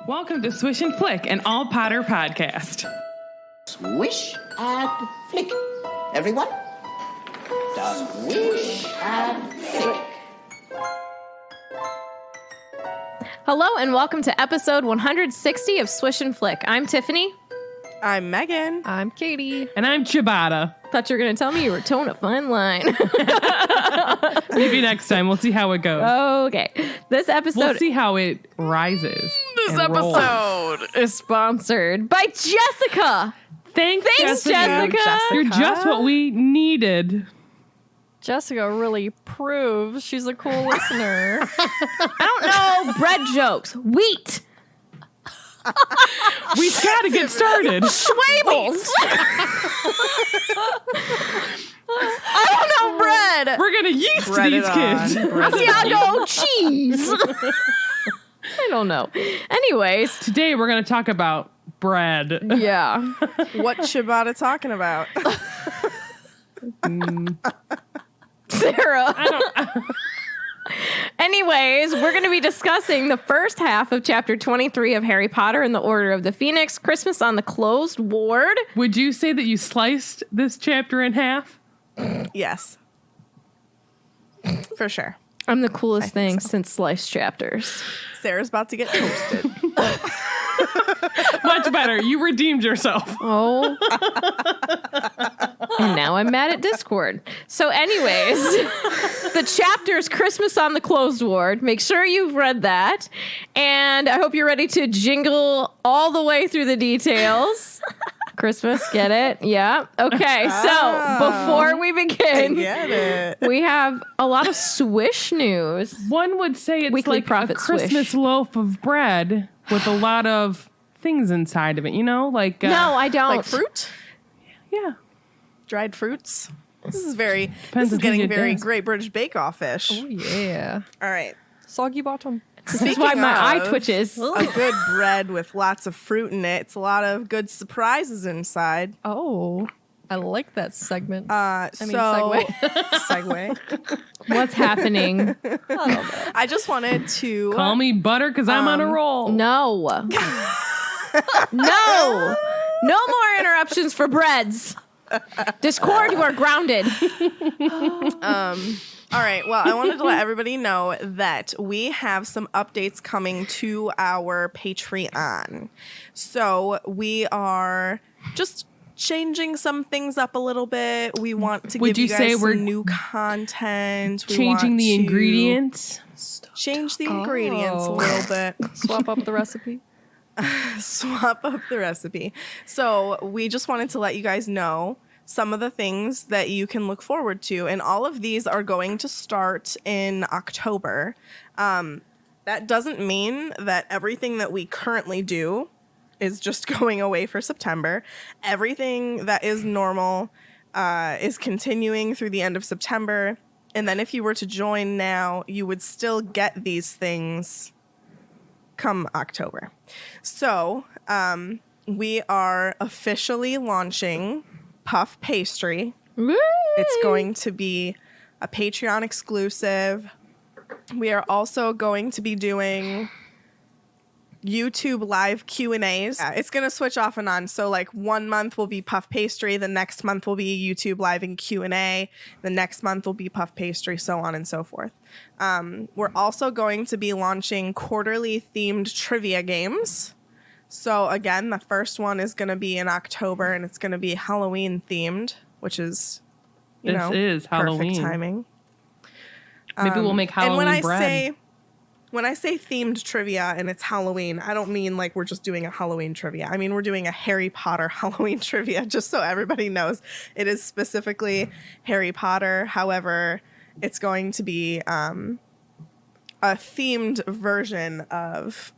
Welcome to Swish and Flick, an all Potter podcast. Swish and flick. Everyone? Swish and flick. Hello and welcome to episode 160 of Swish and Flick. I'm Tiffany. I'm Megan. I'm Katie. And I'm Ciabatta. Thought you were going to tell me you were towing a fine line. Maybe next time. We'll see how it goes. Okay. This episode... We'll see how it rises. This episode is sponsored by Jessica. Thanks, Jessica. You're just what we needed. Jessica really proves she's a cool listener. I don't know bread jokes. Wheat. We've got to get started. Schwabels. I don't know bread. We're going to yeast these kids. Asiago cheese. I don't know. Anyways. Today we're going to talk about bread. Yeah. What's Ciabatta talking about? Sarah. Anyways, we're going to be discussing the first half of chapter 23 of Harry Potter and the Order of the Phoenix, Christmas on the Closed Ward. Would you say that you sliced this chapter in half? Yes. For sure. I'm the coolest thing since sliced chapters. Sarah's about to get toasted. Much better. You redeemed yourself. Oh. And now I'm mad at Discord. So anyways, the chapter's Christmas on the Closed Ward. Make sure you've read that. And I hope you're ready to jingle all the way through the details. Christmas, get it? Yeah. Okay, so before we begin, Get it. we have a lot of Swish news. One would say it's Weekly like Prophet a Christmas Swish. loaf of bread with a lot of things inside of it, you know? Like No, I don't. Like fruit? Yeah. Dried fruits? This is Depends this is on who getting you very ask. Great British Bake Off-ish. Oh, yeah. All right. Soggy bottom. This is why my eye twitches. A good bread with lots of fruit in it. It's a lot of good surprises inside. Oh, I like that segment. Segue. What's happening? I just wanted to Call me butter because I'm on a roll. No. No. No more interruptions for breads. Discord, you are grounded. All right. Well, I wanted to let everybody know that we have some updates coming to our Patreon. So we are just changing some things up a little bit. We want to Would give you you guys say we're some new content. We Changing want the to ingredients. Change the ingredients a Oh. little bit. Swap up the recipe. Swap up the recipe. So we just wanted to let you guys know some of the things that you can look forward to. And all of these are going to start in October. That doesn't mean that everything that we currently do is just going away for September. Everything that is normal is continuing through the end of September. And then if you were to join now, you would still get these things come October. So we are officially launching Puff Pastry. It's going to be a Patreon exclusive. We are also going to be doing YouTube live Q&As. Yeah, it's going to switch off and on. So like 1 month will be Puff Pastry. The next month will be YouTube live and Q&A. The next month will be Puff Pastry, so on and so forth. We're also going to be launching quarterly themed trivia games. So again, the first one is going to be in October and it's going to be Halloween themed, which is, you know, Is Halloween. perfect timing. Maybe we'll make Halloween and bread. when I say themed trivia and it's Halloween, I don't mean like we're just doing a Halloween trivia. I mean, we're doing a Harry Potter Halloween trivia, just so everybody knows. It is specifically Harry Potter. However, it's going to be a themed version of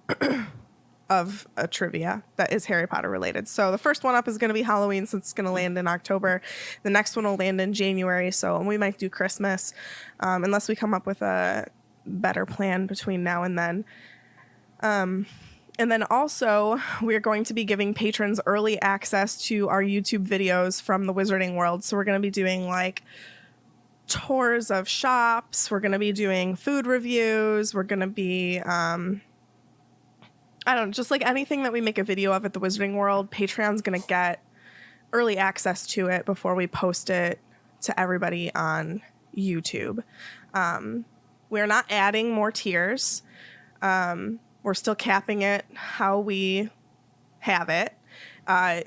a trivia that is Harry Potter related. So the first one up is going to be Halloween, since it's going to land in October. The next one will land in January. So we might do Christmas, unless we come up with a better plan between now and then. And then also we're going to be giving patrons early access to our YouTube videos from the Wizarding World. So we're going to be doing like tours of shops. We're going to be doing food reviews. We're going to be I don't know, just like anything that we make a video of at the Wizarding World, Patreon's going to get early access to it before we post it to everybody on YouTube. We're not adding more tiers. We're still capping it how we have it.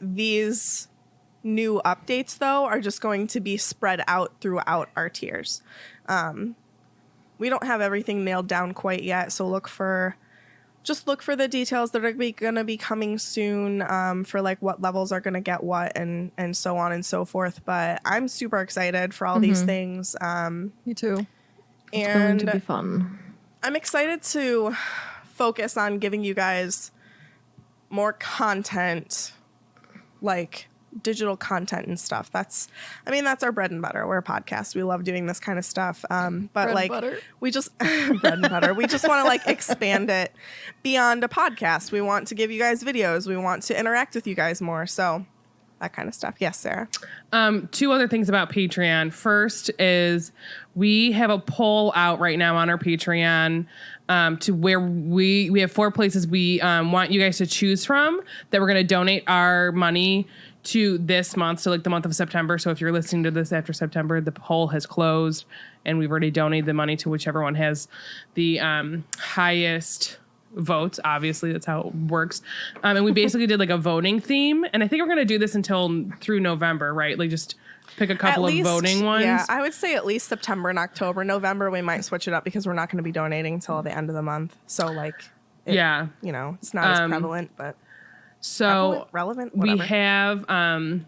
These new updates, though, are just going to be spread out throughout our tiers. We don't have everything nailed down quite yet, so look for the details that are going to be coming soon, for like what levels are going to get what and so on and so forth. But I'm super excited for all these things. Me too. It's going And to be fun. I'm excited to focus on giving you guys more content, like digital content and stuff. That's our bread and butter. We're a podcast. We love doing this kind of stuff. But Bread and like butter. we just bread and butter. We just want to like expand it beyond a podcast. We want to give you guys videos. We want to interact with you guys more. So that kind of stuff. Yes, Sarah. Two other things about Patreon. First is we have a poll out right now on our Patreon to where we have 4 places we want you guys to choose from that we're going to donate our money to this month. So like the month of September. So if you're listening to this after September, the poll has closed and we've already donated the money to whichever one has the highest votes. Obviously, that's how it works. And we basically did like a voting theme. And I think we're going to do this through November, right? Like just pick a couple of voting ones. Yeah, I would say at least September and October. November, we might switch it up because we're not going to be donating until the end of the month. So like, it's not as prevalent, but so relevant. We Whatever. have, I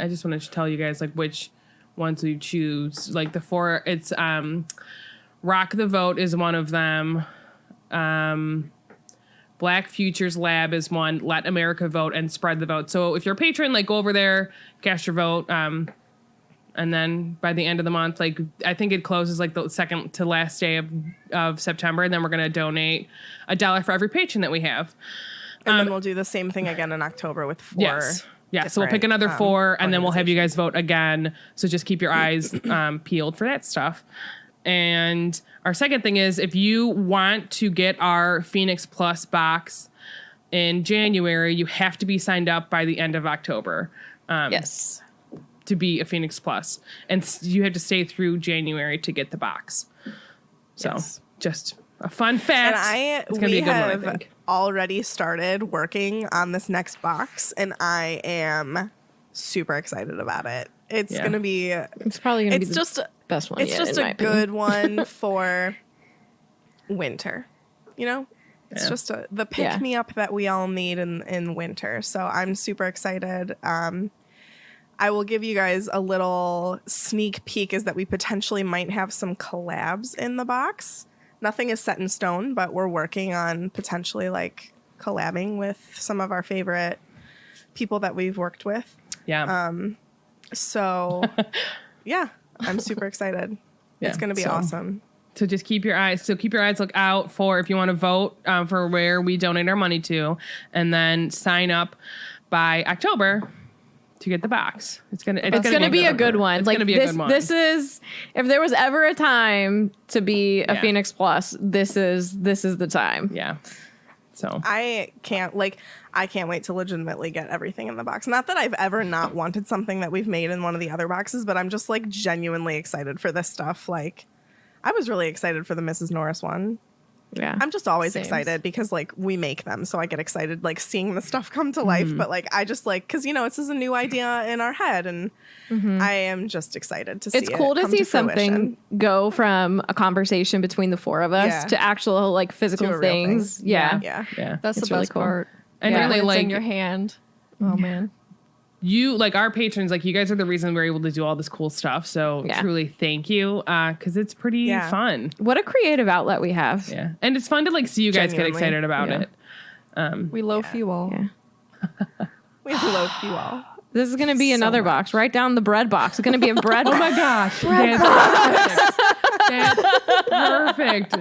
just wanted to tell you guys like which ones we choose. Like the 4, it's Rock the Vote is one of them. Black Futures Lab is one. Let America Vote and Spread the Vote. So if you're a patron, like go over there, cast your vote. And then by the end of the month, like I think it closes like the second to last day of September. And then we're going to donate $1 for every patron that we have. And then we'll do the same thing again in October with 4. Yes. Yeah. So we'll pick another 4 and then we'll have you guys vote again. So just keep your eyes peeled for that stuff. And our second thing is if you want to get our Phoenix Plus box in January, you have to be signed up by the end of October. Yes. To be a Phoenix Plus. And you have to stay through January to get the box. So just a fun fact. And it's going to be a good one, I have think. already started working on this next box and I am super excited about it. It's going to be, It's probably going to be the best one it's yet, just in my a opinion. good one for winter, It's just the pick me up that we all need in winter. So I'm super excited. I will give you guys a little sneak peek is that we potentially might have some collabs in the box. Nothing is set in stone, but we're working on potentially like collabing with some of our favorite people that we've worked with. Yeah. So yeah, I'm super excited. Yeah, It's going to be awesome. So just keep your eyes look out for if you want to vote for where we donate our money to, and then sign up by October to get the box. It's gonna be a good one. It's Like gonna be a good one. This is if there was ever a time to be a Phoenix Plus, this is the time. Yeah. So I can't wait to legitimately get everything in the box. Not that I've ever not wanted something that we've made in one of the other boxes, but I'm just like genuinely excited for this stuff. Like I was really excited for the Mrs. Norris one. Yeah. I'm just always Same. excited because like we make them, so I get excited like seeing the stuff come to life. But like I just like because this is a new idea in our head, and I am just excited to see. It's cool it to come see fruition. something go from a conversation between the 4 of us Yeah. to actual like physical To a real thing. things. Yeah. Yeah. That's It's the really best cool. part. and Yeah. really When it's like in your hand. Oh man. you like our patrons, like you guys are the reason we're able to do all this cool stuff. So Yeah. truly thank you. Cause it's pretty fun. What a creative outlet we have. Yeah. And it's fun to like see you guys Genuinely. get excited about Yeah. it. We loaf you all. Yeah. We love you all. This is going to be another box. Write down the bread box. It's going to be a bread box. Oh my gosh. That's perfect. That's perfect.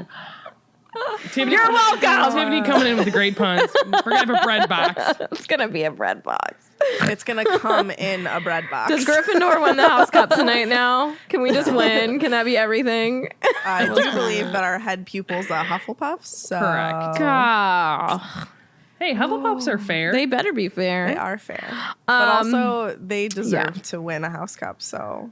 Tiffany, You're welcome. Tiffany coming in with the great puns. We're gonna have a bread box. It's gonna be a bread box. It's gonna come in a bread box. Does Gryffindor win the house cup tonight now? Can we just win? Can that be everything? I do believe that our head pupil's a Hufflepuff. So Correct. God. Hey, Hufflepuffs are fair. They better be fair. they are fair, but also they deserve to win a house cup. So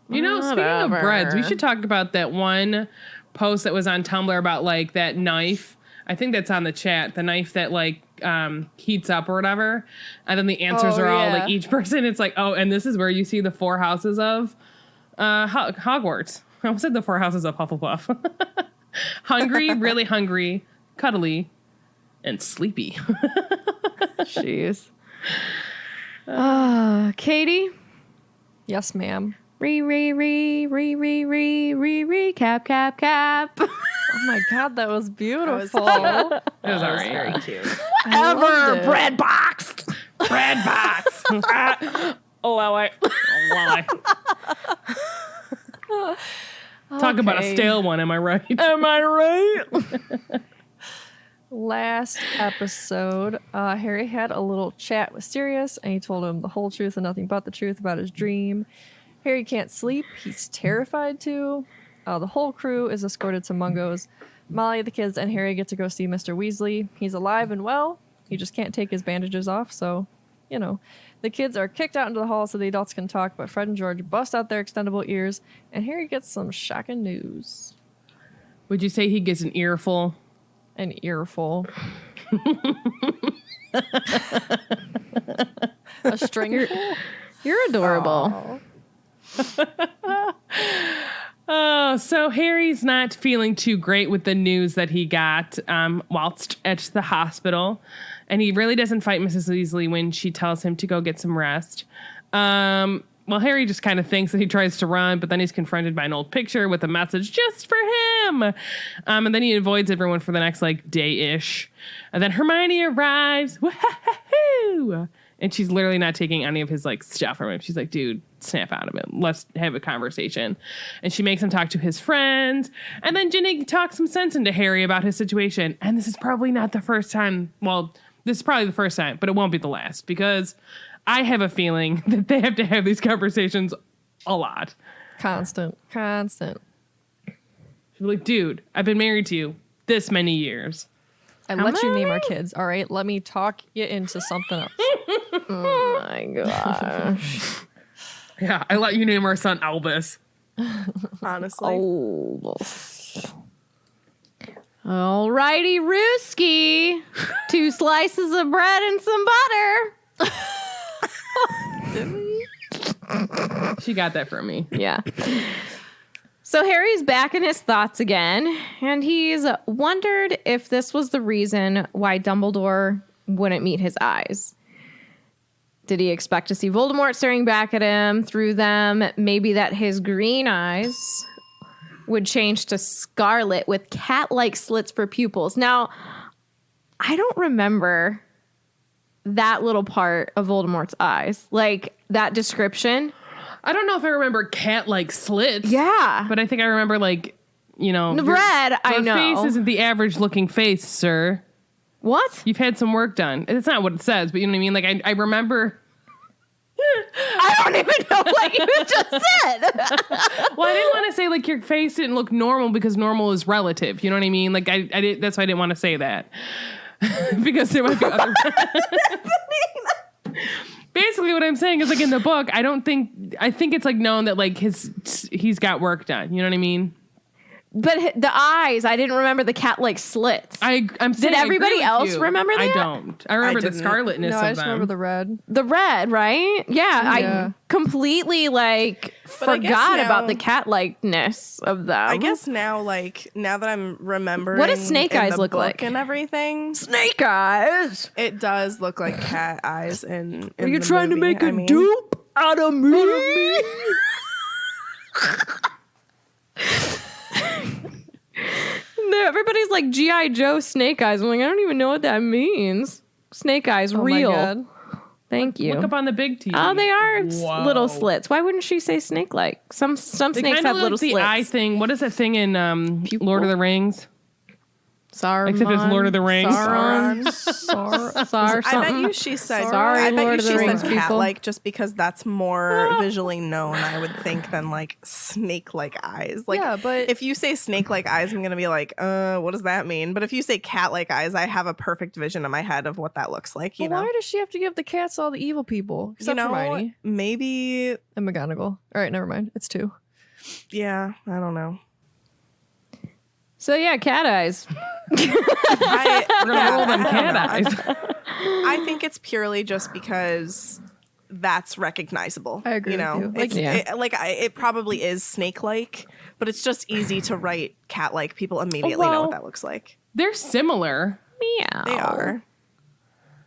You know, speaking of Whatever. breads, we should talk about that one post that was on Tumblr about like that knife. I think that's on the chat. The knife that like heats up or whatever. And then the answers are all like each person. It's like, oh, and this is where you see the 4 houses of Hogwarts. I almost said the 4 houses of Hufflepuff. Hungry, really hungry, cuddly, and sleepy. Jeez. Katie? Yes, ma'am. Cap. Oh my God, that was beautiful. It was all right. very cute. Ever bread box. Bread box. Allow it. Talk about a Okay. stale one, am I right? Am I right? Last episode, Harry had a little chat with Sirius, and he told him the whole truth and nothing but the truth about his dream. Harry can't sleep. He's terrified too. The whole crew is escorted to Mungo's. Molly, the kids, and Harry get to go see Mr. Weasley. He's alive and well. He just can't take his bandages off, so, you know. The kids are kicked out into the hall so the adults can talk, but Fred and George bust out their extendable ears, and Harry gets some shocking news. Would you say he gets an earful? An earful. A stringful? You're adorable. Oh, so Harry's not feeling too great with the news that he got whilst at the hospital. And he really doesn't fight Mrs. Weasley when she tells him to go get some rest. Well, Harry just kind of thinks that he tries to run, but then he's confronted by an old picture with a message just for him. And then he avoids everyone for the next, like, day-ish. And then Hermione arrives. Woo-hoo-hoo! And she's literally not taking any of his, like, stuff from him. She's like, dude, snap out of it. Let's have a conversation. And she makes him talk to his friend. And then Ginny talks some sense into Harry about his situation. And this is probably not the first time. Well, this is probably the first time, but it won't be the last. Because I have a feeling that they have to have these conversations a lot. Constant. She'll be like, dude, I've been married to you this many years. I let you name our kids, all right? Let me talk you into something else. Oh my gosh. Yeah, I let you name our son Albus. Honestly, Alrighty, Rooski. 2 slices of bread and some butter. She got that from me. Yeah. So Harry's back in his thoughts again, and he's wondered if this was the reason why Dumbledore wouldn't meet his eyes. Did he expect to see Voldemort staring back at him through them? Maybe that his green eyes would change to scarlet with cat-like slits for pupils. Now, I don't remember that little part of Voldemort's eyes. Like, that description. I don't know if I remember cat-like slits. Yeah. But I think I remember, like, you know. The red, I your know. face isn't the average-looking face, sir. What? You've had some work done. It's not what it says, but you know what I mean? Like, I remember. I don't even know what you just said. Well, I didn't want to say, like, your face didn't look normal because normal is relative. You know what I mean? Like, I did, that's why I didn't want to say that. Because there might be other. Basically, what I'm saying is, like, in the book, I think it's, like, known that, like, he's got work done. You know what I mean? But the eyes, I didn't remember the cat-like slits. I'm saying Did everybody else remember that? I don't. I remember the didn't. scarletness No, of I just them. remember the red. The red, right? Yeah, Yeah. I completely, like, But I guess forgot now- about the cat-likeness of them. I guess now that I'm remembering, What does snake in eyes the look book like? and everything, Snake eyes. it does look like cat eyes. In Are you the trying movie. to make I a mean, dupe out of me? No, everybody's like G.I. Joe Snake Eyes. I'm like, I don't even know what that means. Snake Eyes, Oh real. my God. Thank you. Look up on the big TV. Oh, they are Whoa. little slits. Why wouldn't she say snake-like? Some They snakes kind have of little look the slits. eye thing. What is that thing in Lord of the Rings? Saruman. Except it's Lord of the Rings. Sauron. Sar I bet something. you she said. Sorry, I bet Lord you of the she Rings said people. cat-like just because that's more visually known. I would think than like snake-like eyes. Like, Yeah, but- if you say snake-like eyes, I'm gonna be like, what does that mean? But if you say cat-like eyes, I have a perfect vision in my head of what that looks like. You But know, why does she have to give the cats all the evil people? Except Hermione maybe. and McGonagall. All right, never mind. It's 2. Yeah, I don't know. So yeah, cat eyes. We're gonna roll them cat eyes. I think it's purely just because that's recognizable. I agree You know, with you. it probably is snake-like, but it's just easy to write cat-like. People immediately know well- what that looks like. They're similar. Meow. They are.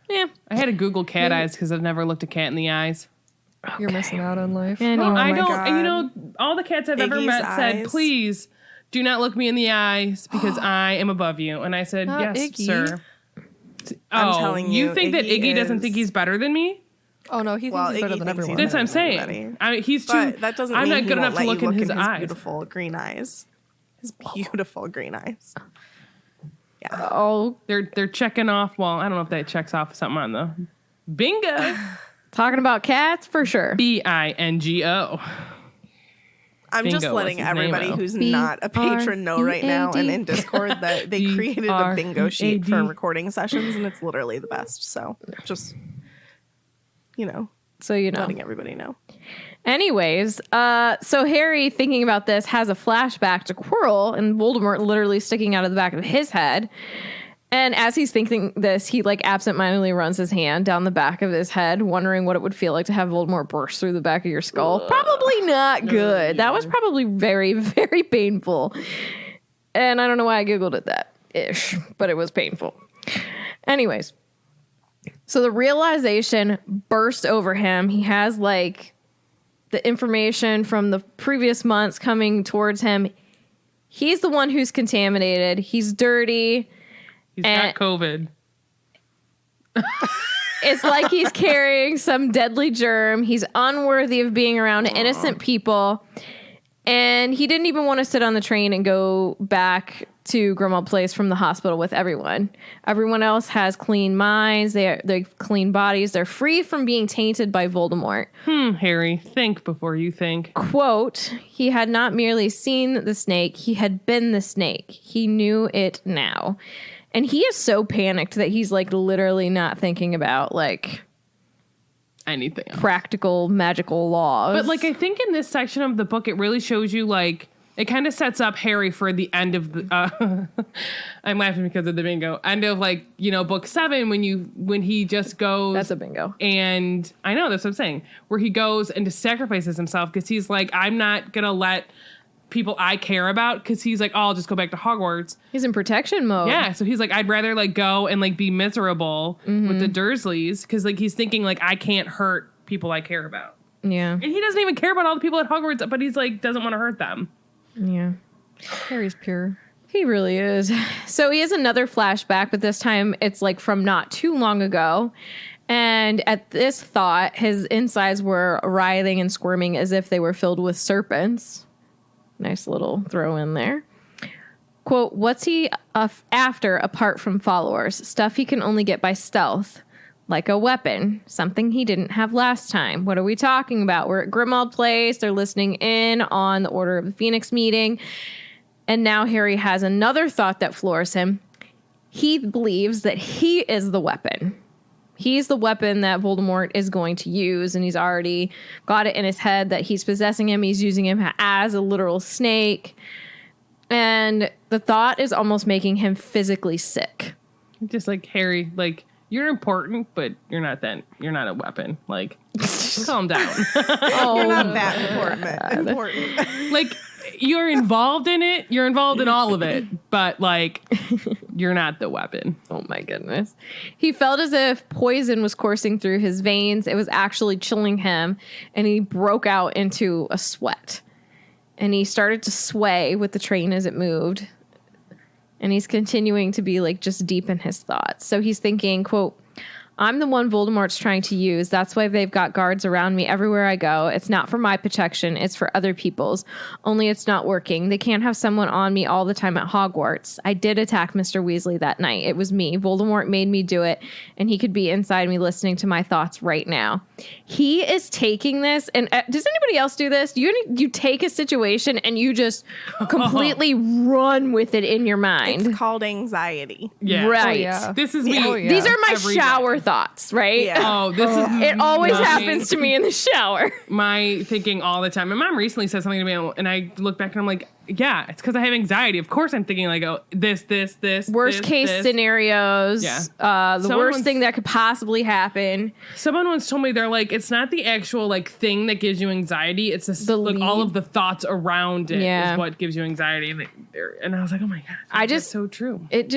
Yeah. I had to Google cat eyes because I've never looked a cat in the eyes. You're missing out on life. And No, I my don't. God. You know, all the cats I've ever Iggy's met said, eyes. "Please do not look me in the eyes because I am above you." And I said, Not "Yes, Iggy. sir." I'm telling you, think that Iggy Iggy doesn't think is- he's better than me? Oh no, he thinks Well, he's better Iggy than thinks everyone. That's what I'm saying. Everybody. He's too. But that doesn't I'm mean not he good won't enough to let look you in his his eyes. beautiful green eyes. His beautiful green eyes. Oh, They're checking off. Well, I don't know if that checks off something on the bingo. talking about cats for sure. BINGO. I'm just Bingo, letting what's his everybody name-o? who's not a patron know right now and in Discord that they created a bingo sheet for BRAD. recording sessions and it's literally the best. So just, So you know. letting everybody know. Anyways, so Harry, thinking about this, has a flashback to Quirrell and Voldemort literally sticking out of the back of his head. And as he's thinking this, he like absentmindedly runs his hand down the back of his head, wondering what it would feel like to have Voldemort burst through the back of your skull. Probably not good. That was probably very, very painful. And I don't know why I Googled it that-ish, but it was painful. Anyways, so the realization burst over him. He has like the information from the previous months coming towards him. He's the one who's contaminated. He's dirty. He's And- got COVID. It's like he's carrying some deadly germ. He's unworthy of being around innocent people. And he didn't even want to sit on the train and go back to Grimmauld Place from the hospital with everyone. Everyone else has clean minds. They're clean bodies. They're free from being tainted by Voldemort. Harry, think before you think. Quote, he had not merely seen the snake, he had been the snake. He knew it now. And he is so panicked that he's like literally not thinking about like Anything else. practical magical laws. But like I think in this section of the book, it really shows you like it kind of sets up Harry for the end of the. I'm laughing because of the bingo. End of like book 7 when he just goes. That's a bingo. And I know that's what I'm saying. Where he goes and just sacrifices himself because he's like, I'm not gonna let people I care about because he's like, oh, I'll just go back to Hogwarts. He's in protection mode. Yeah, so he's like, I'd rather like go and like be miserable with the Dursleys because like he's thinking like I can't hurt people I care about. Yeah. And he doesn't even care about all the people at Hogwarts, but he's like doesn't want to hurt them. Yeah. Harry's pure. He really is. So he has another flashback, but this time it's like from not too long ago. And at this thought, his insides were writhing and squirming as if they were filled with serpents. Nice little throw in there. Quote, what's he after apart from followers? Stuff he can only get by stealth. Like a weapon. Something he didn't have last time. What are we talking about? We're at Grimmauld Place. They're listening in on the Order of the Phoenix meeting. And now Harry has another thought that floors him. He believes that he is the weapon. He's the weapon that Voldemort is going to use, and he's already got it in his head that he's possessing him. He's using him as a literal snake. And the thought is almost making him physically sick. Just like Harry, like you're important, but you're not a weapon. Like calm down. You're not that important. Like you're involved in it. You're involved in all of it, but like you're not the weapon. Oh my goodness. He felt as if poison was coursing through his veins. It was actually chilling him, and he broke out into a sweat. And he started to sway with the train as it moved. And he's continuing to be like just deep in his thoughts. So he's thinking, quote, I'm the one Voldemort's trying to use. That's why they've got guards around me everywhere I go. It's not for my protection. It's for other people's. Only it's not working. They can't have someone on me all the time at Hogwarts. I did attack Mr. Weasley that night. It was me. Voldemort made me do it, and he could be inside me listening to my thoughts right now. He is taking this, and does anybody else do this? You take a situation and you just completely run with it in your mind. It's called anxiety. Yeah. Right. Oh, yeah. This is me. Oh, yeah. These are my Every shower day. thoughts, right? Yeah. Oh, this is It always my- happens to me in the shower. My thinking all the time. My mom recently said something to me, and I look back and I'm like, yeah, it's because I have anxiety. Of course, I'm thinking like, oh, this. Worst case scenarios. Yeah. The Someone worst once- thing that could possibly happen. Someone once told me they're like, it's not the actual like thing that gives you anxiety. It's The like all lead. of the thoughts around it Yeah. is what gives you anxiety. And I was like, oh my god, that's so true. It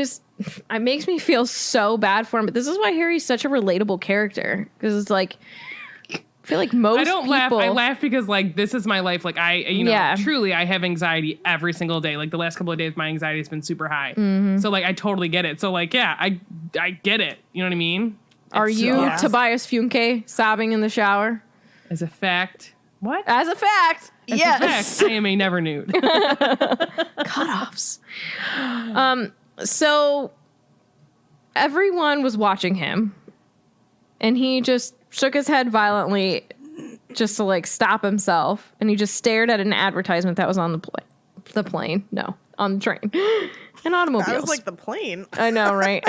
makes me feel so bad for him. But this is why Harry's such a relatable character, because it's like, I feel like most I don't people. laugh. I laugh because like this is my life. Like Yeah. truly, I have anxiety every single day. Like the last couple of days, my anxiety has been super high. Mm-hmm. So like I totally get it. So like yeah, I get it. You know what I mean? Are It's, you Yeah. Tobias Funke sobbing in the shower? as a fact? What? As a fact, As yes. a fact, I am a never nude. Cutoffs. So everyone was watching him, and he just shook his head violently just to like stop himself, and he just stared at an advertisement that was on the plane. No, on the train and automobiles. I was like the plane. I know, right?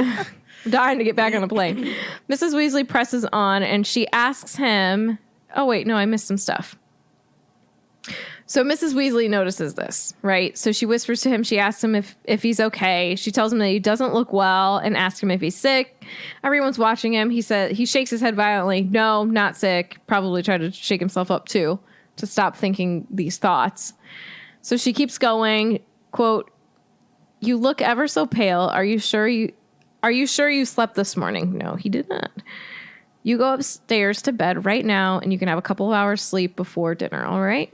Dying to get back on the plane. Mrs. Weasley presses on, and she asks him, oh wait, no, I missed some stuff. So Mrs. Weasley notices this, right? So she whispers to him. She asks him if he's okay. She tells him that he doesn't look well and asks him if he's sick. Everyone's watching him. He shakes his head violently. No, not sick. Probably tried to shake himself up too to stop thinking these thoughts. So she keeps going, quote, "You look ever so pale. Are you sure you slept this morning?" No, he did not. "You go upstairs to bed right now and you can have a couple of hours sleep before dinner, all right?"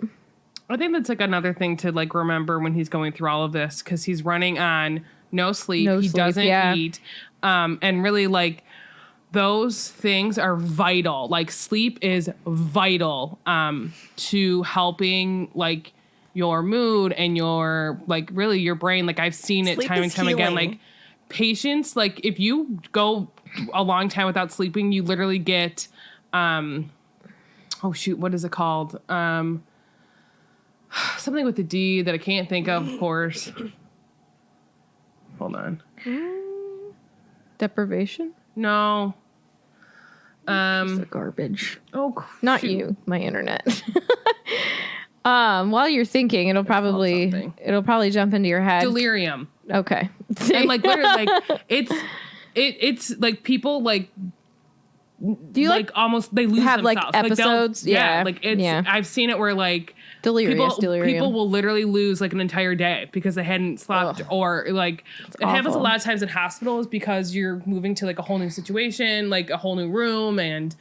I think that's like another thing to like remember when he's going through all of this, because he's running on no sleep. No he sleep, doesn't yeah. eat. And really like those things are vital. Like sleep is vital to helping like your mood and your like really your brain. Like I've seen it Sleep time and is time again. healing. Like patience, like if you go a long time without sleeping, you literally get oh shoot, what is it called? Something with the D that I can't think of course. Hold on. Deprivation? No. The garbage. Oh, Not shoot. you, my internet. While you're thinking, it'll probably something. jump into your head. Delirium. Okay. And like literally like it's like people like Do you like almost they lose have, like, themselves. they'll- episodes? Yeah. Like it's Yeah. I've seen it where like delirious delirium? people will literally lose like an entire day because they hadn't slept. Ugh. Or like it happens a awful. lot of times in hospitals because you're moving to like a whole new situation, like a whole new room, and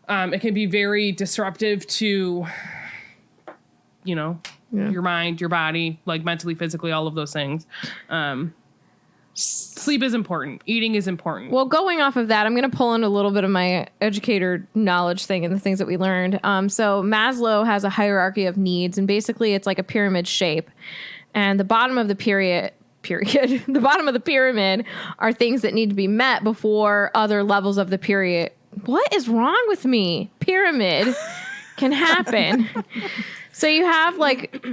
it can be very disruptive to your mind, your body, like mentally, physically, all of those things. Sleep is important. Eating is important. Well, going off of that, I'm going to pull in a little bit of my educator knowledge thing and the things that we learned. So Maslow has a hierarchy of needs, and basically it's like a pyramid shape. And the bottom of the the bottom of the pyramid are things that need to be met before other levels of the period. What is wrong with me? Pyramid can happen. So you have like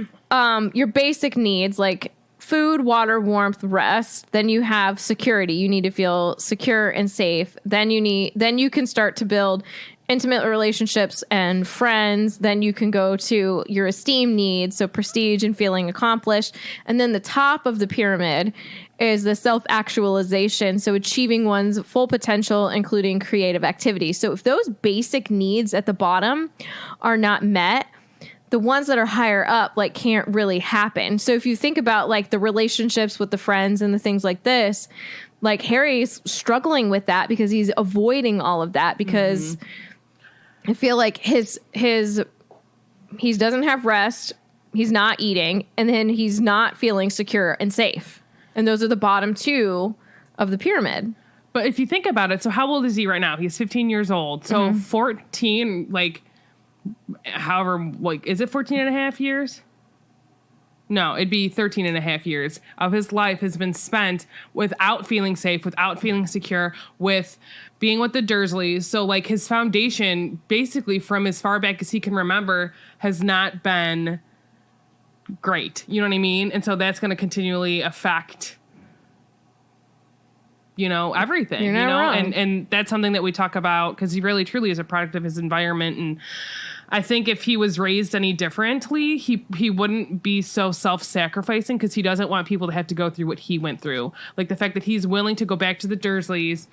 your basic needs, like food, water, warmth, rest. Then you have security. You need to feel secure and safe. Then you can start to build intimate relationships and friends. Then you can go to your esteem needs, so prestige and feeling accomplished. And then the top of the pyramid is the self-actualization, so achieving one's full potential, including creative activity. So if those basic needs at the bottom are not met, the ones that are higher up like can't really happen. So if you think about like the relationships with the friends and the things like this, like Harry's struggling with that because he's avoiding all of that because I feel like he doesn't have rest, he's not eating, and then he's not feeling secure and safe. And those are the bottom two of the pyramid. But if you think about it, so how old is he right now? He's 15 years old. So 14, like, however, like, is it 14 and a half years? No, it'd be 13 and a half years of his life has been spent without feeling safe, without feeling secure, with being with the Dursleys. So, like, his foundation, basically from as far back as he can remember, has not been great. You know what I mean? And so that's going to continually affect, you know, everything, You're you not know, wrong. and that's something that we talk about because he really truly is a product of his environment. And I think if he was raised any differently, he wouldn't be so self-sacrificing because he doesn't want people to have to go through what he went through. Like the fact that he's willing to go back to the Dursleys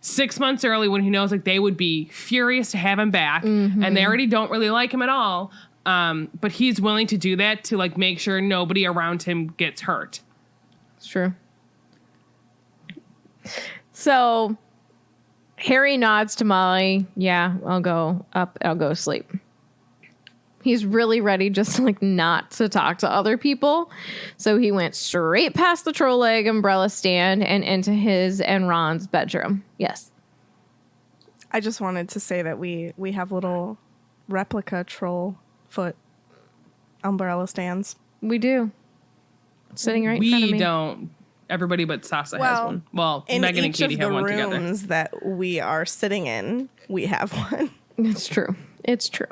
6 months early when he knows like they would be furious to have him back and they already don't really like him at all. But he's willing to do that to like make sure nobody around him gets hurt. It's true. So Harry nods to Molly. Yeah, I'll go up. I'll go sleep. He's really ready just like not to talk to other people. So he went straight past the troll leg umbrella stand and into his and Ron's bedroom. Yes. I just wanted to say that we have little replica troll foot umbrella stands. We do. Sitting right in front of We me. don't. Everybody but Sasa has one. Well, in Megan and each Katie of have the one together. rooms that we are sitting in, we have one. It's true. It's true.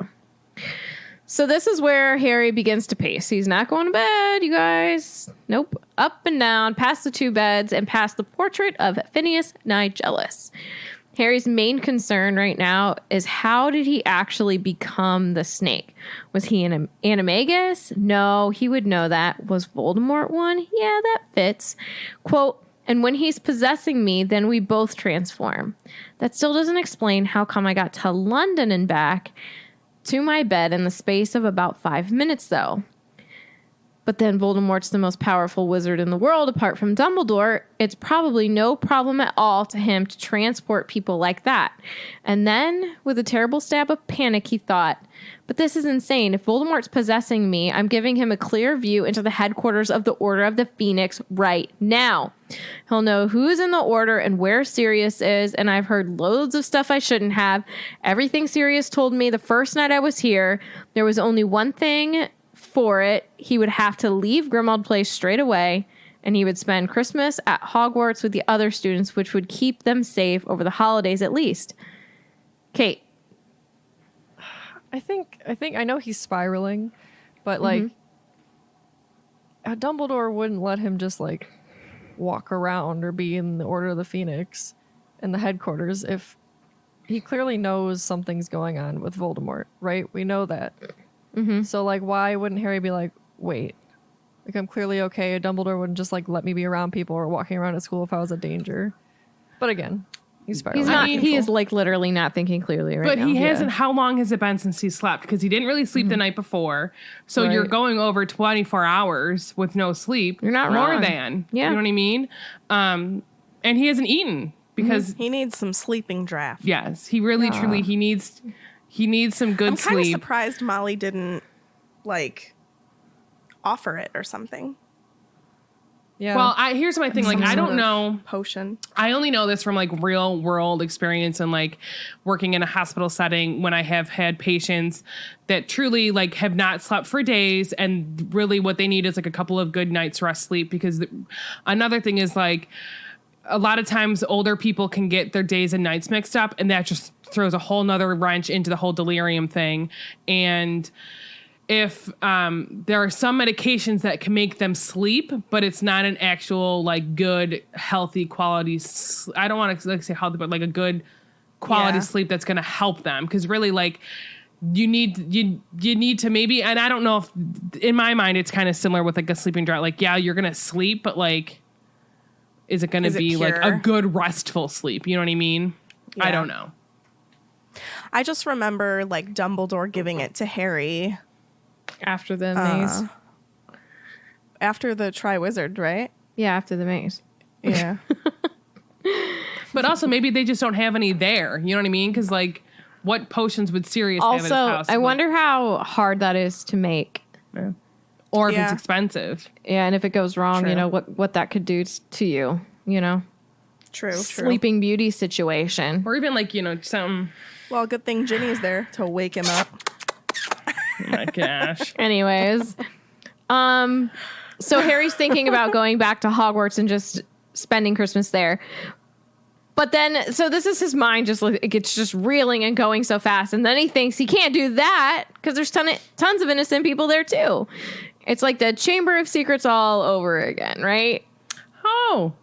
So this is where Harry begins to pace. He's not going to bed, you guys. Nope. Up and down, past the two beds, and past the portrait of Phineas Nigellus. Harry's main concern right now is how did he actually become the snake? Was he an animagus? No, he would know that. Was Voldemort one? Yeah, that fits. Quote, and when he's possessing me, then we both transform. That still doesn't explain how come I got to London and back to my bed in the space of about 5 minutes, though. But then Voldemort's the most powerful wizard in the world, apart from Dumbledore. It's probably no problem at all to him to transport people like that. And then, with a terrible stab of panic, he thought, but this is insane. If Voldemort's possessing me, I'm giving him a clear view into the headquarters of the Order of the Phoenix right now. He'll know who's in the Order and where Sirius is, and I've heard loads of stuff I shouldn't have. Everything Sirius told me the first night I was here, there was only one thing for it. He would have to leave Grimmauld Place straight away, and he would spend Christmas at Hogwarts with the other students, which would keep them safe over the holidays at least. Kate. I think I know he's spiraling, but like Dumbledore wouldn't let him just like walk around or be in the Order of the Phoenix in the headquarters if he clearly knows something's going on with Voldemort, right? We know that. So like why wouldn't Harry be like, wait, like I'm clearly okay. Dumbledore wouldn't just like let me be around people or walking around at school if I was a danger. But again, he's spiraling. He's not. He is like literally not thinking clearly right now. But he hasn't. How long has it been since he slept? Because he didn't really sleep the night before. So Right. you're going over 24 hours with no sleep. You're not more wrong. than. Yeah. You know what I mean? And he hasn't eaten because He needs some sleeping draft. yes, he really truly he needs some good I'm kind of sleep. surprised Molly didn't like offer it or something. Yeah. Well, here's my thing. Like, I don't know. Potion. I only know this from like real world experience and like working in a hospital setting when I have had patients that truly like have not slept for days and really what they need is like a couple of good nights rest sleep because another thing is like a lot of times older people can get their days and nights mixed up and that just throws a whole nother wrench into the whole delirium thing. And if there are some medications that can make them sleep, but it's not an actual like good, healthy quality. I don't want to like say healthy, but like a good quality sleep that's going to help them. Because really, like you need to maybe, and I don't know if in my mind it's kind of similar with like a sleeping drought. Like yeah, you're going to sleep, but like is it going to be like a good restful sleep? You know what I mean? Yeah. I don't know. I just remember like Dumbledore giving it to Harry after the maze. after the Triwizard, right? Yeah, after the maze. Yeah. But also maybe they just don't have any there. You know what I mean? Because like, what potions would Sirius have at his Also, house? I wonder how hard that is to make. Or if Yeah. it's expensive. Yeah, and if it goes wrong, True. you know what that could do to you. You know. True. Sleeping Beauty situation. Or even like, something. Well, good thing Ginny's there to wake him up. Oh my gosh. Anyways, so Harry's thinking about going back to Hogwarts and just spending Christmas there. But then, so this is his mind just like it's just reeling and going so fast. And then he thinks he can't do that because there's tons of innocent people there too. It's like the Chamber of Secrets all over again, right? Oh.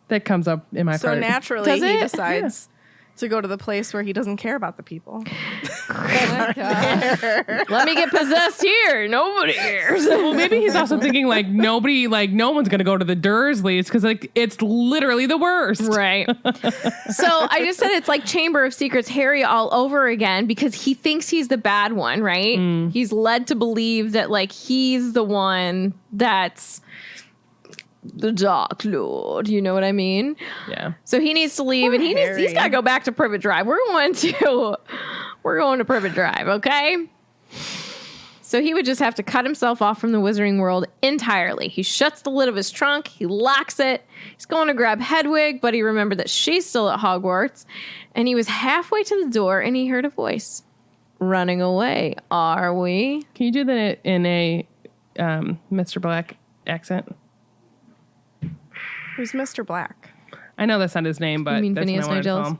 That comes up in my So part. naturally, Does he it? decides to go to the place where he doesn't care about the people. Oh my God. Let me get possessed here. Nobody cares. Well, maybe he's also thinking like no one's gonna go to the Dursleys because like it's literally the worst. Right. So I just said it's like Chamber of Secrets Harry all over again because he thinks he's the bad one, right? He's led to believe that like he's the one that's the Dark Lord. You know what I mean? Yeah. So he needs to leave, and he's got to go back to Privet Drive. We're going to Privet Drive, okay? So he would just have to cut himself off from the Wizarding World entirely. He shuts the lid of his trunk. He locks it. He's going to grab Hedwig, but he remembered that she's still at Hogwarts. And he was halfway to the door, and he heard a voice. Running away, are we? Can you do that in a Mr. Black accent? Who's Mr. Black? I know that's not his name, but You mean that's Phineas what I wanted to No call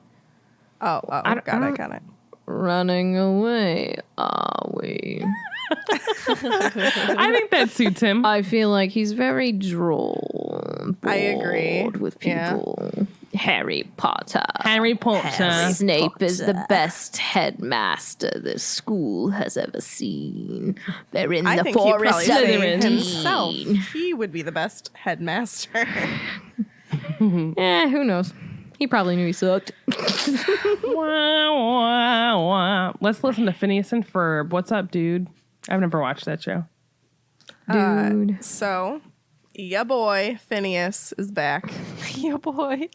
Gills? him. Got it. Running away, are we? I think that suits him. I feel like he's very droll. I agree. Bored with Yeah. people. Harry Potter. Harry Potter. Snape is the best headmaster this school has ever seen. They're in I the think he'd probably forest say of himself. Dean. He would be the best headmaster. Who knows? He probably knew he sucked. Wah, wah, wah. Let's listen to Phineas and Ferb. What's up, dude? I've never watched that show. Dude. So, yeah, boy, Phineas is back. Yeah, boy.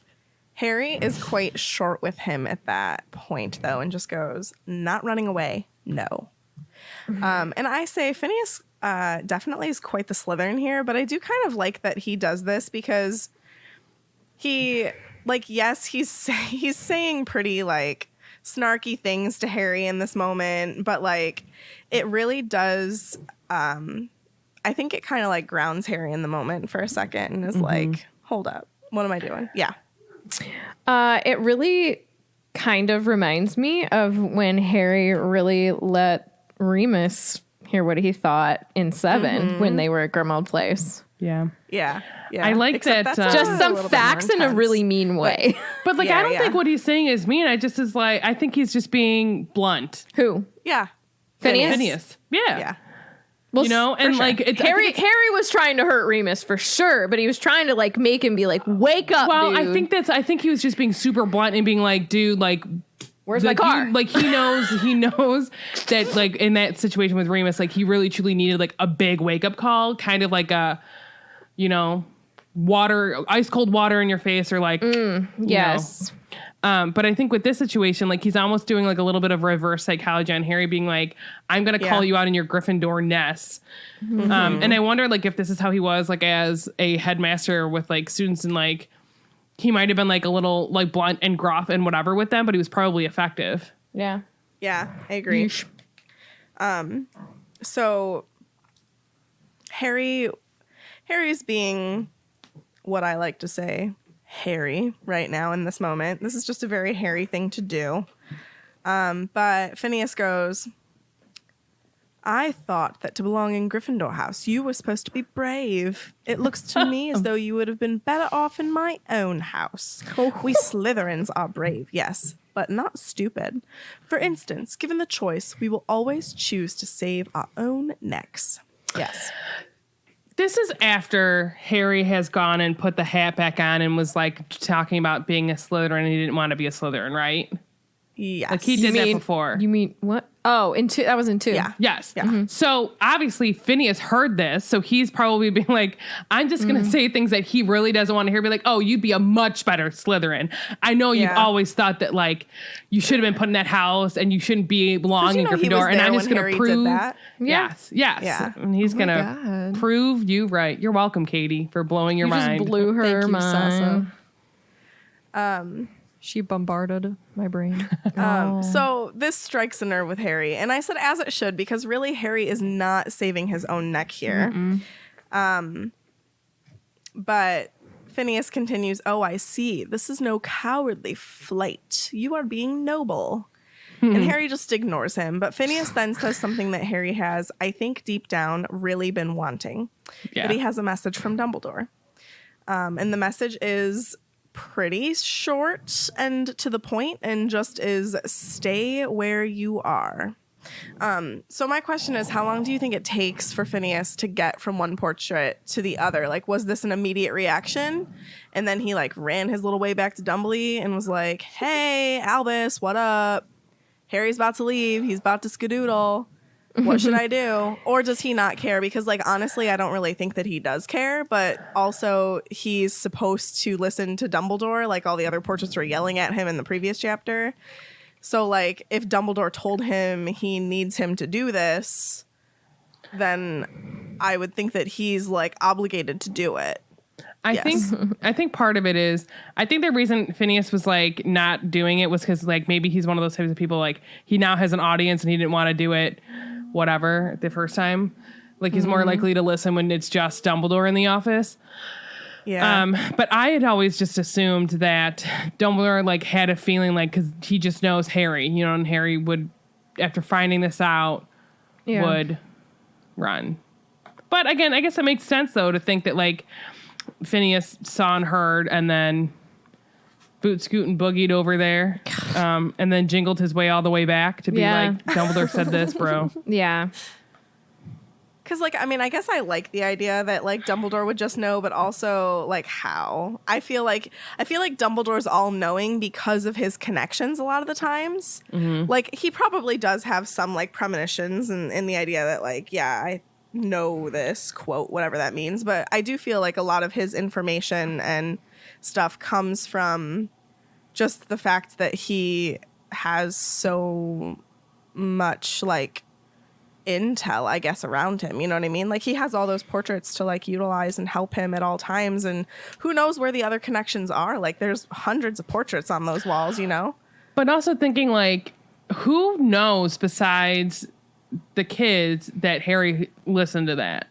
Harry is quite short with him at that point, though, and just goes, not running away, no. And I say Phineas definitely is quite the Slytherin here, but I do kind of like that he does this because he, like, yes, he's saying pretty, like, snarky things to Harry in this moment, but, like, it really does, I think it kind of, like, grounds Harry in the moment for a second and is like, hold up, what am I doing? Yeah. It really kind of reminds me of when Harry really let Remus hear what he thought in 7 when they were at Grimmauld Place. Yeah. Yeah. I like Except that, that's Just a some little bit more facts in a intense. really mean way. But like, Yeah, I don't yeah. think what he's saying is mean. I just is like, I think he's just being blunt. Who? Yeah. Phineas? Phineas. Yeah. Yeah. Well, And for like, it's, I Harry think it's- Harry was trying to hurt Remus for sure, but he was trying to like make him be like, wake up, well, dude. I think he was just being super blunt and being like, dude, like, Where's my like, car? he knows that like in that situation with Remus, like he really truly needed like a big wake up call, kind of like a, ice cold water in your face, or like, yes. But I think with this situation, like he's almost doing like a little bit of reverse psychology on Harry, being like, I'm going to call you out in your Gryffindor ness. And I wonder like if this is how he was like as a headmaster with like students, and like he might have been like a little like blunt and gruff and whatever with them, but he was probably effective. Yeah. Yeah, I agree. So Harry's being what I like to say, Harry, right now in this moment. This is just a very Harry thing to do. But Phineas goes, I thought that to belong in Gryffindor House, you were supposed to be brave. It looks to me as though you would have been better off in my own house. We Slytherins are brave, yes, but not stupid. For instance, given the choice, we will always choose to save our own necks. Yes. This is after Harry has gone and put the hat back on and was like talking about being a Slytherin, and he didn't want to be a Slytherin, right? Yes. Like he did that before. You mean what? Oh, in 2. That was in 2. Yeah. Yes. Yeah. So obviously Phineas heard this, so he's probably being like, I'm just going to say things that he really doesn't want to hear. Be like, oh, you'd be a much better Slytherin. I know you've Yeah. always thought that like you should have been put in that house and you shouldn't belong in he was Gryffindor. And there I'm just when going Harry to did prove. that. Yes. Yes. Yeah. And he's going to God. prove you right. You're welcome, Katie, for blowing your You mind. just blew her Thank you, mind. Sasa. She bombarded my brain. So this strikes a nerve with Harry, and I said as it should, because really Harry is not saving his own neck here. But Phineas continues, "Oh, I see. This is no cowardly flight. You are being noble." And Harry just ignores him. But Phineas then says something that Harry has, I think deep down, really been wanting. That he has a message from Dumbledore. And the message is pretty short and to the point, and just is stay where you are. So my question is, how long do you think it takes for Phineas to get from one portrait to the other? Like, was this an immediate reaction? And then he like ran his little way back to Dumbledore and was like, "Hey, Albus, what up? Harry's about to leave. He's about to skedoodle. What should I do?" Or does he not care? Because, like, honestly, I don't really think that he does care, but also he's supposed to listen to Dumbledore, like all the other portraits were yelling at him in the previous chapter. So, like, if Dumbledore told him he needs him to do this, then I would think that he's, like, obligated to do it. I think part of it is, I think the reason Phineas was like not doing it was because like maybe he's one of those types of people, like he now has an audience and he didn't want to do it whatever the first time. Like he's more likely to listen when it's just Dumbledore in the office. Yeah. But I had always just assumed that Dumbledore like had a feeling like, because he just knows Harry, you know, and Harry would, after finding this out, would run. But again, I guess it makes sense though to think that like Phineas saw and heard and then boot scoot and boogied over there, and then jingled his way all the way back to be like, Dumbledore said this, bro. Yeah. Because, like, I mean, I guess I like the idea that, like, Dumbledore would just know, but also, like, how? I feel like Dumbledore's all-knowing because of his connections a lot of the times. Like, he probably does have some, like, premonitions and the idea that, like, yeah, I know this, quote, whatever that means. But I do feel like a lot of his information and stuff comes from just the fact that he has so much, like, intel, I guess, around him. You know what I mean? Like, he has all those portraits to, like, utilize and help him at all times. And who knows where the other connections are? Like, there's hundreds of portraits on those walls, you know? But also thinking, like, who knows besides the kids that Harry listened to that?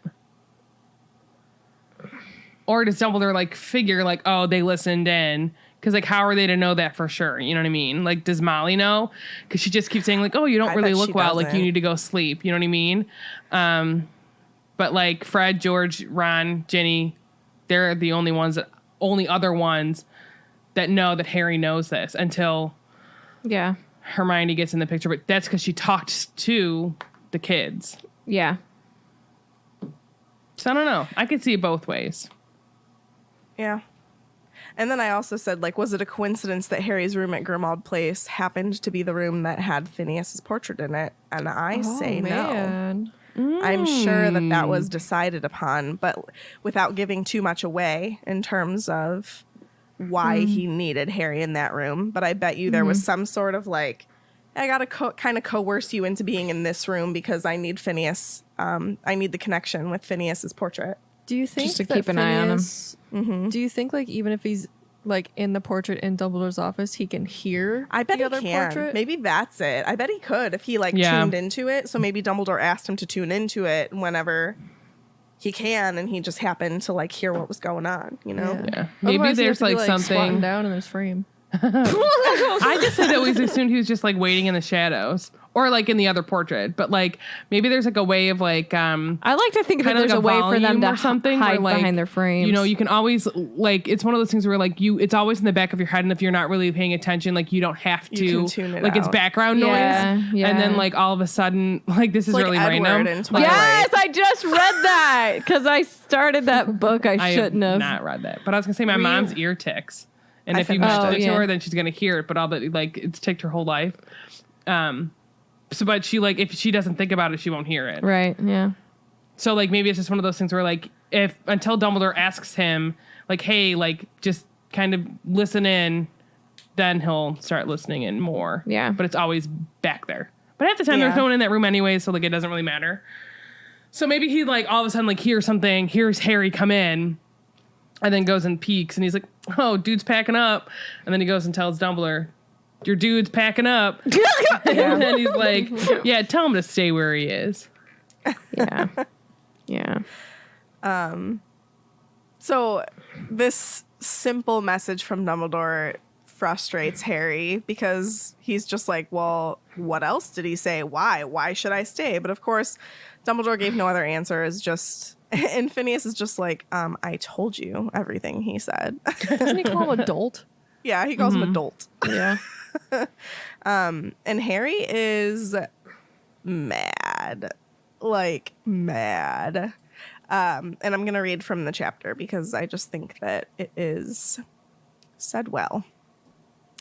Or does Dumbledore, like, figure, like, oh, they listened in? Because, like, how are they to know that for sure? You know what I mean? Like, does Molly know? Because she just keeps saying, like, oh, you don't really look well. Like, you need to go sleep. You know what I mean? But, like, Fred, George, Ron, Ginny, they're the only other ones that know that Harry knows this until Hermione gets in the picture. But that's because she talked to the kids. Yeah. So I don't know. I could see it both ways. Yeah. And then I also said, like, was it a coincidence that Harry's room at Grimmauld Place happened to be the room that had Phineas's portrait in it? And I say no. I'm sure that was decided upon, but without giving too much away in terms of why he needed Harry in that room. But I bet you there was some sort of, like, I got to kind of coerce you into being in this room because I need Phineas. I need the connection with Phineas's portrait. Do you think just to keep an eye on him? Do you think, like, even if he's like in the portrait in Dumbledore's office, he can hear I bet the he other can. portrait? Maybe that's it. I bet he could if he like tuned into it. So maybe Dumbledore asked him to tune into it whenever he can, and he just happened to like hear what was going on, you know? Yeah. Maybe Otherwise, there's like something squatting down in his frame. I just had always assumed he was just like waiting in the shadows or like in the other portrait, but like maybe there's like a way of like I like to think that kind of there's like a way for them to or something hide where, like, behind their frames. you know, you can always like, it's one of those things where like it's always in the back of your head, and if you're not really paying attention, like you don't have to, You can tune it like it's out. background noise, and then like all of a sudden like this is like really Edward random. in Twilight. Yes, I just read that because I started that book. I shouldn't have. Not read that, but I was gonna say my mom's ear ticks, and I if you finished mention it. it to her, then she's gonna hear it. But all that, like, it's ticked her whole life. So, but she like, if she doesn't think about it, she won't hear it. Right. Yeah. So like maybe it's just one of those things where like until Dumbledore asks him like, hey, like just kind of listen in, then he'll start listening in more. Yeah. But it's always back there. But half the time there's no one in that room anyway, so like it doesn't really matter. So maybe he like all of a sudden like hears Harry come in, and then goes and peeks, and he's like, oh, dude's packing up. And then he goes and tells Dumbledore, your dude's packing up. And then he's like, yeah, tell him to stay where he is. Yeah. Yeah. So this simple message from Dumbledore frustrates Harry because he's just like, well, what else did he say? Why should I stay? But of course, Dumbledore gave no other answer. And Phineas is just like, I told you everything he said. Doesn't he call him adult? Yeah, he calls him adult. Yeah. And Harry is mad. Like, mad. And I'm going to read from the chapter because I just think that it is said well.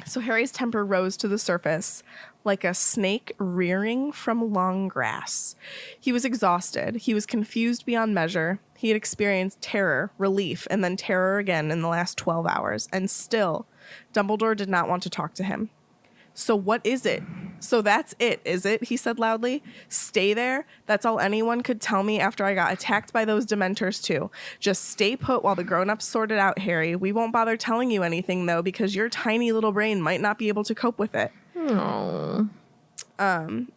So Harry's temper rose to the surface like a snake rearing from long grass. He was exhausted. He was confused beyond measure. He had experienced terror, relief, and then terror again in the last 12 hours. And still, Dumbledore did not want to talk to him. So what is it? So that's it, is it? He said loudly. Stay there? That's all anyone could tell me after I got attacked by those Dementors too. Just stay put while the grown-ups sort it out, Harry. We won't bother telling you anything though, because your tiny little brain might not be able to cope with it. Oh.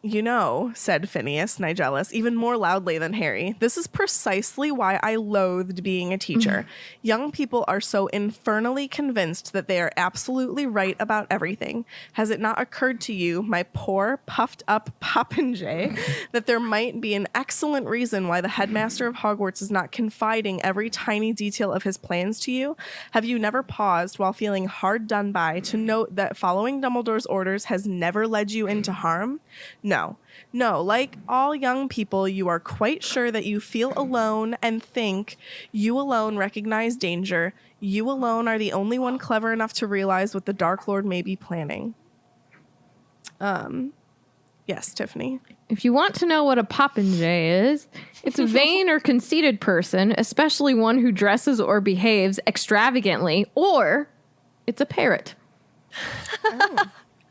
You know, said Phineas, Nigellus, even more loudly than Harry, this is precisely why I loathed being a teacher. Young people are so infernally convinced that they are absolutely right about everything. Has it not occurred to you, my poor, puffed-up popinjay, that there might be an excellent reason why the headmaster of Hogwarts is not confiding every tiny detail of his plans to you? Have you never paused while feeling hard done by to note that following Dumbledore's orders has never led you into harm? No, like all young people, you are quite sure that you feel alone and think you alone recognize danger. You alone are the only one clever enough to realize what the Dark Lord may be planning. Yes, Tiffany. If you want to know what a popinjay is, it's a vain or conceited person, especially one who dresses or behaves extravagantly, or it's a parrot.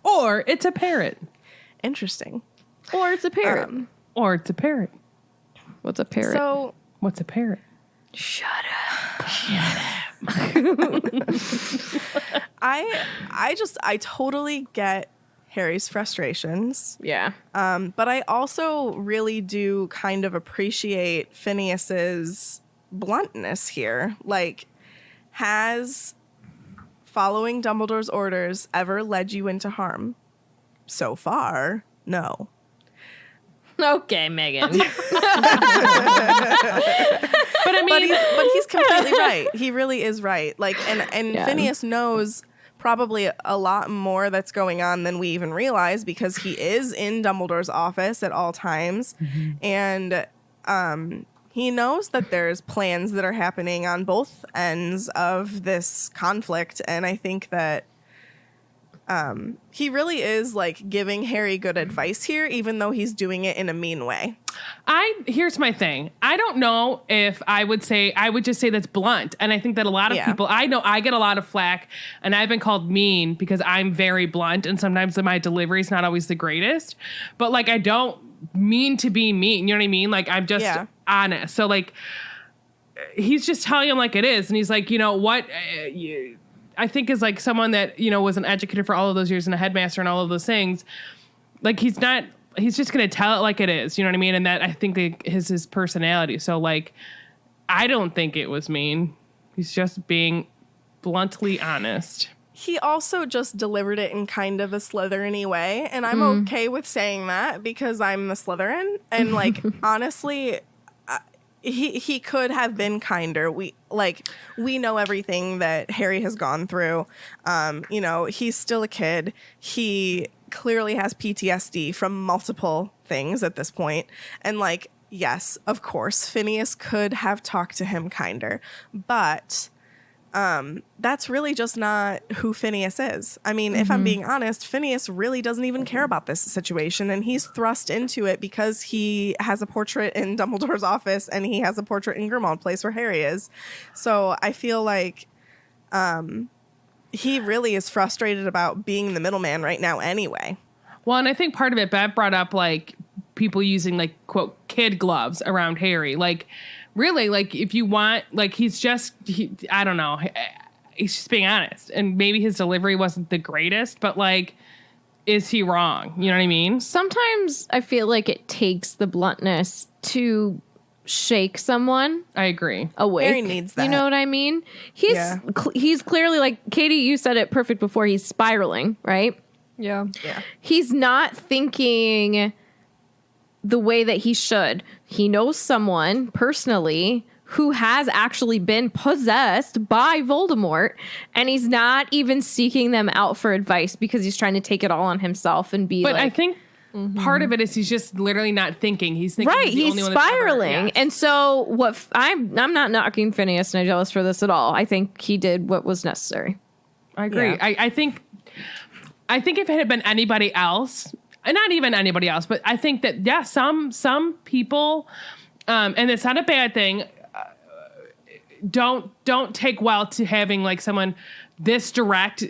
Or it's a parrot. Interesting. Or it's a parrot. Or it's a parrot. What's a parrot? So What's a parrot? Shut up. I totally get Harry's frustrations. Yeah. But I also really do kind of appreciate Phineas's bluntness here. Like, has following Dumbledore's orders ever led you into harm? So far, no. Okay, Megan. But I mean, But he's completely right. He really is right. Like, and Yeah. Phineas knows probably a lot more that's going on than we even realize because he is in Dumbledore's office at all times. And he knows that there's plans that are happening on both ends of this conflict. And I think that he really is like giving Harry good advice here, even though he's doing it in a mean way. Here's my thing. I don't know if I would just say that's blunt. And I think that a lot of people, I know I get a lot of flack and I've been called mean because I'm very blunt and sometimes my delivery is not always the greatest, but like, I don't mean to be mean. You know what I mean? Like, I'm just honest. So like, he's just telling him like it is. And he's like, you know what, I think is like someone that, you know, was an educator for all of those years and a headmaster and all of those things. Like, he's just going to tell it like it is. You know what I mean? And that I think is his personality. So like, I don't think it was mean. He's just being bluntly honest. He also just delivered it in kind of a Slytherin-y way. And I'm okay with saying that because I'm the Slytherin. And like, honestly, he could have been kinder. We know everything that Harry has gone through. You know, he's still a kid. He clearly has PTSD from multiple things at this point. And like, yes, of course, Phineas could have talked to him kinder, but that's really just not who Phineas is. I mean, if I'm being honest, Phineas really doesn't even care about this situation, and he's thrust into it because he has a portrait in Dumbledore's office and he has a portrait in Grimmauld Place where Harry is. So I feel like he really is frustrated about being the middleman right now anyway. Well, and I think part of it, Bev brought up like people using like, quote, kid gloves around Harry. Like, Really, like, if you want, like, I don't know. He's just being honest. And maybe his delivery wasn't the greatest, but, like, is he wrong? You know what I mean? Sometimes I feel like it takes the bluntness to shake someone I agree. awake. Harry needs that. You know what I mean? He's clearly, like, Katie, you said it perfect before, he's spiraling, right? Yeah. He's not thinking the way that he should. He knows someone personally who has actually been possessed by Voldemort, and he's not even seeking them out for advice because he's trying to take it all on himself and be But like... I think part of it is he's just literally not thinking. He's thinking Right, he's the he's only one that's ever- spiraling. yes. And so I'm not knocking Phineas Nigellus for this at all. I think he did what was necessary. I agree. Yeah. I think if it had been anybody else, and not even anybody else, but I think that, yeah, some people, and it's not a bad thing, don't take well to having, like, someone this direct.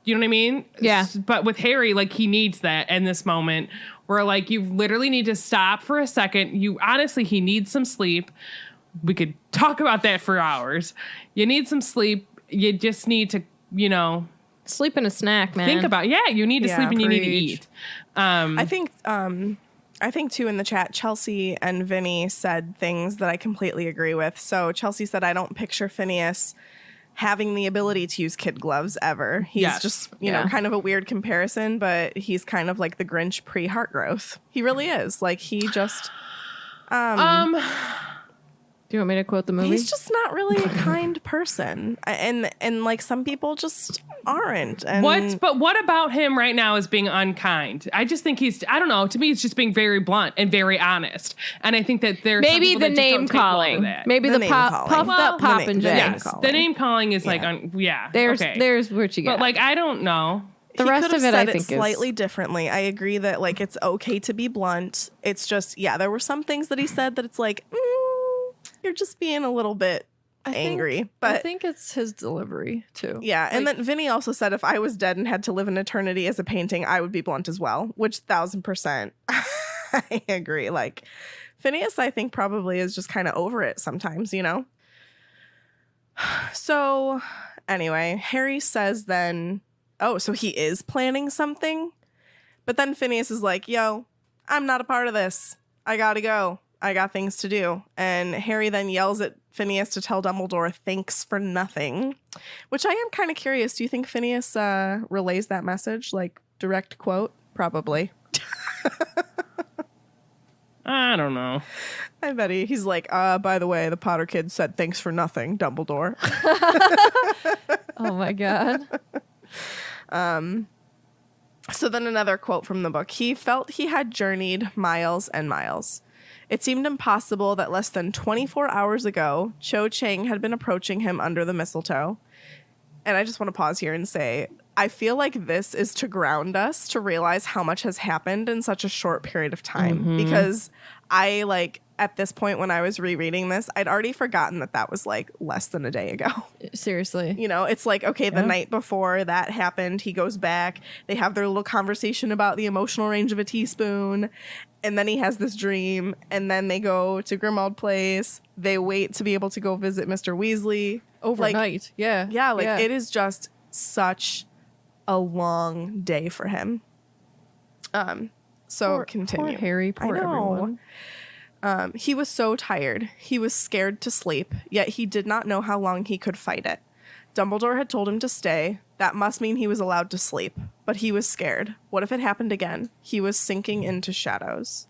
You know what I mean? Yeah. But with Harry, like, he needs that in this moment where, like, you literally need to stop for a second. He needs some sleep. We could talk about that for hours. You need some sleep. You just need to, Sleep and a snack, man. think about, you need to Yeah, sleep and you need to preach. eat. I think too in the chat, Chelsea and Vinny said things that I completely agree with. So Chelsea said, I don't picture Phineas having the ability to use kid gloves ever. He's Yes. just, you know, kind of a weird comparison, but he's kind of like the Grinch pre-heart growth. He really is. Like, he just... Do you want me to quote the movie? He's just not really a kind person. And like, some people just aren't. And What about him right now is being unkind? I just think I don't know. To me, it's just being very blunt and very honest. And I think that there's some Maybe people the that just don't name take well to calling. that. Maybe The the name calling. puffed up the pop name- and the name Jay. Yes, calling. the name calling is Yeah. like, There's what you get. But, like, I don't know. The he rest could have of it, I said think, is- slightly differently. I agree that, like, it's okay to be blunt. It's just, there were some things that he said that it's like, you're just being a little bit angry. I But think it's his delivery too. yeah, and Like, then Vinny also said, if I was dead and had to live an eternity as a painting, I would be blunt as well, which 1000% I agree. Like, Phineas, I think, probably is just kind of over it sometimes, you know? So anyway, Harry says then, so he is planning something? But then Phineas is like, yo, I'm not a part of this. I gotta go. I got things to do. And Harry then yells at Phineas to tell Dumbledore, thanks for nothing. Which I am kind of curious. Do you think Phineas relays that message? Like, direct quote? Probably. I don't know. I bet he's like, by the way, the Potter kid said thanks for nothing, Dumbledore. oh my god. So then another quote from the book. He felt he had journeyed miles and miles. It seemed impossible that less than 24 hours ago, Cho Chang had been approaching him under the mistletoe. And I just want to pause here and say, I feel like this is to ground us to realize how much has happened in such a short period of time. Because I, like, at this point when I was rereading this, I'd already forgotten that was like less than a day ago. Seriously. You know, it's like, okay, the night before that happened, he goes back, they have their little conversation about the emotional range of a teaspoon, and then he has this dream, and then they go to Grimmauld Place, they wait to be able to go visit Mr. Weasley. Overnight. Like, yeah. it is just such a long day for him. So continue. Poor Harry, poor I know. everyone. He was so tired. He was scared to sleep, yet he did not know how long he could fight it. Dumbledore had told him to stay. That must mean he was allowed to sleep. But he was scared. What if it happened again? He was sinking into shadows.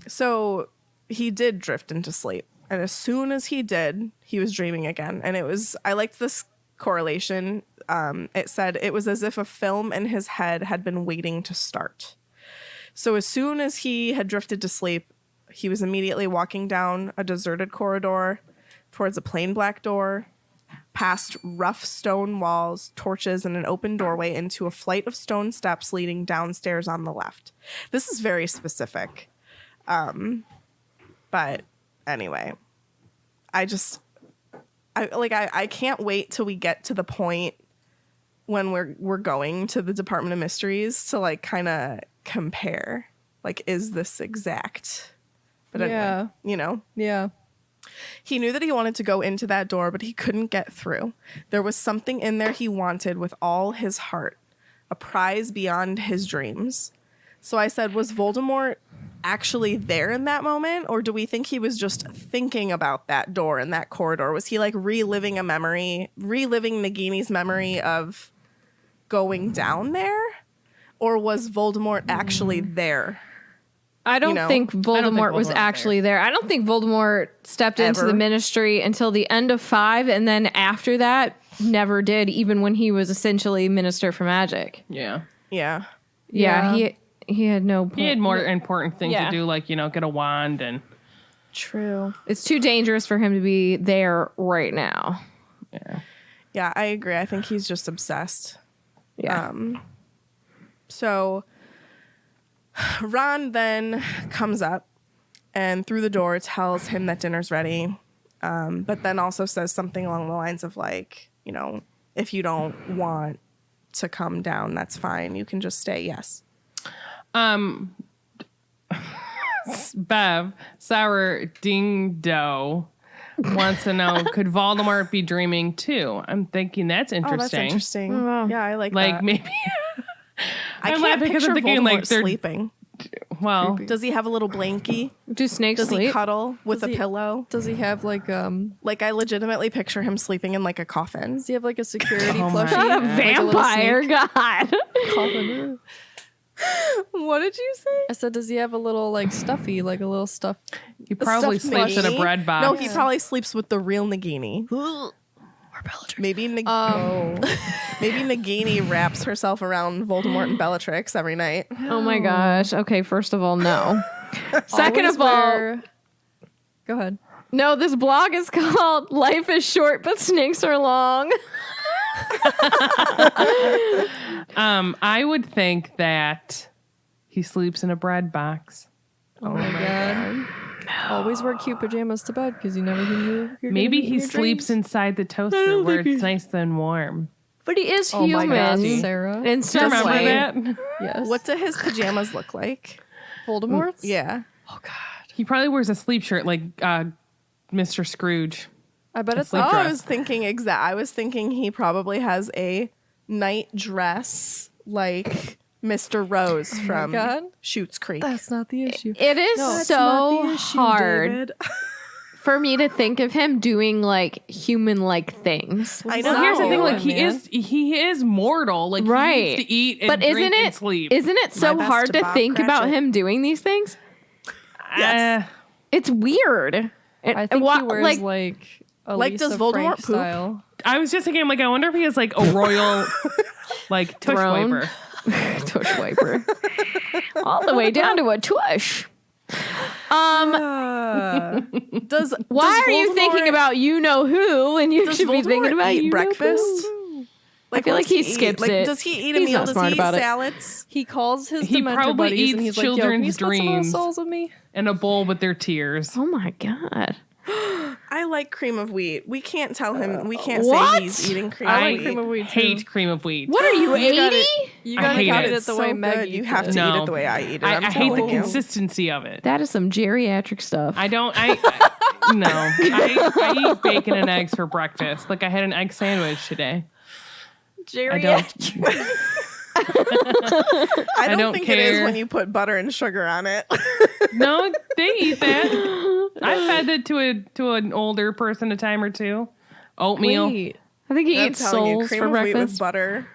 So he did drift into sleep. And as soon as he did, he was dreaming again. And I liked this correlation. It said it was as if a film in his head had been waiting to start. So as soon as he had drifted to sleep, he was immediately walking down a deserted corridor towards a plain black door, past rough stone walls, torches, and an open doorway into a flight of stone steps leading downstairs on the left. This is very specific. But anyway, I can't wait till we get to the point when we're going to the Department of Mysteries to, like, kind of compare, like, is this exact But anyway, Yeah. he knew that he wanted to go into that door, but he couldn't get through. There was something in there he wanted with all his heart, a prize beyond his dreams. So I said, was Voldemort actually there in that moment? Or do we think he was just thinking about that door and that corridor? Was he like reliving Nagini's memory of going down there? Or was Voldemort actually there? I don't think Voldemort was Voldemort actually there. I don't think Voldemort stepped into the Ever. Ministry until the end of 5, and then after that, never did, even when he was essentially Minister for Magic. Yeah. Yeah. Yeah, he had no point. He had more important things Yeah. to do, like, get a wand and... True. It's too dangerous for him to be there right now. Yeah. Yeah, I agree. I think he's just obsessed. Yeah. So Ron then comes up and through the door tells him that dinner's ready, but then also says something along the lines of like, if you don't want to come down, that's fine. You can just stay. Yes. Bev, Sour Ding Do wants to know, could Voldemort be dreaming too? I'm thinking that's Oh, interesting. that's interesting. Oh, wow. Yeah, I like Like that. maybe... I I'm can't laughing because picture I'm thinking, Voldemort like, they're- sleeping. Well, Does he have a little blankie? Do snakes Does he sleep? cuddle with Does a he- pillow? Does he have like Like, I legitimately picture him sleeping in like a coffin. does he have like a security Oh my plushie? God. Not a Like little vampire, snake God. coffin? What did you say? I said, does he have a little like stuffy, like a little stuff? he probably Stuffed sleeps in a Nagini? bread box. No, he probably sleeps with the real Nagini. Maybe maybe Nagini wraps herself around Voldemort and Bellatrix every night. Oh my gosh. Okay, first of all, no. Second Always of all, wear- Go ahead. no, this blog is called Life is Short but Snakes Are Long. I would think that he sleeps in a bread box. Oh my god. Always wear cute pajamas to bed because you never knew. Maybe he sleeps inside the toaster where it's nice and warm. But he is Oh my human. god, Sarah. In Do you some remember way. that? Yes. What do his pajamas look like? Voldemort's? Yeah. Oh god. He probably wears a sleep shirt like Mr. Scrooge. I bet it's sleep like Oh, I dress. was thinking I was thinking he probably has a night dress like Mr. Rose from God. Schitt's Creek. that's not the issue. It is That's so not the issue, hard David. for me to think of him doing like human-like things. I Well, know. here's the thing: like man. he is mortal. Like Right. he needs to eat and But drink isn't and it sleep. isn't it so best hard to to Bob think about Cratchit. him doing these things? Yes. It's weird. I think he wears like a like, Lisa does Voldemort Frank poop? style. I was just thinking, like, I wonder if he has like a royal, like tush Throne. wiper. Tush wiper. All the way down to a tush. Does Why are you Voldemort- thinking about you know who when you Does should be thinking Voldemort about eat you breakfast? know who? Like, feel what like does he eat? skips Like, it. does he eat a He's meal? not Does smart he eat about it. salads? He calls his He Dementor probably buddies and eats he's like, "Yo, can you children's split some of dreams. those souls with me?" In a bowl with their tears. Oh my god. I like cream of wheat. We can't tell him. We can't what? say he's eating cream I of like wheat. cream of wheat, hate too. cream of wheat. What are you, You gotta- 80? You I gotta hate eat it. it It's the so way good. Meg You eats have to it. eat No. it the way I eat it. I I'm hate the telling you. consistency of it. That is some geriatric stuff. I don't. No. I eat bacon and eggs for breakfast. Like I had an egg sandwich today. I don't. I don't think it is care. when you put butter and sugar on it. No, they eat that. I fed it to an older person a time or two. Oatmeal. Wait, I think he I'm eats telling you, souls cream for of wheat with breakfast. butter.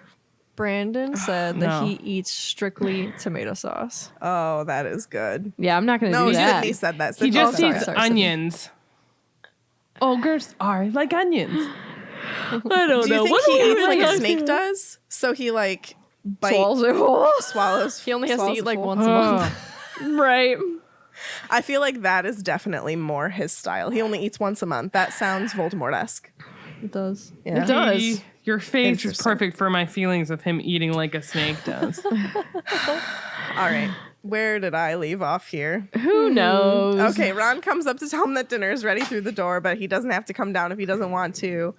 Brandon said that No. he eats strictly tomato sauce. Oh, that is good. Yeah, I'm not going to No, do that. Sydney said that. He Sydney just said eats that. onions. Ogres are like onions. I don't Do you know. think What he are we eats like really a talking snake about? does? So he like Swallows it whole. swallows. He only has to swallows eat it like full. once a month. Right. I feel like that is definitely more his style. He only eats once a month. That sounds Voldemort-esque. It does. Yeah. It does. Your face is Interesting. perfect for my feelings of him eating like a snake does. All right. Where did I leave off here? Who knows? Okay, Ron comes up to tell him that dinner is ready through the door, but he doesn't have to come down if he doesn't want to.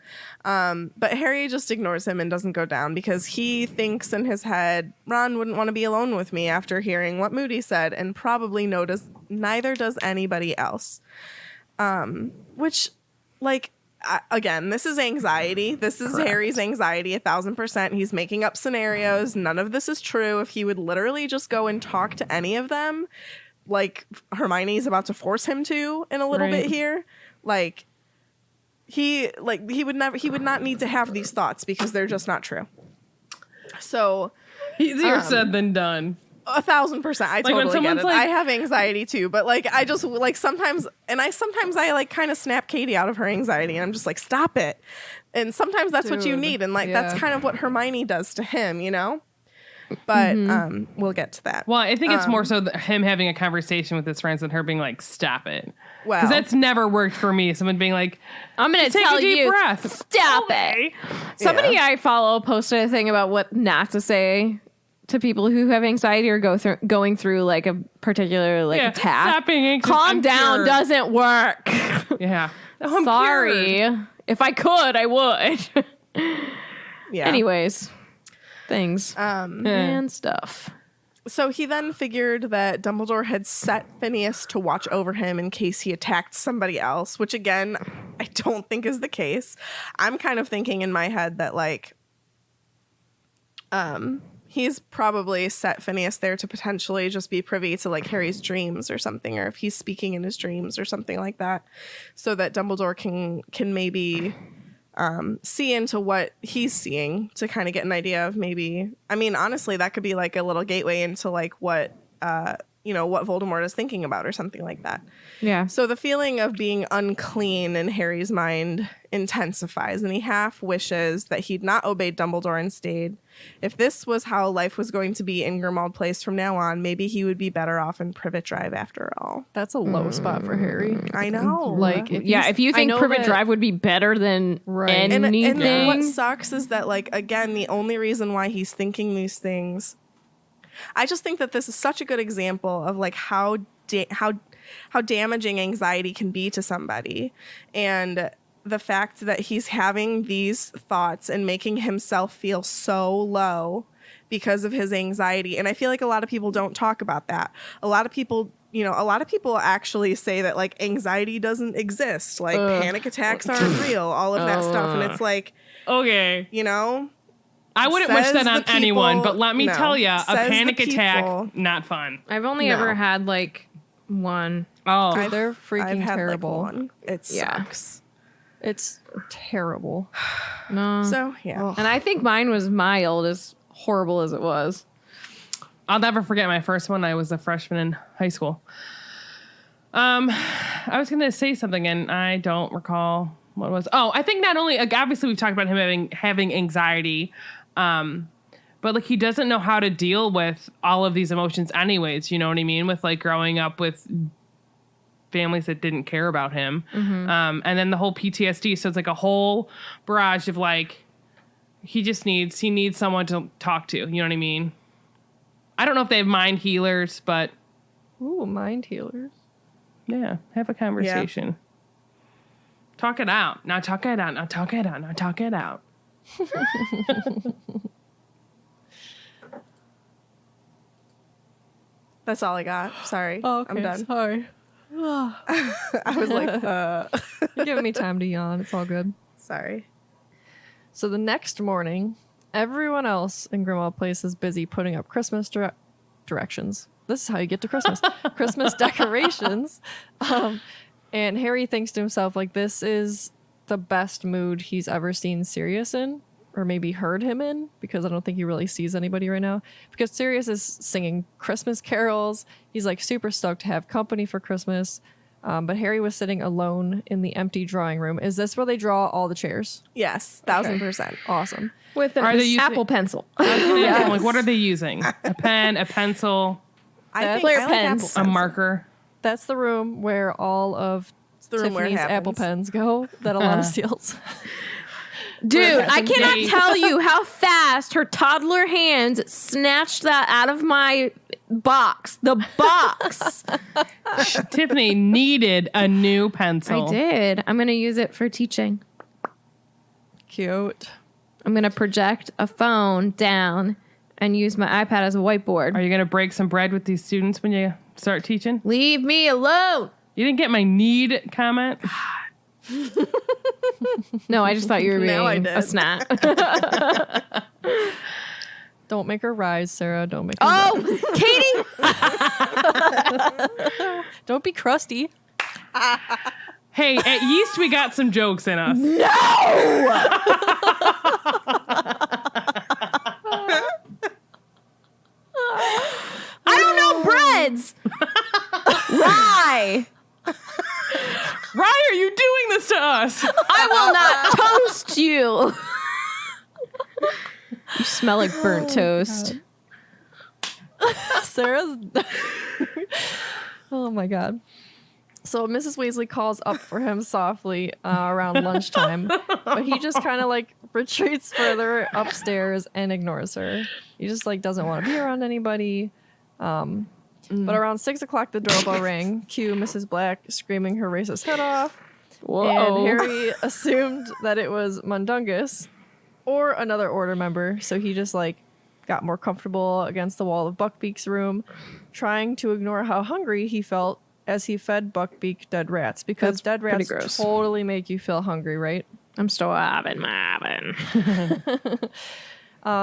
But Harry just ignores him and doesn't go down because he thinks in his head, Ron wouldn't want to be alone with me after hearing what Moody said, and probably neither does anybody else. Which, like, again, this is anxiety. This is Correct. Harry's anxiety 1,000%. He's making up scenarios. None of this is true. If he would literally just go and talk to any of them, like Hermione's about to force him to in a little bit here, he would not need to have these thoughts because they're just not true. So Easier said than done. 1,000%. I when totally get someone's it. like- I have anxiety too, but like I just like sometimes I like kind of snap Katie out of her anxiety, and I'm just like, stop it. And sometimes that's what you Dude, need, and like yeah. that's kind of what Hermione does to him, you know. But we'll get to that. Well, I think it's more so him having a conversation with his friends than her being like, stop it. Well, Because that's never worked for me. Someone being like, I'm going to take tell a deep you, breath. stop it. Somebody I follow posted a thing about what not to say to people who have anxiety or going through like a particular like Yeah, attack. stop being anxious. Calm I'm down cured. doesn't work. Yeah. Oh, I'm Sorry. cured. If I could, I would. yeah. Anyways, things and stuff. So he then figured that Dumbledore had set Phineas to watch over him in case he attacked somebody else, which again, I don't think is the case. I'm kind of thinking in my head that like, he's probably set Phineas there to potentially just be privy to like Harry's dreams or something, or if he's speaking in his dreams or something like that, so that Dumbledore can maybe see into what he's seeing to kind of get an idea of maybe. I mean, honestly, that could be like a little gateway into like what what Voldemort is thinking about or something like that. Yeah. So the feeling of being unclean in Harry's mind intensifies, and he half wishes that he'd not obeyed Dumbledore and stayed. If this was how life was going to be in Grimmauld Place from now on, maybe he would be better off in Privet Drive after all. That's a low spot for Harry. I know. Like, If you think know Privet that- Drive would be better than Right. anything. And what sucks is that, like, again, the only reason why he's thinking these things, I just think that this is such a good example of like how damaging anxiety can be to somebody, and the fact that he's having these thoughts and making himself feel so low because of his anxiety. And I feel like a lot of people don't talk about that. A lot of people actually say that like anxiety doesn't exist, like panic attacks aren't real, all of that stuff. And it's like, Okay. I wouldn't wish says that the on anyone, people- but let me no. tell you, a Says the panic attack, people- not fun. I've only No. ever had like one. Oh, They're I've freaking had, like, terrible. one. It Yeah. sucks. It's terrible. No. So yeah. And I think mine was mild, as horrible as it was. I'll never forget my first one. I was a freshman in high school. I was going to say something and I don't recall what it was. Oh, I think not only, like, obviously we've talked about him having anxiety, but like he doesn't know how to deal with all of these emotions anyways, you know what I mean? With like growing up with families that didn't care about him. And then the whole PTSD. So it's like a whole barrage of like, he needs someone to talk to, you know what I mean? I don't know if they have mind healers, but Ooh, mind healers. yeah, have a conversation. Talk it out. Now talk it out. Now talk it out. Now talk it out. That's all I got. Sorry. Oh, okay. I'm done. Sorry. I was like, You're giving me time to yawn. It's all good. sorry. So the next morning, everyone else in Grimmauld Place is busy putting up Christmas directions. This is how you get to Christmas. Christmas decorations. And Harry thinks to himself, like, this is the best mood he's ever seen Sirius in, or maybe heard him in, because I don't think he really sees anybody right now. Because Sirius is singing Christmas carols. He's like super stoked to have company for Christmas. But Harry was sitting alone in the empty drawing room. Is this where they draw all the chairs? Yes, 1,000%. Awesome. With Are they using- Apple Pencil. I'm like, what are they using? A pen, a pencil, I Clear like pens. Apple a marker. That's the room where all of It's the room where it Tiffany's happens. Apple Pens go that Alana steals. Dude, I cannot tell you how fast her toddler hands snatched that out of my box. The box. Tiffany needed a new pencil. I did. I'm going to use it for teaching. Cute. I'm going to project a phone down and use my iPad as a whiteboard. Are you going to break some bread with these students when you start teaching? Leave me alone. You didn't get my need comment? No, I just thought you were Now I being did. a snap. Don't make her rise, Sarah. Don't make her rise. Oh, Katie. Don't be crusty. Hey, at least we got some jokes in us. I don't know breads. Why? Why are you doing this to us? I will not toast you. You smell like burnt toast. Sarah's. Oh my god. So Mrs. Weasley calls up for him softly around lunchtime, but he just kind of like retreats further upstairs and ignores her. He just like doesn't want to be around anybody. But around 6 o'clock, the doorbell rang. Cue Mrs. Black screaming her racist head off. Whoa. And Harry assumed that it was Mundungus or another order member, so he just like got more comfortable against the wall of Buckbeak's room, trying to ignore how hungry he felt as he fed Buckbeak dead rats, because That's dead pretty rats gross. totally make you feel hungry, right? I'm still having my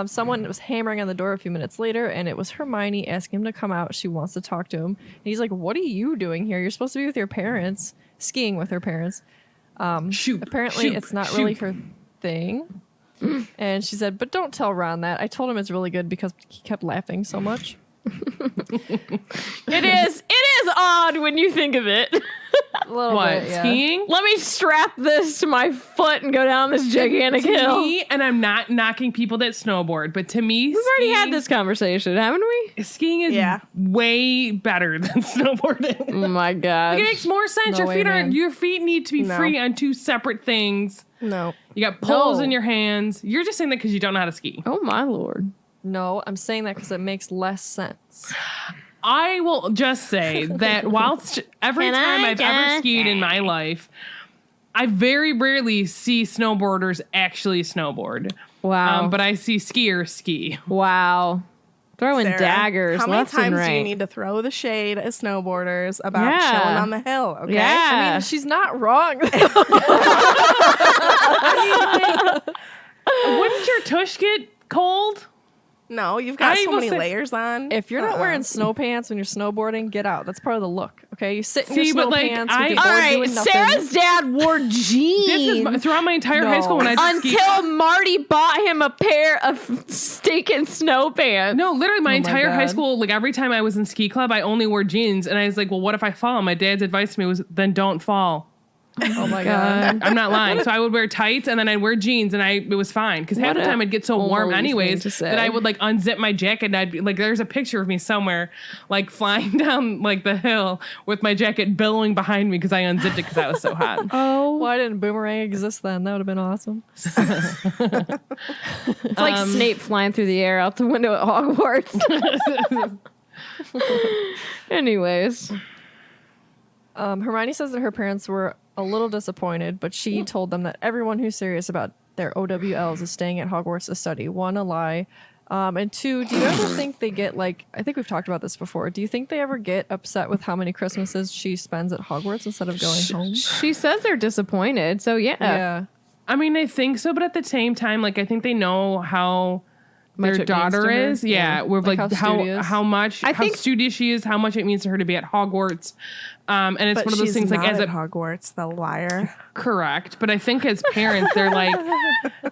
Someone was hammering on the door a few minutes later, and it was Hermione asking him to come out. She wants to talk to him. And he's like, what are you doing here? You're supposed to be with your parents, skiing with her parents. Apparently, it's not really her thing. And she said, but don't tell Ron that. I told him it's really good because he kept laughing so much. It is odd when you think of it. A little What, bit, yeah. skiing? Let me strap this to my foot and go down this gigantic To hill. me, and I'm not knocking people that snowboard, but to me, We've already had this conversation, haven't we? Skiing is Yeah. way better than snowboarding. Oh my god. It makes more sense. No way, man. Your feet need to be No. free on two separate things. No. You got poles No. in your hands. You're just saying that because you don't know how to ski. Oh my lord. No, I'm saying that because it makes less sense. I will just say that whilst every Can time I I've ever just skied in my life, I very rarely see snowboarders actually snowboard. Wow. But I see skiers ski. Wow. Throwing Sarah, daggers how many left and times right. do you need to throw the shade at snowboarders about Yeah. chilling on the hill? Okay. Yeah. I mean, she's not wrong. Wouldn't your tush get cold? No, you've got I so will many say- layers on. If you're not wearing snow pants when you're snowboarding, get out. That's part of the look. Okay, you sit in your See, snow but, like, pants I- with your All board right, doing nothing. Sarah's dad wore This is jeans throughout my entire high school when I ski. until Marty bought him a pair of stinking snow pants. No, literally my my entire high God. school, like every time I was in ski club, I only wore jeans. And I was like, well, what if I fall? My dad's advice to me was, then don't fall. Oh my god. I'm not lying. So I would wear tights and then I'd wear jeans and it was fine. Because half What the a time I'd get so warm Louise anyways thing to say. that I would like unzip my jacket and I'd be like, there's a picture of me somewhere like flying down like the hill with my jacket billowing behind me because I unzipped it because I was so hot. Oh, Why didn't Boomerang exist then? That would have been awesome. it's like Snape flying through the air out the window at Hogwarts. Anyways, Hermione says that her parents were a little disappointed, but she told them that everyone who's serious about their OWLs is staying at Hogwarts to study. One, a lie. And two, do you ever think they get like, I think we've talked about this before. Do you think they ever get upset with how many Christmases she spends at Hogwarts instead of going home? she says they're disappointed. So Yeah. I mean, I think so, but at the same time, like I think they know how Much their it means to daughter her. is. Yeah, we're Like like how studious. how much I how think- studious she is, how much it means to her to be at Hogwarts. And it's but one of those she's things like not as at a Hogwarts, the liar. correct, but I think as parents they're like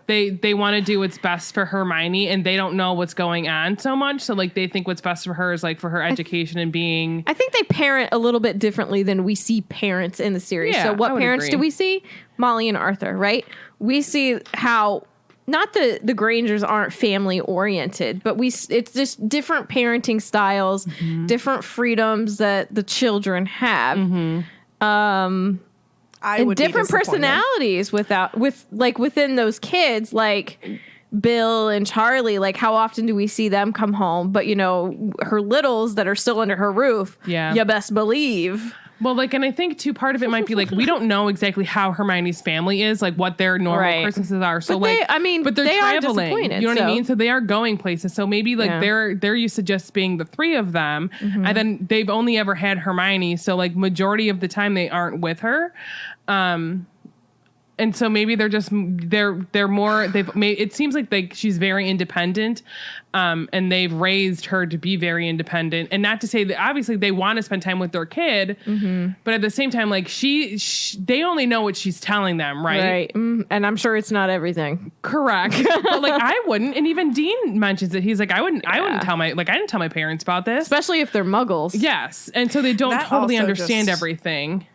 they want to do what's best for Hermione and they don't know what's going on so much, so like they think what's best for her is like for her education and being I think they parent a little bit differently than we see parents in the series. Yeah, So I what would parents agree. do we see? Molly and Arthur, right? We see how not the Grangers aren't family oriented, but it's just different parenting styles, different freedoms that the children have. I would different be disappointed. personalities within those kids, like Bill and Charlie. Like, how often do we see them come home? But her littles that are still under her roof. Yeah. You best believe. Well, like, and I think too, part of it might be like, we don't know exactly how Hermione's family is, like what their normal Christmases are. So but but they're they traveling, are disappointed, you know what I mean? So they are going places. So maybe like they're used to just being the three of them. And then they've only ever had Hermione. So like majority of the time they aren't with her. And so maybe they're more, it seems like she's very independent, and they've raised her to be very independent. And not to say that obviously they want to spend time with their kid, but at the same time, like they only know what she's telling them, right? Right. And I'm sure it's not everything. Correct. But like I wouldn't, and even Dean mentions it. He's like, I wouldn't tell I didn't tell my parents about this. Especially if they're muggles. Yes. And so they don't That totally also understand just- everything.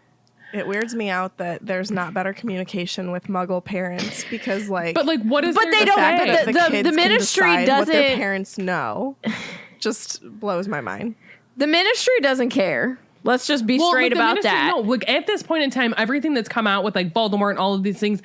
It weirds me out that there's not better communication with Muggle parents because, like, But like, what is But there they to don't- say? but the the kids can ministry decide what their doesn't- parents know just blows my mind. The ministry doesn't care. Let's just be straight like, the about ministry, that. No, like at this point in time, everything that's come out with like Voldemort and all of these things,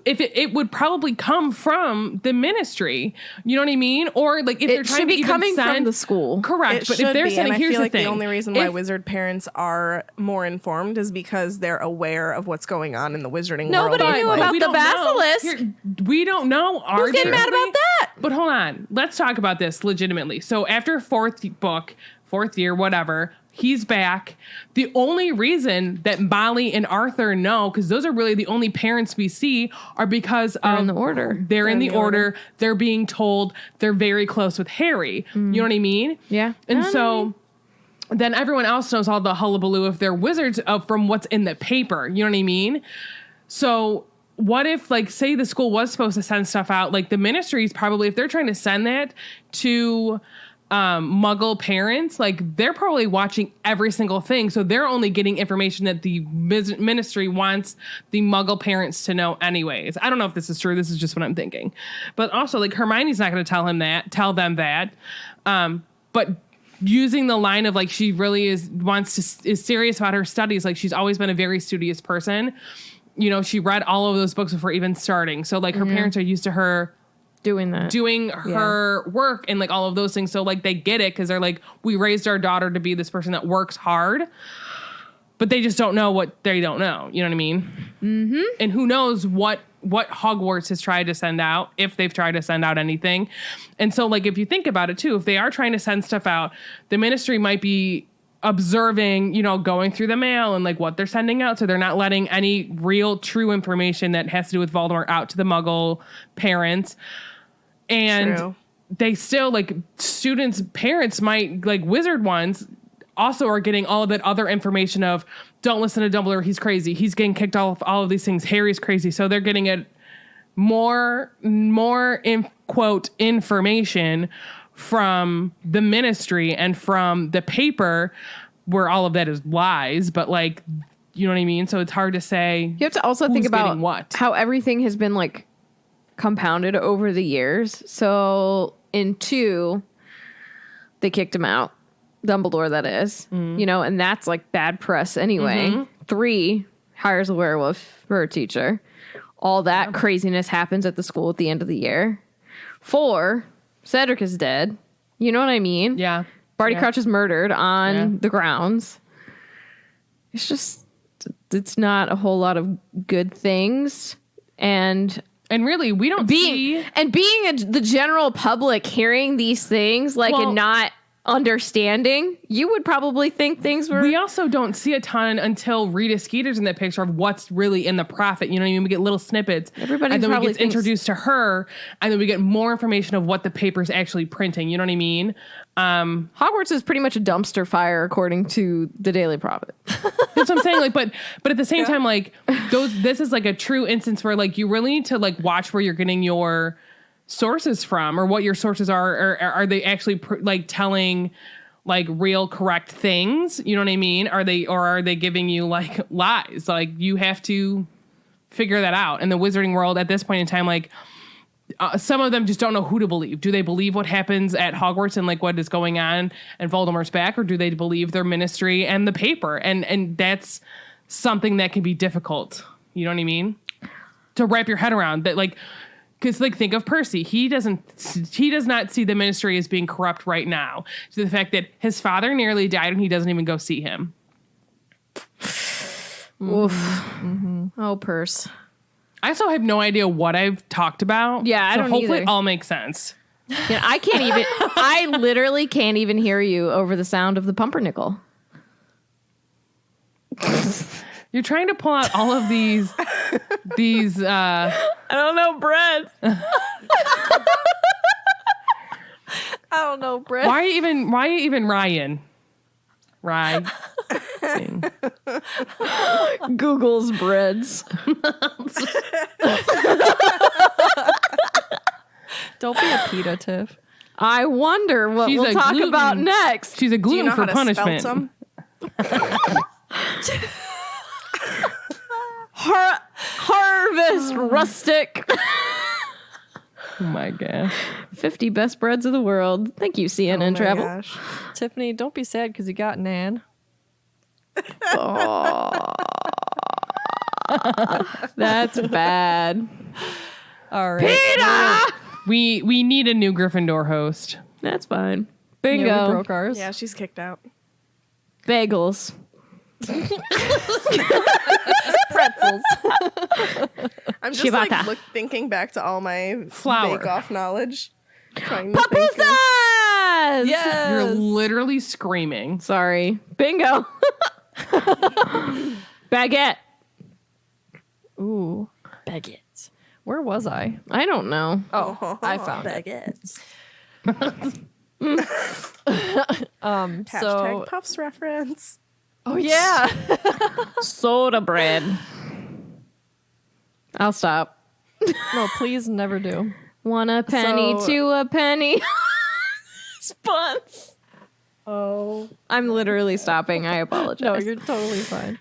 if it would probably come from the ministry, you know what I mean? Or like if they're It trying should to be even coming send, from the school. correct? It But should if they're be, sending, and I here's feel the like thing: the only reason why If- wizard parents are more informed is because they're aware of what's going on in the wizarding Nobody world. knew Like, about we the don't know. basilisk. We don't know. Who's getting mad about that? But hold on, let's talk about this legitimately. So after fourth year, whatever, he's back. The only reason that Molly and Arthur know, because those are really the only parents we see, are because They're in the order. They're in the order. They're being told they're very close with Harry. You know what I mean? Yeah. And I so then everyone else knows all the hullabaloo if they're wizards from what's in the paper. You know what I mean? So what if, like, say the school was supposed to send stuff out, like the ministries probably, if they're trying to send that to Muggle parents, like they're probably watching every single thing. So they're only getting information that the ministry wants the Muggle parents to know anyways. I don't know if this is true. This is just what I'm thinking. But also, like, Hermione's not going to tell them that. But using the line of like, she really is serious about her studies. Like, she's always been a very studious person. You know, she read all of those books before even starting. So like her parents are used to her Doing her work and like all of those things. So like they get it because they're like, we raised our daughter to be this person that works hard, but they just don't know what they don't know. You know what I mean? Mm-hmm. And who knows what Hogwarts has tried to send out, if they've tried to send out anything. And so like, if you think about it too, if they are trying to send stuff out, the ministry might be observing, you know, going through the mail and like what they're sending out. So they're not letting any real true information that has to do with Voldemort out to the Muggle parents. And True. they still, like, students' parents might, like, wizard ones also are getting all of that other information of, don't listen to Dumbledore, he's crazy. He's getting kicked off all of these things. Harry's crazy. So they're getting it more in quote information from the ministry and from the paper, where all of that is lies. But like, you know what I mean? So it's hard to say. You have to also think who's about getting what. how everything has been like compounded over the years. So in 2, they kicked him out. Dumbledore, that is. You know, and that's like bad press anyway. 3, hires a werewolf for a teacher. All that craziness happens at the school at the end of the year. 4, Cedric is dead. You know what I mean? Yeah. Barty Yeah. Crouch is murdered on Yeah. the grounds. It's not a whole lot of good things. And really, we don't see. being the general public hearing these things, like, Well, and not understanding, you would probably think things were. We also don't see a ton until Rita Skeeter's in that picture of what's really in the prophet. You know what I mean? We get little snippets. Everybody and then we probably get thinks- introduced to her, and then we get more information of what the paper's actually printing. You know what I mean? Hogwarts is pretty much a dumpster fire, according to the Daily Prophet. That's what I'm saying. Like, but at the same time, like, this is like a true instance where like you really need to like watch where you're getting your sources from, or what your sources are, or are they actually like telling like real correct things? You know what I mean? Are they giving you like lies? Like, you have to figure that out. In the wizarding world at this point in time, like, some of them just don't know who to believe. Do they believe what happens at Hogwarts and like what is going on and Voldemort's back, or do they believe their ministry and the paper? And that's something that can be difficult. You know what I mean? To wrap your head around that, like, because like think of Percy. He does not see the ministry as being corrupt right now. So the fact that his father nearly died and he doesn't even go see him. Oof. Mm-hmm. Oh, Perce. I also have no idea what I've talked about. Yeah, I don't hopefully either. it all makes sense. Yeah, I literally can't even hear you over the sound of the pumpernickel. You're trying to pull out all of these I don't know, bread. I don't know, Brett. why even Ryan? Ryan. Google's breads. Don't be a PETA, Tiff. I wonder what She's we'll a talk gluten- about next. She's a Do you gluten know for how to punishment. spell some? Harvest rustic. Oh my gosh. 50 best breads of the world. Thank you, CNN Oh my Travel. gosh. Tiffany, don't be sad because you got Nan. That's bad. All right. We need a new Gryffindor host. That's fine. Yeah, Bingo. we broke ours. Yeah, she's kicked out. Bagels. Pretzels. I'm just Shibata. like thinking back to all my Flour. bake-off knowledge. Trying to think of- Papusas! Yes. You're literally screaming. Sorry. Bingo. Baguette. Ooh. Baguettes. Where was I? I don't know. Oh, I found it. baguettes. So, Hashtag Puffs reference. oh yeah. Soda bread. I'll stop. No, please never do. 1 a penny, So- 2 a penny. Spuns. Oh. I'm literally stopping. I apologize. No, you're totally fine.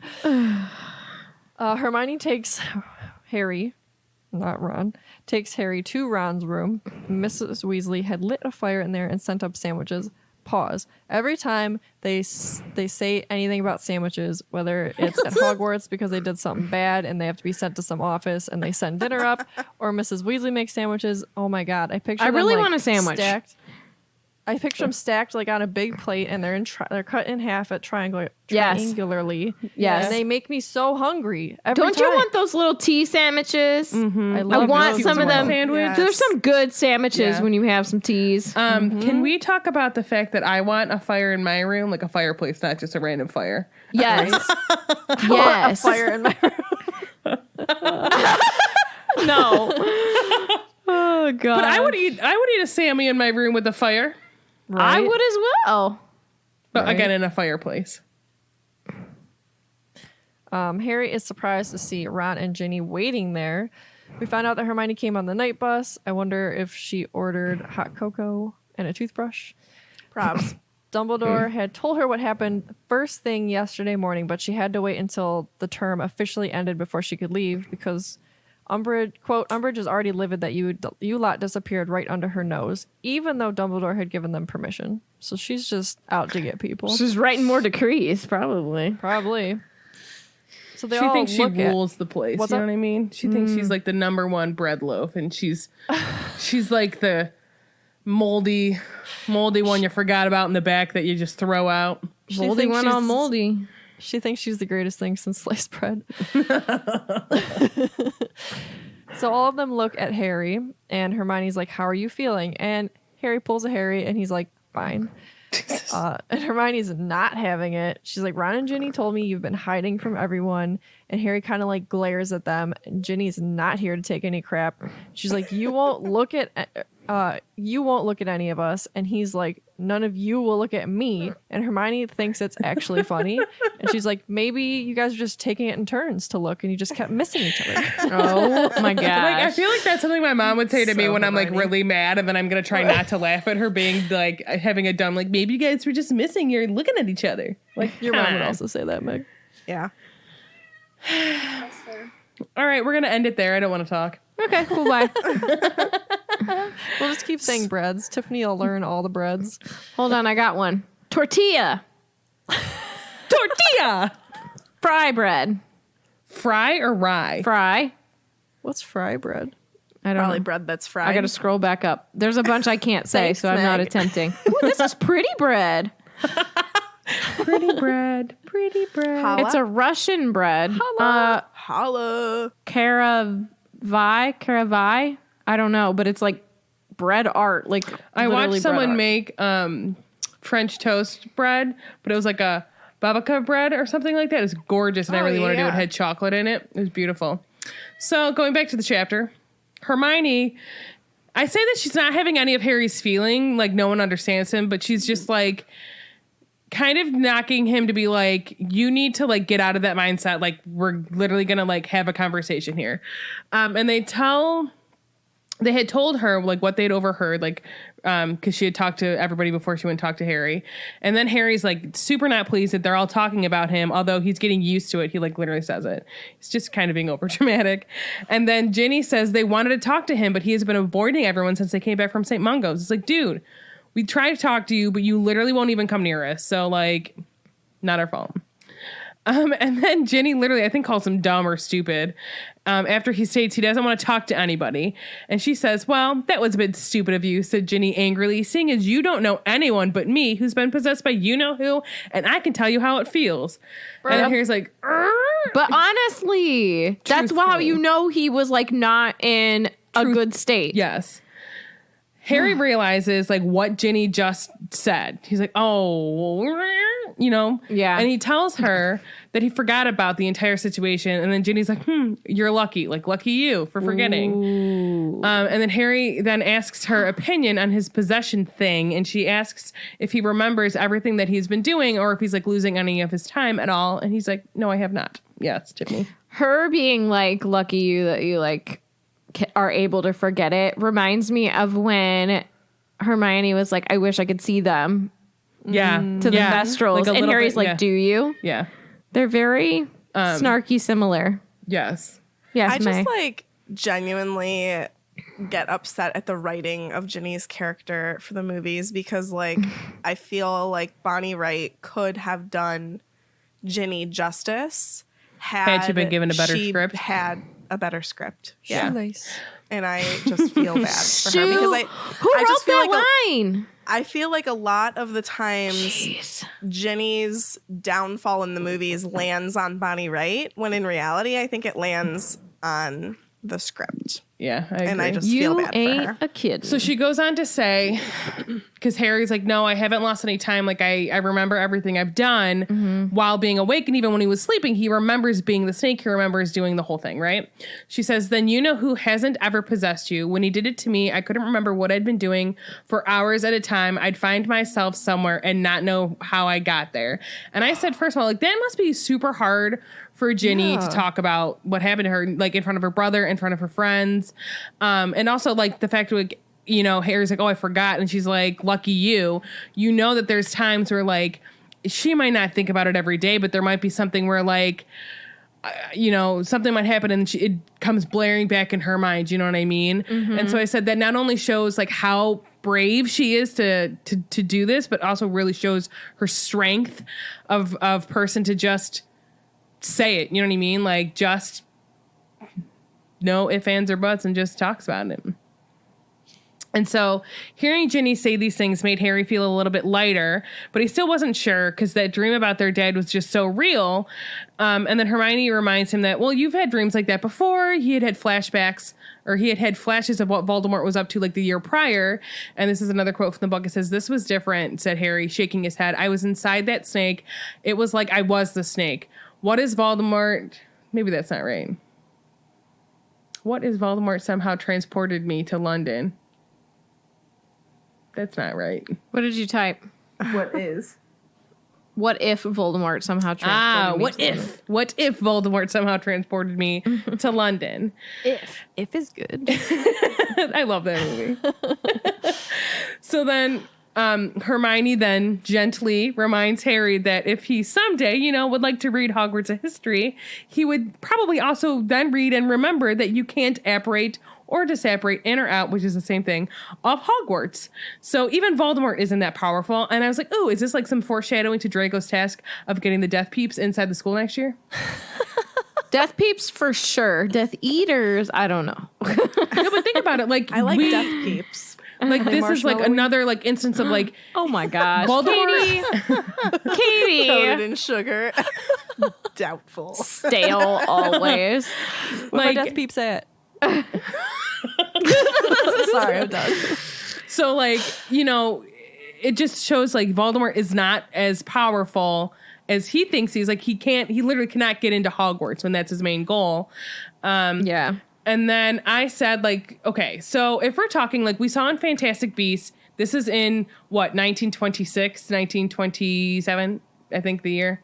Hermione takes Harry, not Ron, takes Harry to Ron's room. Mrs. Weasley had lit a fire in there and sent up sandwiches. Pause. Every time they say anything about sandwiches, whether it's at Hogwarts because they did something bad and they have to be sent to some office and they send dinner up, or Mrs. Weasley makes sandwiches. Oh my god, I picture. I them, really like, want a sandwich. Stacked. I picture them stacked like on a big plate, and they're they're cut in half at Yes. triangularly. Yes. and they make me so hungry. Every Don't you time. want those little tea sandwiches? I, I love want those some as of well. them. Sandwich? Yes. There's some good sandwiches Yeah. when you have some teas. Can we talk about the fact that I want a fire in my room, like a fireplace, not just a random fire? Yes. Yes. Fire in my No. Oh god. But I would eat a Sammy in my room with a fire, I would as well. but Right. again in a fireplace. Harry is surprised to see Ron and Ginny waiting there. We find out that Hermione came on the night bus. I wonder if she ordered hot cocoa and a toothbrush. Props. Dumbledore had told her what happened first thing yesterday morning, but she had to wait until the term officially ended before she could leave because Umbridge, quote, Umbridge is already livid that you lot disappeared right under her nose, even though Dumbledore had given them permission. So she's just out to get people. She's writing more decrees, probably. Probably. So they She all thinks she look at- rules the place. What's You know up? what I mean? She thinks she's like the number one bread loaf, and she's like the moldy one you forgot about in the back that you just throw out. She Moldy thinks one all she's- moldy. She thinks she's the greatest thing since sliced bread. So all of them look at Harry, and Hermione's like, "How are you feeling?" And Harry pulls a Harry, and he's like, "Fine." And Hermione's not having it. She's like, "Ron and Ginny told me you've been hiding from everyone." And Harry kind of like glares at them. And Ginny's not here to take any crap. She's like, "You won't look at any of us." And he's like, "None of you will look at me." And Hermione thinks it's actually funny. And she's like, "Maybe you guys are just taking it in turns to look, and you just kept missing each other." Oh my Like, I gosh. feel like that's something my mom would say to me So when I'm like Hermione. really mad, and then I'm gonna try not to laugh at her being like having a dumb like maybe you guys were just missing. You're looking at each other. Like Your come mom would on. also say that, Meg. Yeah. All right, we're gonna end it there. I don't want to talk. Okay, cool, bye. We'll just keep saying breads. Tiffany will learn all the breads. Hold on, I got one. Tortilla. Tortilla. fry bread. Fry or rye? Fry. What's fry bread? I don't Probably know. bread that's fried. I got to scroll back up. There's a bunch I can't say, Thanks, so I'm not Meg. attempting. Ooh, this is pretty bread. Pretty bread. Pretty bread. Holla. It's a Russian bread. Holla. Caravai. I don't know, but it's like bread art. Like I literally watched bread someone art. make French toast bread, but it was like a babaka bread or something like that. It was gorgeous, and I Oh, really wanted to do it. It yeah. had chocolate in it. It was beautiful. So going back to the chapter, Hermione, I say that she's not having any of Harry's feeling, like no one understands him, but she's just like kind of knocking him to be like, you need to like get out of that mindset. Like we're literally gonna like have a conversation here. And they had told her like what they'd overheard, like because she had talked to everybody before she went and talked to Harry. And then Harry's like super not pleased that they're all talking about him, although he's getting used to it. He like literally says it. He's just kind of being over dramatic. And then Ginny says they wanted to talk to him, but he has been avoiding everyone since they came back from St. Mungo's. It's like, dude, we tried to talk to you, but you literally won't even come near us. So like, not our fault. And then Ginny literally, I think, calls him dumb or stupid after he states he doesn't want to talk to anybody. And she says, well, that was a bit stupid of you, said Ginny angrily, seeing as you don't know anyone but me who's been possessed by you-know-who, and I can tell you how it feels. And then Harry's like, But honestly, that's how Truthfully. you know he was like not in a good state. yes. Harry realizes like what Ginny just said. He's like, oh, you know? Yeah. And he tells her that he forgot about the entire situation. And then Ginny's like, you're lucky. Like, lucky you for forgetting. And then Harry then asks her opinion on his possession thing. And she asks if he remembers everything that he's been doing or if he's like losing any of his time at all. And he's like, no, I have not. Yes, Tiffany. Her being like, lucky you that you like are able to forget it reminds me of when Hermione was like, I wish I could see them Yeah. to the Thestrals. Like a and little Harry's bit, like, yeah. do you? Yeah. They're very snarky similar. Yes. Yes, I May. just like genuinely get upset at the writing of Ginny's character for the movies because like I feel like Bonnie Wright could have done Ginny justice Had she been given a better she script? had a better script. Yeah. Nice. And I just feel bad for her because Who I wrote just feel that like line? I feel like a lot of the times Ginny's downfall in the movies lands on Bonnie Wright, when in reality, I think it lands on the script. Yeah. I agree. And I just feel You bad for ain't her. a kid. So she goes on to say, because Harry's like, no, I haven't lost any time. Like, I remember everything I've done while being awake. And even when he was sleeping, he remembers being the snake. He remembers doing the whole thing, right? She says, then you know who hasn't ever possessed you. When he did it to me, I couldn't remember what I'd been doing for hours at a time. I'd find myself somewhere and not know how I got there. And I said, first of all, like, that must be super hard for Ginny to talk about what happened to her, like in front of her brother, in front of her friends. And also like the fact like, you know, Harry's like, oh, I forgot. And she's like, lucky you. You know that there's times where like, she might not think about it every day, but there might be something where like, you know, something might happen and it comes blaring back in her mind. You know what I mean? And so I said that not only shows like how brave she is to do this, but also really shows her strength of person to just say it. You know what I mean? Like just no ifs, ands, or buts and just talks about it. And so hearing Ginny say these things made Harry feel a little bit lighter, but he still wasn't sure because that dream about their dad was just so real. And then Hermione reminds him that, well, you've had dreams like that before. He had flashbacks, or he had flashes of what Voldemort was up to like the year prior. And this is another quote from the book. It says, this was different, said Harry, shaking his head. I was inside that snake. It was like I was the snake. What is Voldemort? Maybe that's not right. What is Voldemort somehow transported me to London? That's not right. What did you type? What is? What if Voldemort somehow transported me What to London? if? What if Voldemort somehow transported me to London? If is good. I love that movie. So then Hermione then gently reminds Harry that if he someday, you know, would like to read Hogwarts a history, he would probably also then read and remember that you can't apparate or disapparate in or out, which is the same thing, of Hogwarts. So even Voldemort isn't that powerful. And I was like, oh, is this like some foreshadowing to Draco's task of getting the Death Peeps inside the school next year? Death Peeps for sure. Death Eaters, I don't know. No, but think about it. Like I like Death Peeps. Like this is like another like instance of like Oh my gosh. Voldemort. Katie. Coated in sugar. Doubtful. Stale always. Where Like- my Death Peeps at? Sorry, I'm done. So like, you know, it just shows like Voldemort is not as powerful as he thinks he literally cannot get into Hogwarts when that's his main goal. Yeah. And then I said, like, okay, so if we're talking, like, we saw in Fantastic Beasts, this is in, 1926, 1927, I think the year,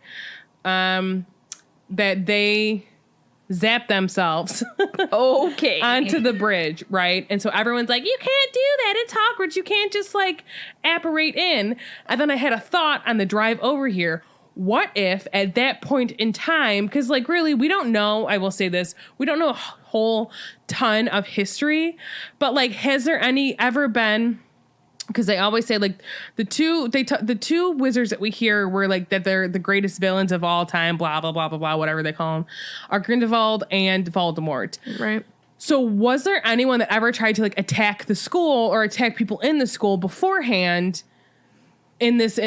that they zap themselves Okay. onto the bridge, right? And so everyone's like, you can't do that. It's Hogwarts. You can't just, like, apparate in. And then I had a thought on the drive over here. What if at that point in time, because like really, we don't know, I will say this, we don't know a whole ton of history, but like, has there ever been, because they always say like the two wizards that we hear were like that they're the greatest villains of all time, blah, blah, blah, blah, blah, whatever they call them, are Grindelwald and Voldemort. Right. So was there anyone that ever tried to like attack the school or attack people in the school beforehand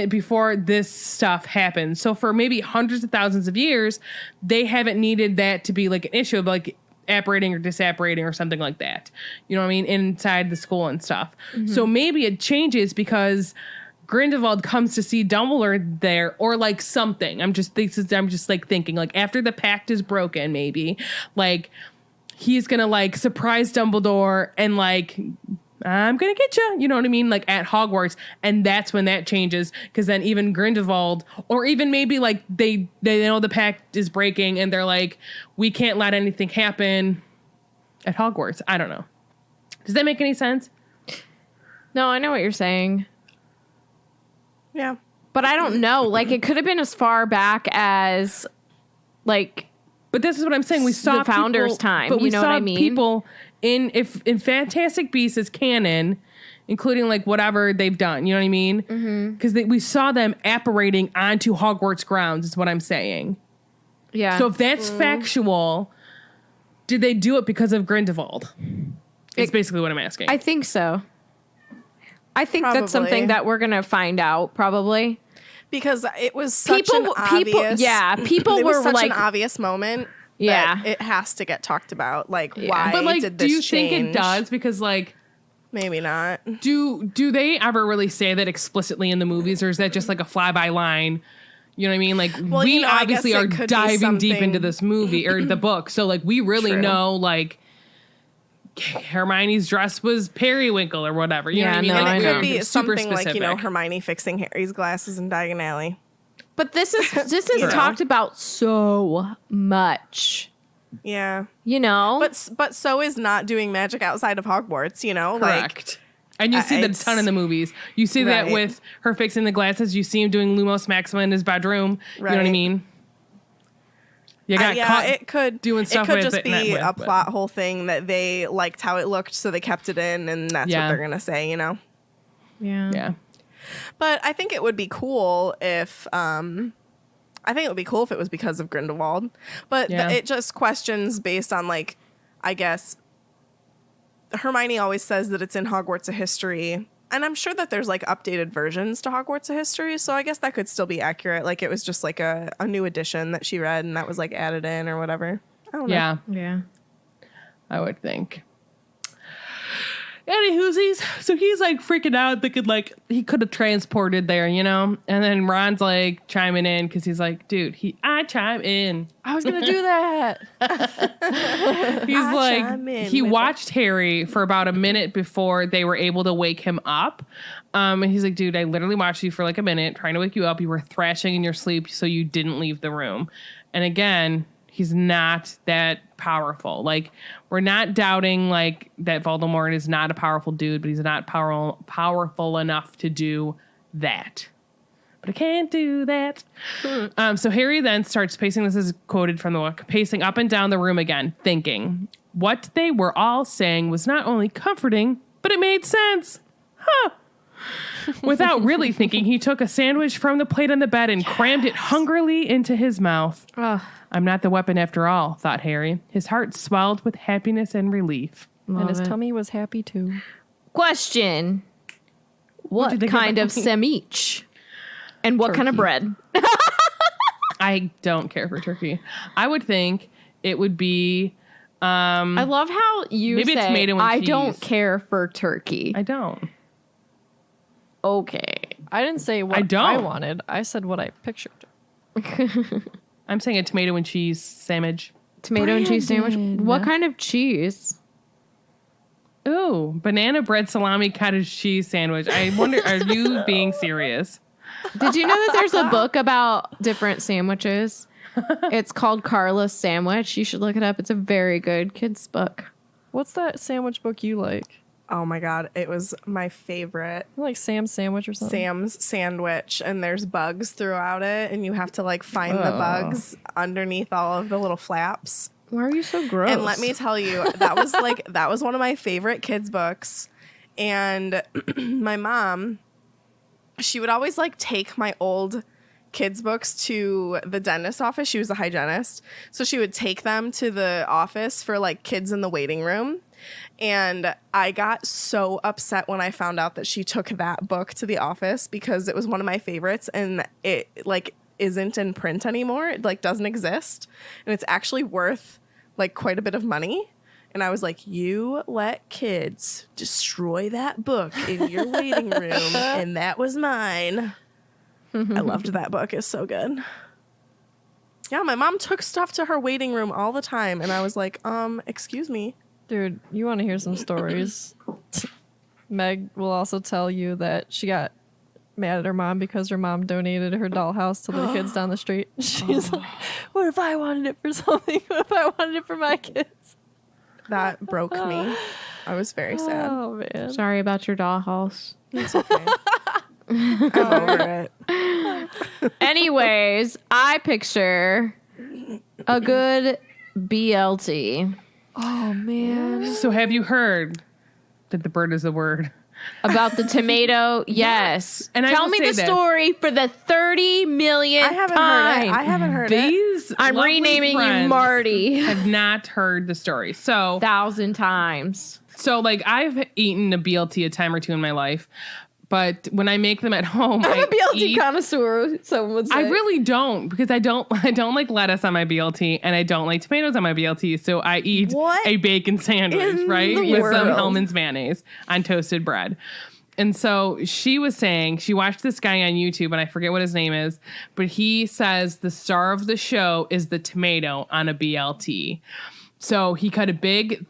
before this stuff happened? So for maybe hundreds of thousands of years, they haven't needed that to be like an issue of like apparating or disapparating or something like that. You know what I mean? Inside the school and stuff. Mm-hmm. So maybe it changes because Grindelwald comes to see Dumbledore there or like something. I'm just like thinking like after the pact is broken, maybe like he's going to like surprise Dumbledore and like, I'm going to get you, you know what I mean? Like at Hogwarts. And that's when that changes. Because then even Grindelwald, or even maybe like they know the pact is breaking and they're like, we can't let anything happen at Hogwarts. I don't know. Does that make any sense? No, I know what you're saying. Yeah. But I don't know. Like it could have been as far back as like But this is what I'm saying. We saw the founder's people, time, but we you know saw what I mean? people in Fantastic Beasts as canon, including like whatever they've done. You know what I mean? Because we saw them apparating onto Hogwarts grounds. Is what I'm saying. yeah. So if that's factual, did they do it because of Grindelwald? It's basically what I'm asking. I think so. I think Probably. that's something that we're gonna find out probably. Because it was such an obvious... people it were was such like an obvious moment. Yeah. That it has to get talked about. Like, Yeah. why but like, did do this you change? think it does? Because like, Maybe not. do they ever really say that explicitly in the movies, or is that just like a fly-by line? You know what I mean? Like, Well, we you know, I obviously guess are it could be diving deep something- into this movie or the book, so like we really True. know like Hermione's dress was periwinkle or whatever. You know what I mean? Yeah, no, Like, I And it know. could be it's super something like, specific. Hermione fixing Harry's glasses in Diagon Alley. but this is You know. talked about so much. Yeah. You know? But so is not doing magic outside of Hogwarts, Like, Correct. And you see that a it's- ton in the movies. You see that Right. with her fixing the glasses. You see him doing Lumos Maxima in his bedroom. You know what I Right. mean? You got caught it could doing stuff It could with just it, not be with, a but- plot hole thing that they liked how it looked, so they kept it in, and that's Yeah. what they're gonna say, yeah. Yeah. But I think it would be cool if it was because of Grindelwald. But Yeah. it just questions based on like, I guess Hermione always says that it's in Hogwarts of History. And I'm sure that there's like updated versions to Hogwarts of History. So I guess that could still be accurate. Like it was just like a new edition that she read and that was like added in or whatever. I don't know. Yeah. Yeah. I would think. Anywhoosies, so he's like freaking out, thinking like he could have transported there, And then Ron's like chiming in because he's like, dude, I chime in. I was gonna do that. He's chime like, in he with watched Harry for about a minute before they were able to wake him up. And he's like, dude, I literally watched you for like a minute trying to wake you up. You were thrashing in your sleep, so you didn't leave the room. And again, he's not that powerful. Like, we're not doubting like that Voldemort is not a powerful dude, but he's not powerful enough to do that. But I can't do that. So Harry then starts pacing, this is quoted from the book, pacing up and down the room again, thinking, What they were all saying was not only comforting, but it made sense. Huh. Without really thinking, he took a sandwich from the plate on the bed and crammed it hungrily into his mouth. I'm not the weapon after all, thought Harry. His heart swelled with happiness and relief. And his tummy was happy too. Question. What kind of sandwich? And what kind of bread? I don't care for turkey. I would think it would be... I love how you maybe say, tomato and I cheese. don't care for turkey. I don't. Okay. I didn't say what I wanted. I said what I pictured. I'm saying a tomato and cheese sandwich. Tomato and cheese sandwich? What kind of cheese? Ooh, banana bread salami cottage cheese sandwich. I wonder, are you being serious? Did you know that there's a book about different sandwiches? It's called Carla's Sandwich. You should look it up. It's a very good kids book. What's that sandwich book you like? Oh my God. It was my favorite. Like Sam's Sandwich or something? Sam's Sandwich. And there's bugs throughout it. And you have to like find the bugs underneath all of the little flaps. Why are you so gross? And let me tell you, that was one of my favorite kids books. And my mom, she would always like take my old kids books to the dentist office. She was a hygienist. So she would take them to the office for like kids in the waiting room. And I got so upset when I found out that she took that book to the office because it was one of my favorites and it like isn't in print anymore. It like doesn't exist. And it's actually worth like quite a bit of money. And I was like, you let kids destroy that book in your waiting room. And that was mine. I loved that book. It's so good. Yeah, my mom took stuff to her waiting room all the time. And I was like, excuse me. Dude, you want to hear some stories? Meg will also tell you that she got mad at her mom because her mom donated her dollhouse to the kids down the street. She's like, what if I wanted it for something? What if I wanted it for my kids? That broke me. I was very sad. Oh, man. Sorry about your dollhouse. It's okay. I'm over it. Anyways, I picture a good BLT. Oh, man. So have you heard that the bird is a word? About the tomato, yes. And I tell will me say the this. story for the 30 millionth I haven't time. heard it. I haven't heard it. These I'm lovely renaming you friends Marty have not heard the story. So 1,000 times. like I've eaten a BLT a time or two in my life, but when I make them at home, I'm a BLT eat, connoisseur, someone would say. I really don't because I don't like lettuce on my BLT and I don't like tomatoes on my BLT. So I eat What a bacon sandwich, in right? the With some world? Hellman's mayonnaise on toasted bread. And so she was saying, she watched this guy on YouTube and I forget what his name is, but he says the star of the show is the tomato on a BLT. So he cut a big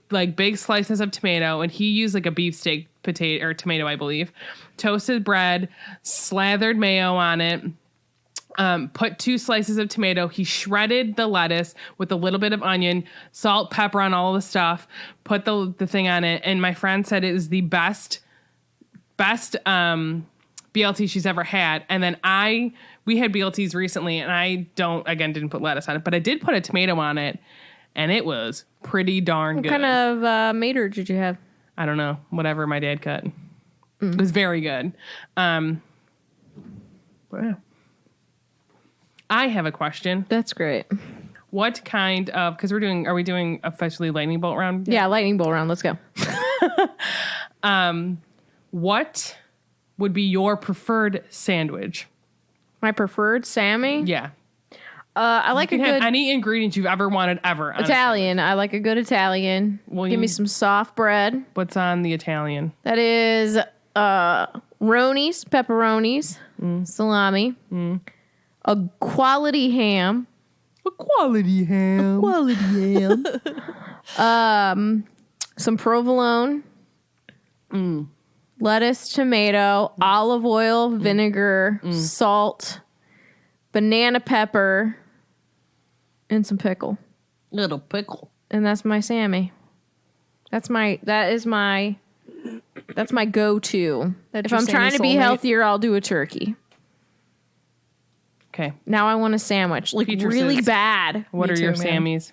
slices of tomato and he used like a beefsteak potato or tomato, I believe, toasted bread, slathered mayo on it, put 2 slices of tomato. He shredded the lettuce with a little bit of onion, salt, pepper on all the stuff, put the thing on it. And my friend said it is the best BLT she's ever had. And then we had BLTs recently and I didn't put lettuce on it, but I did put a tomato on it and it was pretty darn good. What kind of mater did you have? I don't know, whatever my dad cut. It was very good. But yeah. I have a question. That's great. What kind of, because are we doing officially lightning bolt round? Yeah, lightning bolt round. Let's go. What would be your preferred sandwich? My preferred Sammy? Yeah. I like You a can have good any ingredient you've ever wanted ever. on a Italian. I like a good Italian. Well, Give me some soft bread. sandwich. What's on the Italian? That is ronies, pepperonis, salami, a quality ham. A quality ham. Quality ham. Some provolone. Lettuce, tomato, olive oil, vinegar, salt, banana pepper, and some pickle. Little pickle. And that's my Sammy. That's my go-to. That's If your I'm trying to Sammy be soulmate. healthier, I'll do a turkey. Okay. Now I want a sandwich, like Future really sis. bad. What Me are too, your man. Sammys?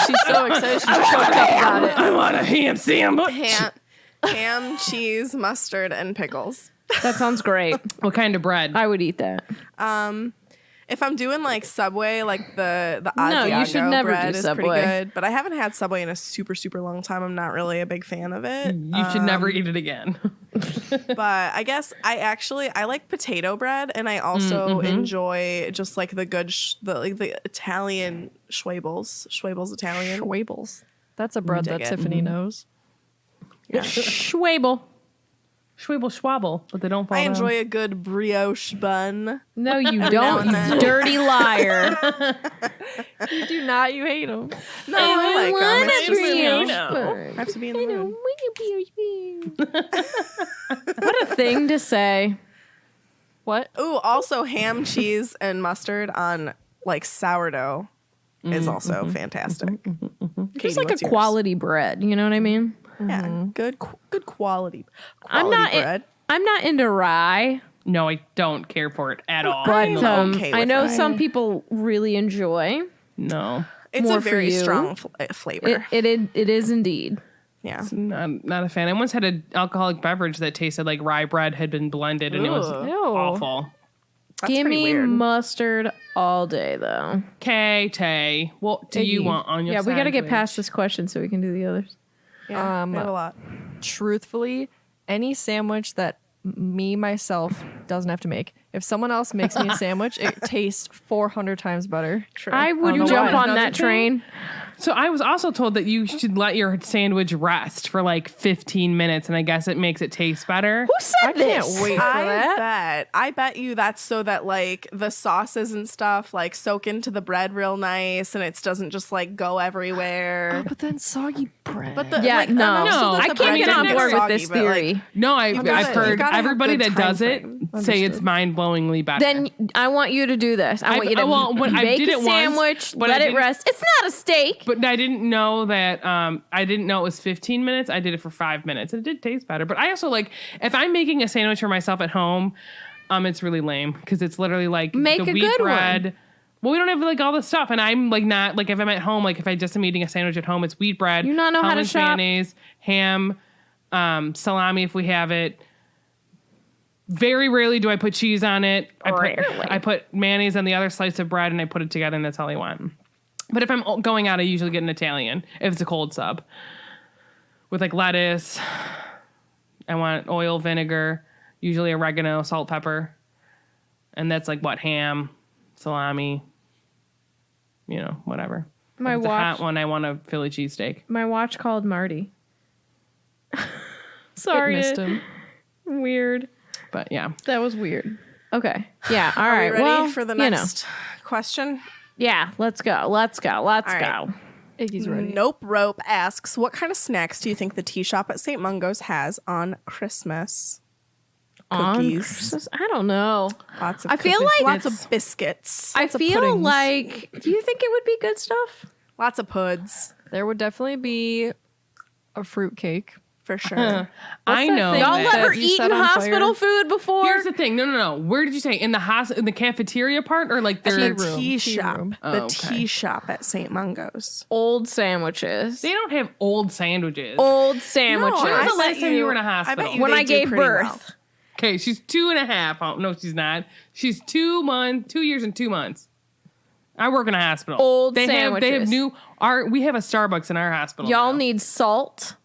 She's so excited. She's choked up about it. I want a ham sandwich. Ham, cheese, mustard, and pickles. That sounds great. What kind of bread? I would eat that. If I'm doing like Subway, like the No, you should Asiago never bread do is pretty Subway. good. But I haven't had Subway in a super, super long time. I'm not really a big fan of it. You should never eat it again. But I guess I like potato bread, and I also enjoy just like the good the Italian Schwabel's Italian. Schwabels. That's a bread that dig it. Tiffany knows. Schwabel. Schwabel schwabble, but they don't fall I down. enjoy a good brioche bun. No, you now don't, and you then. dirty liar. You do not. You hate them. No, I like them. It's just, you know, brioche. I have to be in the mood. What a thing to say. What? Ooh, also ham, cheese, and mustard on like sourdough is also fantastic. Just Katie, like what's a yours? quality bread. You know what I mean? Yeah, good quality. I'm not. bread. I'm not into rye, No, I don't care for it at all. but okay I with know rye. some people really enjoy. No, It's more a for very you. strong flavor. It is indeed. Yeah. not a fan. I once had an alcoholic beverage that tasted like rye bread had been blended, and it was Ugh. Ew. awful. That's Give pretty me weird. mustard all day, though. Okay, Tay, what do you Iggy. want on your Yeah, we got to get sandwich? past this question so we can do the others. Yeah, we have a lot. Truthfully, any sandwich that myself doesn't have to make. If someone else makes me a sandwich, it tastes 400 times better. I would know jump why. on that Doesn't train. So I was also told that you should let your sandwich rest for like 15 minutes, and I guess it makes it taste better. Who said I can't this? wait for that. I bet you that's so that like the sauces and stuff like soak into the bread real nice and it doesn't just like go everywhere. But then soggy bread. But the, Yeah, like, no. enough so that I the can't bread get on doesn't board with soggy, this but, like, theory. No, I've gotta- heard you've gotta have everybody good that does time it frame. say it's mind-blowingly better. Then I want you to do this. I want you to when I make did a it once, sandwich, but I let it didn't- rest. It's not a steak. But I didn't know that. I didn't know it was 15 minutes. I did it for 5 minutes. It did taste better. But I also like if I'm making a sandwich for myself at home, it's really lame because it's literally like Make the a wheat good bread. one. Well, we don't have like all the stuff, and I'm like not like if I'm at home, like if I just am eating a sandwich at home, it's wheat bread. You not know how to hummus, shop? mayonnaise, ham, salami if we have it. Very rarely do I put cheese on it. Rarely. I put mayonnaise on the other slice of bread, and I put it together, and that's all I want. But if I'm going out, I usually get an Italian if it's a cold sub with like lettuce. I want oil, vinegar, usually oregano, salt, pepper, and that's like what ham, salami, whatever. My If it's a watch. hot one, I want a Philly cheesesteak. My watch called Marty. It Sorry. missed him. Weird. But yeah, That was weird. Okay. Yeah. All Are right. we ready well, for the you know. next question? Yeah. Let's go. Let's go. Let's All right. go. Iggy's ready. Nope Rope asks, what kind of snacks do you think the tea shop at St. Mungo's has on Christmas? On Cookies. Christmas? I don't know. Lots of I feel cookies, like lots it's- of biscuits, I of feel puddings. like. Do you think it would be good stuff? lots of puds There would definitely be a fruit cake. for sure. I that know. thing Y'all that- ever you eaten set on hospital fire? food before? Here's the thing. No. Where did you say in the cafeteria part or like their? The room. tea Tea shop. room. Oh, The okay. tea shop at St. Mungo's. Old sandwiches. They don't have old sandwiches. Old sandwiches. When was I the last bet time you were in a hospital? I bet you when they I do gave pretty birth. well. Okay, she's 2.5. Oh, no, she's not. She's 2 years and 2 months. I work in a hospital. Old They have sandwiches. we have a Starbucks in our hospital. Y'all now. need salt.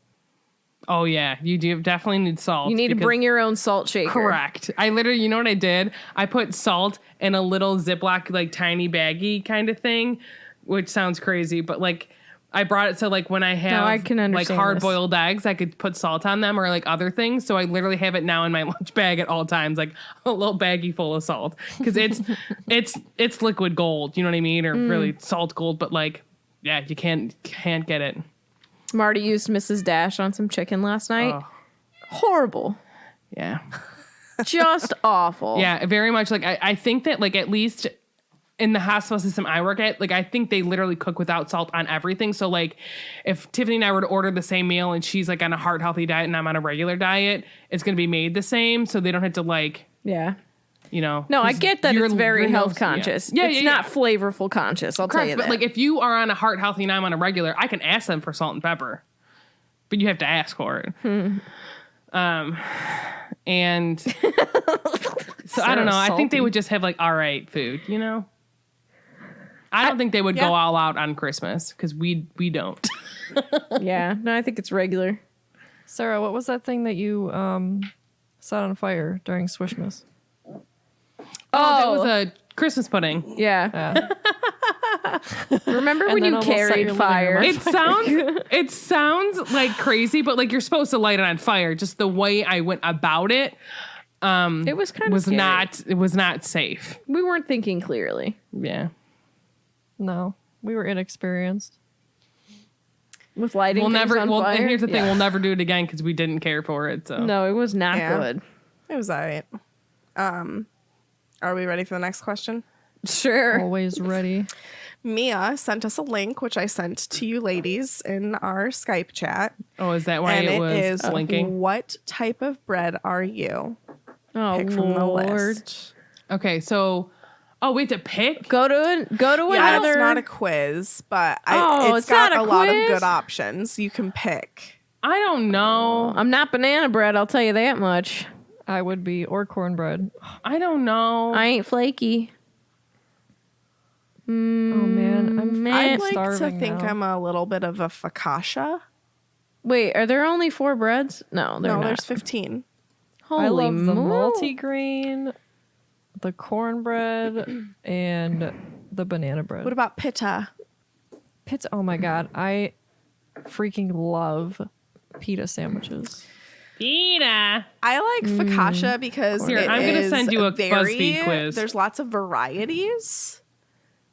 Oh yeah, you do definitely need salt. You need to because- bring your own salt shaker. Correct. I literally, you know what I did? I put salt in a little Ziploc, like tiny baggie kind of thing, which sounds crazy, but like I brought it so like when I have I can like understand hard this. boiled eggs, I could put salt on them or like other things. So I literally have it now in my lunch bag at all times, like a little baggie full of salt because it's liquid gold. You know what I mean? Or really salt gold, but like yeah, you can't get it. Marty used Mrs. Dash on some chicken last night. Oh. Horrible. Yeah. Just awful. Yeah, very much like I think that like at least in the hospital system I work at, like I think they literally cook without salt on everything. So like if Tiffany and I were to order the same meal and she's like on a heart healthy diet and I'm on a regular diet, it's gonna be made the same. So they don't have to like Yeah. you know. No, I 'cause get that your- it's very your health nose- conscious. Yeah, It's not flavorful conscious, I'll tell Correct, you but that. like if you are on a heart healthy and I'm on a regular, I can ask them for salt and pepper, but you have to ask for it. And so I don't know. I think they salty. would just have like all right food, you know. I don't think they would go all out on Christmas because we don't. Yeah, no, I think it's regular. Sarah, what was that thing that you set on fire during Swishmas? Oh, that was a Christmas pudding. Yeah. Remember when then you almost set your carried living fire? room It sounds like crazy, but like you're supposed to light it on fire. Just the way I went about it, It was kind of was scary. not safe. We weren't thinking clearly. Yeah. No, we were inexperienced. With lighting We'll things never. on Well, fire. and here's the thing: Yeah. we'll never do it again because we didn't care for it. So No, it was not Yeah. good. It was all right. Are we ready for the next question? Sure. Always ready. Mia sent us a link, which I sent to you ladies in our Skype chat. Oh, is that why and it was is blinking? what type of bread are you? Oh, Pick from the Lord. list. Okay, so we have to pick. Go to Yeah, another. it's not a quiz, but Oh, it's it's not got a a lot of quiz? good options. You can pick. I don't know. I'm not banana bread, I'll tell you that much. I would be, or cornbread. I don't know. I ain't flaky. Oh man, I'm I'd like to starving think now. I'm a little bit of a focaccia. Wait, are there only 4 breads? No, they're No, not. there's 15. Holy I love the moo. multigrain, the cornbread, and the banana bread. What about pita? Pizza? Oh my god, I freaking love pita sandwiches. Pita. I like focaccia because Here, it I'm gonna is send you a very, BuzzFeed quiz. There's lots of varieties.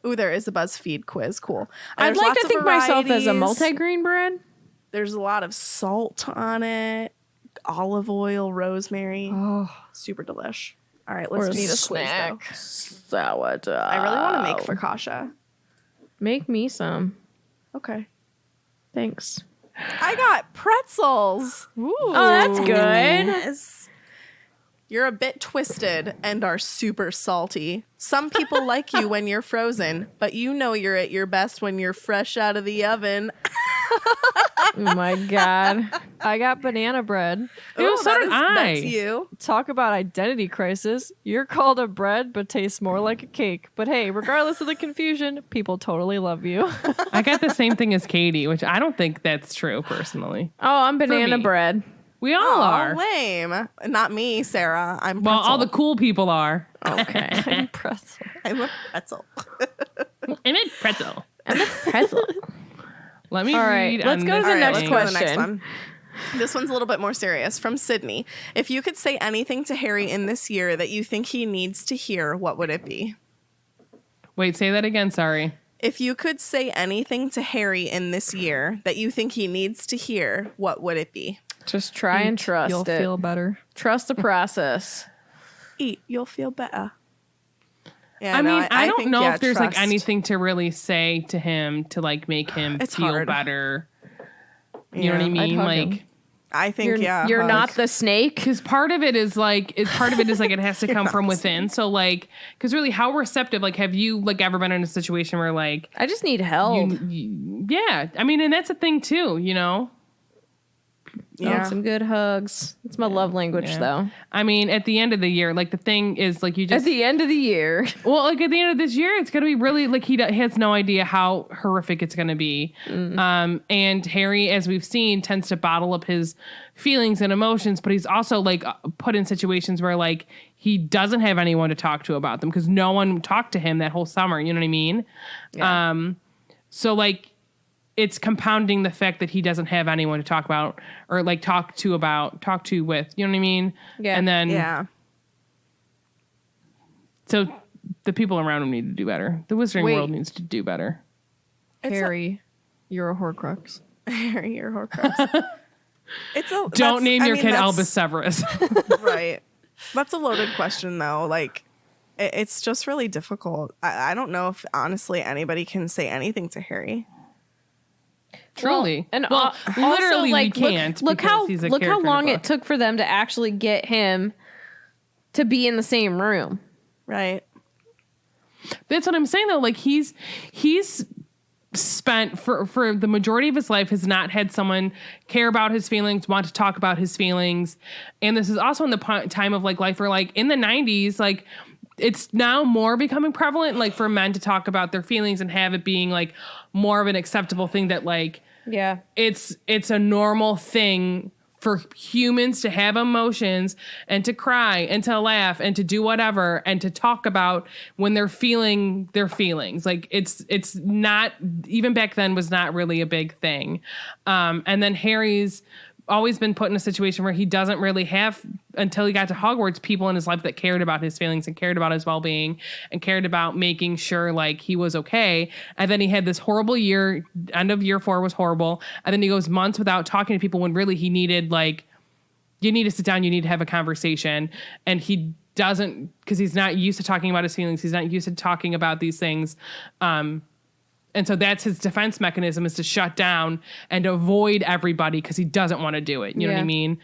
Ooh, there is a BuzzFeed quiz. Cool. I'd There's like lots to of think myself as a varieties. multigrain bread. There's a lot of salt on it, olive oil, rosemary. Oh, Super delish. All right, Or let's a do this quiz snack. though. Sourdough. I really want to make focaccia. Make me some. Okay. Thanks. I got pretzels. Oh, that's good. Yes. You're a bit twisted and are super salty. Some people like you when you're frozen, but you know you're at your best when you're fresh out of the oven. Oh my god. I got banana bread. Ew, so did that's I. you. Talk about identity crisis. You're called a bread, but tastes more like a cake. But hey, regardless of the confusion, people totally love you. I got the same thing as Katie, which I don't think that's true personally. Oh, I'm banana me. bread. We all are. Lame. Not me, Sarah. I'm Well, pretzel. all the cool people are. Okay. Pretzel. I'm a pretzel. I'm a pretzel. I'm a pretzel. Let me All right, read. let's on go to this the All right, next let's go to the next question. one. This one's a little bit more serious. From Sydney. If you could say anything to Harry in this year that you think he needs to hear, what would it be? Wait, say that again. Sorry. If you could say anything to Harry in this year that you think he needs to hear, what would it be? Just try and trust You'll it. feel better. Trust the process. Eat, you'll feel better. Yeah, I no, mean, I don't think, know yeah, if there's like trust. anything to really say to him to like make him It's feel hard. better. You know what I Yeah, mean? hug Like, him. I think, You're hug. not the snake. because part of it is like it has to come from within. So like, because really, how receptive? Like, have you like ever been in a situation where like I just need help. yeah, I mean, and that's a thing too, you know. Yeah. Some good hugs. It's my love language, Yeah. though. I mean, at the end of the year, like the thing is like you At just the end of the year. well, like at the end of this year, it's gonna be really like he has no idea how horrific it's gonna be. And Harry, as we've seen, tends to bottle up his feelings and emotions, but he's also like put in situations where like he doesn't have anyone to talk to about them because no one talked to him that whole summer. You know what I mean? Yeah. So like it's compounding the fact that he doesn't have anyone to talk about or like talk to with. You know what I mean? Yeah. And then Yeah. so the people around him need to do better. The wizarding Wait. world needs to do better. Harry, you're a Horcrux. Harry, you're Horcrux. Don't name your kid Albus Severus. Right. That's a loaded question, though. Like, it's just really difficult. I don't know if, honestly, anybody can say anything to Harry. Truly. And well, also, literally like, we can't. Look because how he's a look how character in long the it book. took for them to actually get him to be in the same room. Right. That's what I'm saying though. Like he's spent for the majority of his life has not had someone care about his feelings, want to talk about his feelings. And this is also in the time of like life where like in the 90s, like it's now more becoming prevalent, like for men to talk about their feelings and have it being like more of an acceptable thing that like, Yeah. it's a normal thing for humans to have emotions and to cry and to laugh and to do whatever and to talk about when they're feeling their feelings. Like it's not, even back then was not really a big thing. And then Harry's always been put in a situation where he doesn't really have, until he got to Hogwarts, people in his life that cared about his feelings and cared about his well-being and cared about making sure like he was okay. And then he had this horrible year. End of year 4 was horrible. And then he goes months without talking to people when really he needed, like, you need to sit down, you need to have a conversation. And he doesn't, because he's not used to talking about his feelings. He's not used to talking about these things. And so that's his defense mechanism, is to shut down and avoid everybody because he doesn't want to do it. You know what I mean?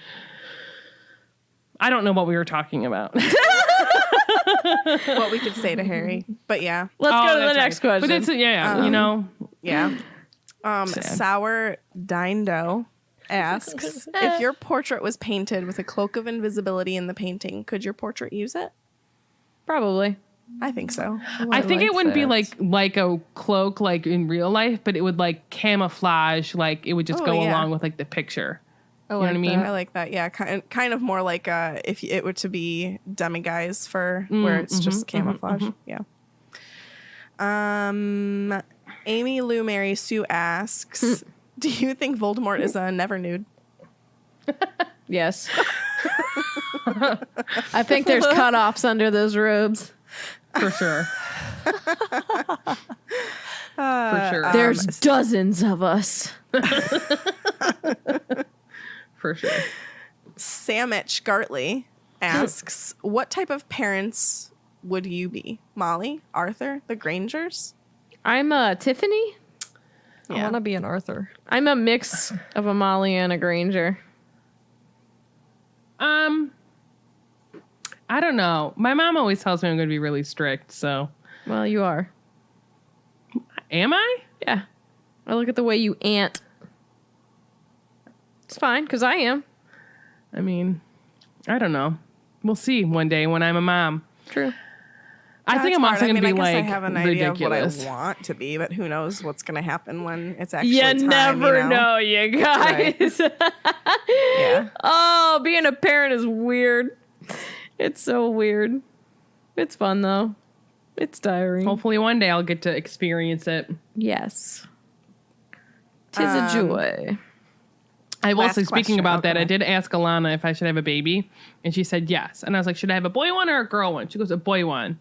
I don't know what we were talking about. What we could say to Harry. But yeah. Let's go to the that's next right. question. But it's, you know. Yeah. Sad. Sour Dindo asks, if your portrait was painted with a cloak of invisibility in the painting, could your portrait use it? Probably. I think so. I think it wouldn't be that. like a cloak like in real life, but it would like camouflage, like it would just go yeah. along with like the picture. I You know what I mean? I like that. Yeah, kind of more like if it were to be demiguise for where it's just camouflage. Yeah. Amy Lou Mary Sue asks, do you think Voldemort is a never nude? Yes. I think there's cutoffs under those robes. For sure. For sure. There's dozens of us. For sure. Samich Gartley asks, what type of parents would you be? Molly? Arthur? The Grangers? I'm Tiffany. I want to be an Arthur. I'm a mix of a Molly and a Granger. I don't know. My mom always tells me I'm going to be really strict, so. Well, you are. Am I? Yeah. I look at the way you ant. It's fine, because I am. I mean, I don't know. We'll see one day when I'm a mom. True. I think I'm also going to be I guess like I have an idea ridiculous. of what I want to be, but who knows what's going to happen when it's actually You time, never you know? you guys. Yeah. Oh, being a parent is weird. It's so weird. It's fun, though. It's tiring. Hopefully one day I'll get to experience it. Yes. 'Tis a joy. I will Last say, speaking question. about that, I Okay. did ask Alana if I should have a baby, and she said yes. And I was like, should I have a boy one or a girl one? She goes, a boy one.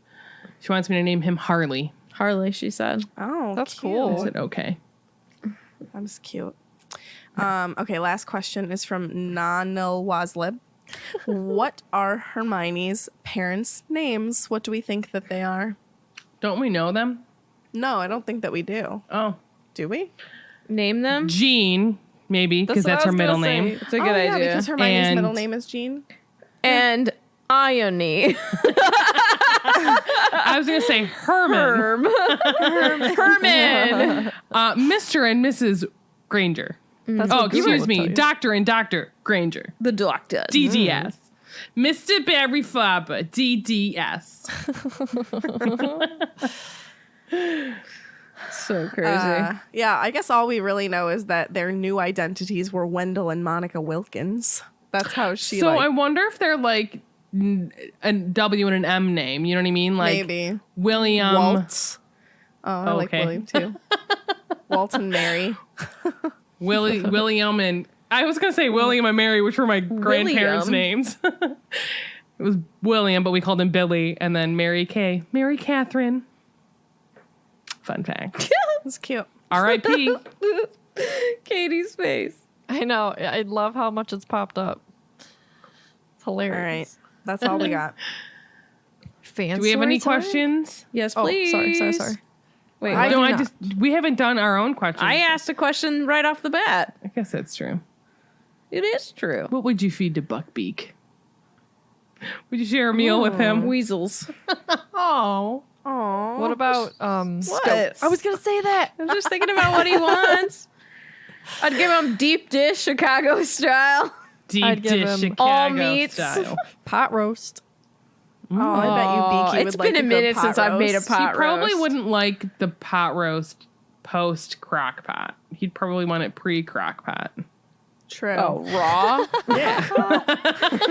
She wants me to name him Harley. Harley, she said. Oh, That's cute. cool. I said, okay. That was cute. Okay, last question is from Nanil Waslib. What are Hermione's parents' names? What do we think that they are? Don't we know them? No, I don't think that we do. Oh, Do we? Name them. Jean, maybe, because what that's I her was middle gonna say. name. It's a good Yeah, idea. because Hermione's And- middle name is Jean. And Ione. I was going to say Herman. Herman. Mr. and Mrs. Granger. That's Oh, what Google excuse would me. tell you. Dr. and Dr. Granger. The doctor. DDS. Mr. Barry Faber. DDS. So crazy. Yeah, I guess all we really know is that their new identities were Wendell and Monica Wilkins. That's how she So like, I wonder if they're like a W and an M name. You know what I mean? Like maybe William. Walt. Oh, I like okay. William too. Walt and Mary. William and I was gonna say William and Mary, which were my grandparents' names. It was William, but we called him Billy, and then Mary Kay, Mary Catherine. Fun fact. That's cute. R.I.P. Katie's face. I know. I love how much it's popped up. It's All hilarious. right, that's all we got. Fan Do we have any story time? questions? Yes, Oh, please. sorry. Wait, I what? do No, not. we haven't done our own questions. I asked a question right off the bat. I guess that's true. It is true. What would you feed to Buckbeak? Would you share a meal with him? Weasels. Oh. Aw. What about What? I was gonna say that. I'm just thinking about what he wants. I'd give him deep dish Chicago style. Deep I'd give dish him Chicago all meats. style. Pot roast. Oh, I bet you Beaky It's would like been a good minute pot since I've made a roast. pot He probably roast. wouldn't like the pot roast post crock pot. He'd probably want it pre crock pot. True. Oh, raw? yeah.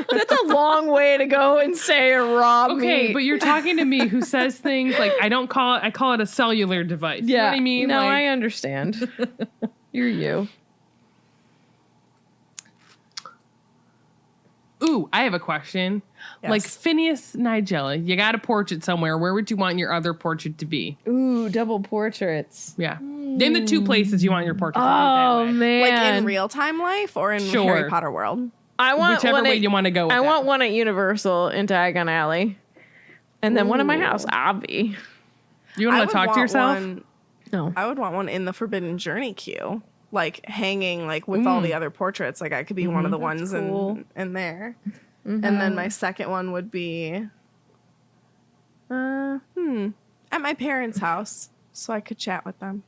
That's a long way to go and say a raw Okay, meat. but you're talking to me who says things like I call it a cellular device. You know what I mean? No, Like, I understand. You're you. Ooh, I have a question. Yes. Like Phineas, Nigella, you got a portrait somewhere. Where would you want your other portrait to be? Ooh, double portraits. Yeah. Name the two places you want your portrait to be. Oh, that way. man. Like in real time life or in Sure. Harry Potter world? I want Whichever one way at, you want to go with I that. want one at Universal in Diagon Alley. And then one at my house, Obvi. You I want would to talk to want yourself? one- No. I would want one in the Forbidden Journey queue, like hanging like with all the other portraits. Like I could be one of the ones cool. in there. And then my second one would be, at my parents' house, so I could chat with them.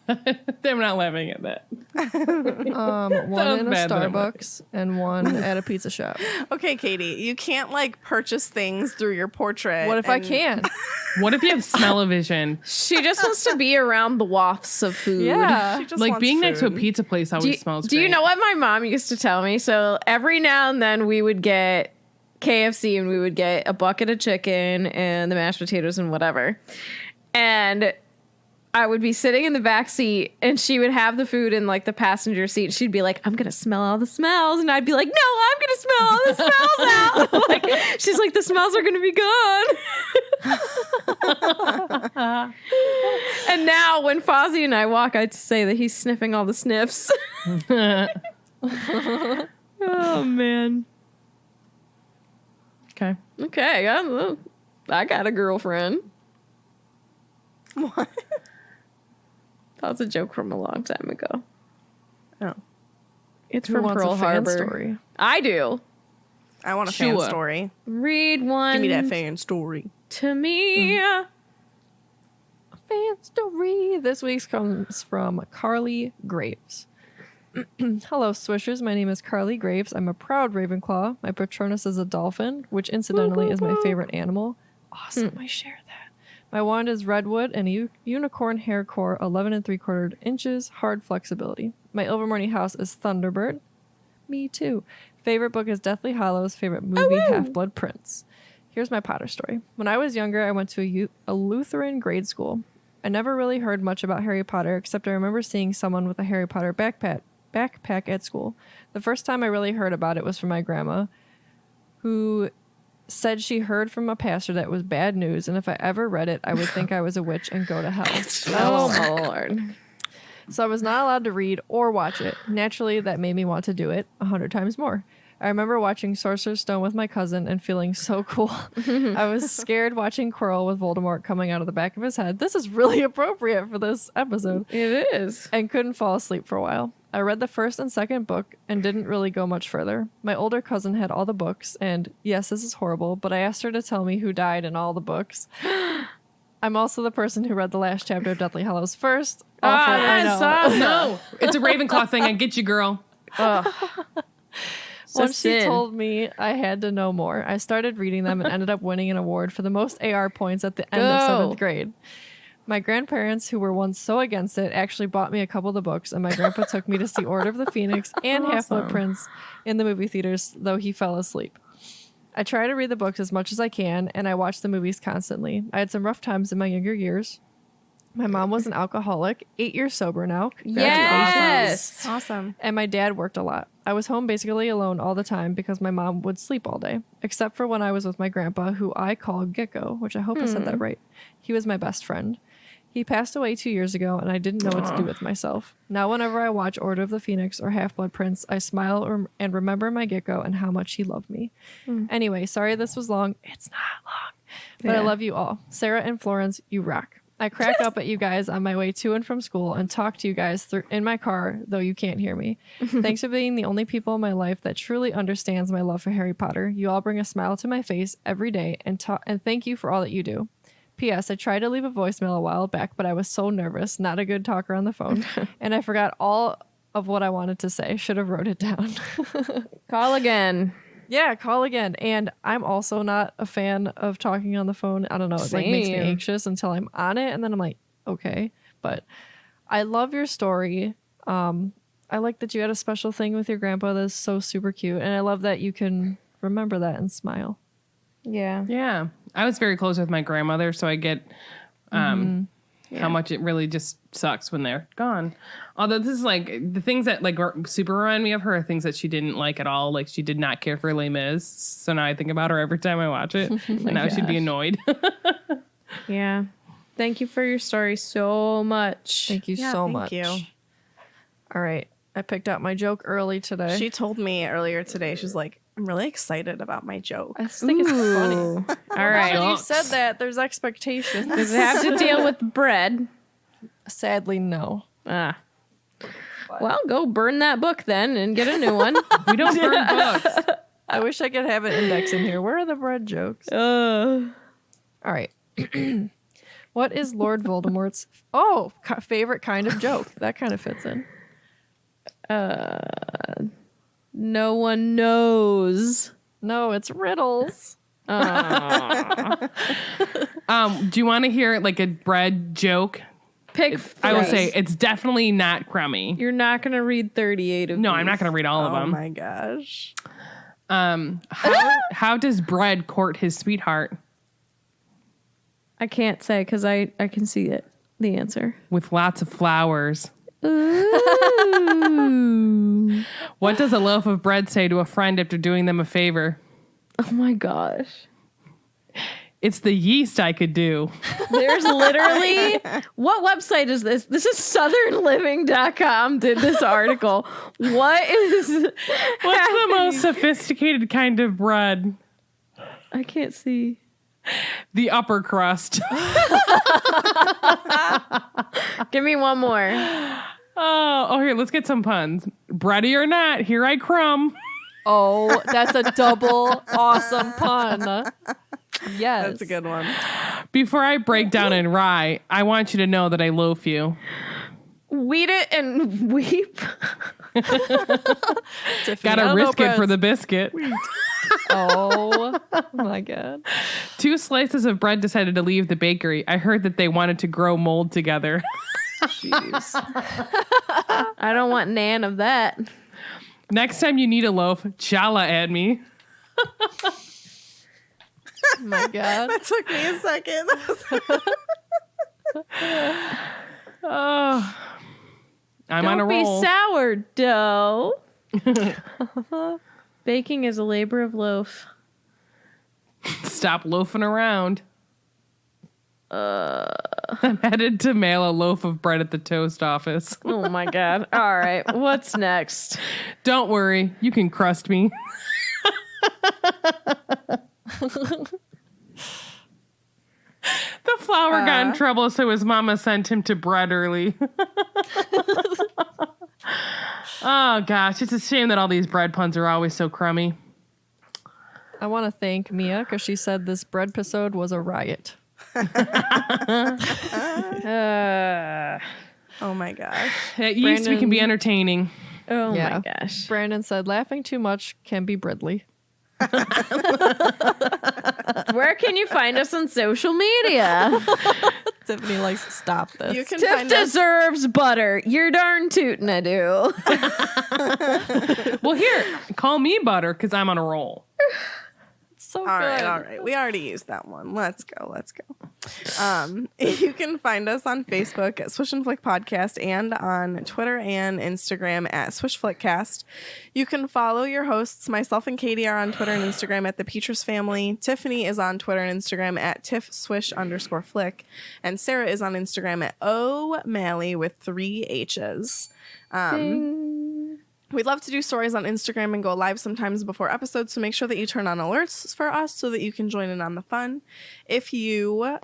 I'm not laughing at that. One in a bad that it Starbucks and one at a pizza shop. Okay, Katie, you can't like purchase things through your portrait. What if I and- can? What if you have smell-o-vision? She just wants to be around the wafts of food. Yeah. She just Like wants being next to a food. pizza place always smells Do you great. know what my mom used to tell me? So every now and then we would get KFC and we would get a bucket of chicken and the mashed potatoes and whatever. And I would be sitting in the back seat and she would have the food in like the passenger seat. And she'd be like, I'm going to smell all the smells. And I'd be like, no, I'm going to smell all the smells out. Like, she's like, the smells are going to be gone. And now when Fozzie and I walk, I'd say that he's sniffing all the sniffs. Oh, man. Okay. Okay, I got a girlfriend. What? That was a joke from a long time ago. Oh, It's Who from wants Pearl a fan Harbor. story? I do. I want a fan Sure. story. Read one Give me that fan story. to me. Fan story. This week's comes from Carly Graves. Hello, Swishers. My name is Carly Graves. I'm a proud Ravenclaw. My Patronus is a dolphin, which incidentally is my favorite animal. Awesome. I share that. My wand is redwood and a unicorn hair core, 11 3/4 inches, hard flexibility. My Ilvermorny house is Thunderbird. Me too. Favorite book is Deathly Hallows. Favorite movie, Half-Blood Prince. Here's my Potter story. When I was younger, I went to a Lutheran grade school. I never really heard much about Harry Potter, except I remember seeing someone with a Harry Potter backpack at school. The first time I really heard about it was from my grandma, who said she heard from a pastor that it was bad news, and if I ever read it, I would think I was a witch and go to hell. Oh, my Lord. So I was not allowed to read or watch it. Naturally, that made me want to do it 100 times more. I remember watching Sorcerer's Stone with my cousin and feeling so cool. I was scared watching Quirrell with Voldemort coming out of the back of his head. This is really appropriate for this episode. It is. And couldn't fall asleep for a while. I read the first and second book and didn't really go much further. My older cousin had all the books, and yes, this is horrible, but I asked her to tell me who died in all the books. I'm also the person who read the last chapter of Deathly Hallows first. that's awesome. No, it's a Ravenclaw thing. I get you, girl. Once she sin. told me I had to know more, I started reading them and ended up winning an award for the most AR points at the end of Go. 7th grade. My grandparents, who were once so against it, actually bought me a couple of the books, and my grandpa took me to see Order of the Phoenix and Half-Blood Prince in the movie theaters, though he fell asleep. I try to read the books as much as I can, and I watch the movies constantly. I had some rough times in my younger years. My mom was an alcoholic, 8 years sober now. Congratulations. Yes. Awesome. And my dad worked a lot. I was home basically alone all the time because my mom would sleep all day, except for when I was with my grandpa, who I call Gecko, which I hope I said that right. He was my best friend. He passed away 2 years ago, and I didn't know what to do with myself. Now, whenever I watch Order of the Phoenix or Half-Blood Prince, I smile and remember my Gecko and how much he loved me. Anyway, sorry this was long. It's not long. But I love you all. Sarah and Florence, you rock. I crack up at you guys on my way to and from school and talk to you guys in my car, though you can't hear me. Thanks for being the only people in my life that truly understands my love for Harry Potter. You all bring a smile to my face every day, and thank you for all that you do. P.S. I tried to leave a voicemail a while back, but I was so nervous, not a good talker on the phone, and I forgot all of what I wanted to say. Should have wrote it down. Call again. Yeah, call again. And I'm also not a fan of talking on the phone. I don't know. It like makes me Same. anxious until I'm on it. And then I'm like, okay. But I love your story. I like that you had a special thing with your grandpa. That's so super cute. And I love that you can remember that and smile. Yeah. Yeah. I was very close with my grandmother, so I get how much it really just sucks when they're gone. Although this is like the things that like super remind me of her are things that she didn't like at all. Like she did not care for Les Mis. So now I think about her every time I watch it. And now she'd be annoyed. Yeah. Thank you for your story so much. Thank you so much. Thank you. All right. I picked out my joke early today. She told me earlier today, she's like, I'm really excited about my joke. I just think it's funny. All Now right. that you said that, there's expectations. Does it have to deal with bread? Sadly, no. Ah. Well, go burn that book then and get a new one. We don't burn books. I wish I could have an index in here. Where are the bread jokes? All right. What is Lord Voldemort's favorite kind of joke? That kind of fits in. No one knows. No, it's riddles. Do you want to hear like a bread joke? Pick I will three. say it's definitely not crummy. You're not going to read 38 of No, these. I'm not going to read all of Oh them. my gosh. How does bread court his sweetheart? I can't say because I can see it. The answer. With lots of flowers. Ooh. What does a loaf of bread say to a friend after doing them a favor? Oh my gosh. It's the yeast I could do. There's literally, what website is this? This is southernliving.com did this article. What is What's the most sophisticated kind of bread? I can't see. The upper crust. Give me one more. Oh, here, let's get some puns. Bready or not, here I crumb. Oh, that's a double awesome pun. Yes. That's a good one. Before I break down and rye, I want you to know that I loaf you. Weed it and weep. Tiffany, I Gotta don't know risk it for breads. the biscuit. Oh my God. 2 slices of bread decided to leave the bakery. I heard that they wanted to grow mold together. I don't want nan of that. Next time you need a loaf, chala at me. Oh my God. That took me a second. Oh, I'm on a Don't be roll. sourdough. Baking is a labor of loaf. Stop loafing around. I'm headed to mail a loaf of bread at the toast office. Oh my God. All right. What's next? Don't worry, you can crust me. The flour got in trouble, so his mama sent him to bread early. Oh gosh, it's a shame that all these bread puns are always so crummy. I want to thank Mia because she said this breadpisode was a riot. Oh my gosh. At least we can be entertaining. Oh Yeah. my gosh. Brandon said laughing too much can be Bridley. Where can you find us on social media? Tiffany likes to stop this. You can Tiff find us. deserves butter. You're darn tootin' I do. Well, here, call me butter because I'm on a roll. so All good. right. We already used that one. Let's go. You can find us on Facebook at Swish and Flick Podcast and on Twitter and Instagram at Swish Flickcast. You can follow your hosts. Myself and Katie are on Twitter and Instagram at The Petrus Family. Tiffany is on Twitter and Instagram at TiffSwish_Flick. And Sarah is on Instagram at O'Malley with 3 H's. We'd love to do stories on Instagram and go live sometimes before episodes, so make sure that you turn on alerts for us so that you can join in on the fun. If you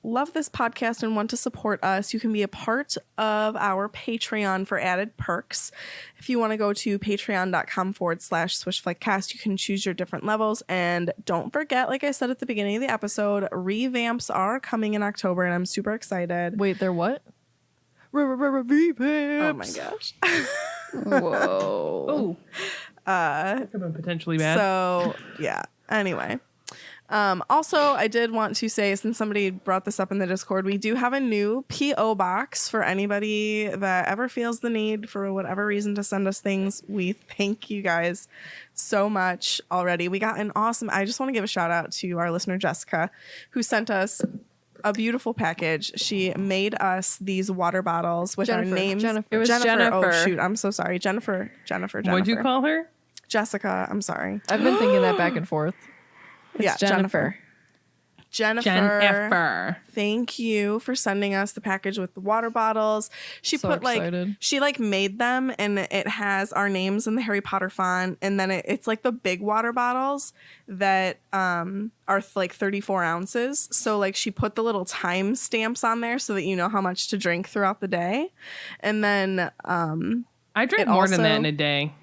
love this podcast and want to support us, you can be a part of our Patreon for added perks. If you want to go to patreon.com/swishflightcast, you can choose your different levels. And don't forget, like I said at the beginning of the episode, revamps are coming in October, and I'm super excited. Wait, they're what? Revamps. Oh my gosh. Whoa. Oh, that could have been potentially bad. So, yeah. Anyway. Also, I did want to say, since somebody brought this up in the Discord, we do have a new P.O. box for anybody that ever feels the need for whatever reason to send us things. We thank you guys so much already. We got an awesome, I just want to give a shout out to our listener, Jessica, who sent us a beautiful package. She made us these water bottles with our names. Jennifer. It was Oh, Jennifer. shoot. I'm so sorry. Jennifer. What'd you call her? Jessica. I'm sorry. I've been thinking that back and forth. Yeah, Jennifer. Jennifer. Thank you for sending us the package with the water bottles. She So put excited. she made them, and it has our names in the Harry Potter font, and then it's like the big water bottles that are like 34 ounces. So like she put the little time stamps on there so that you know how much to drink throughout the day. And then I drink It more than that also- in a day.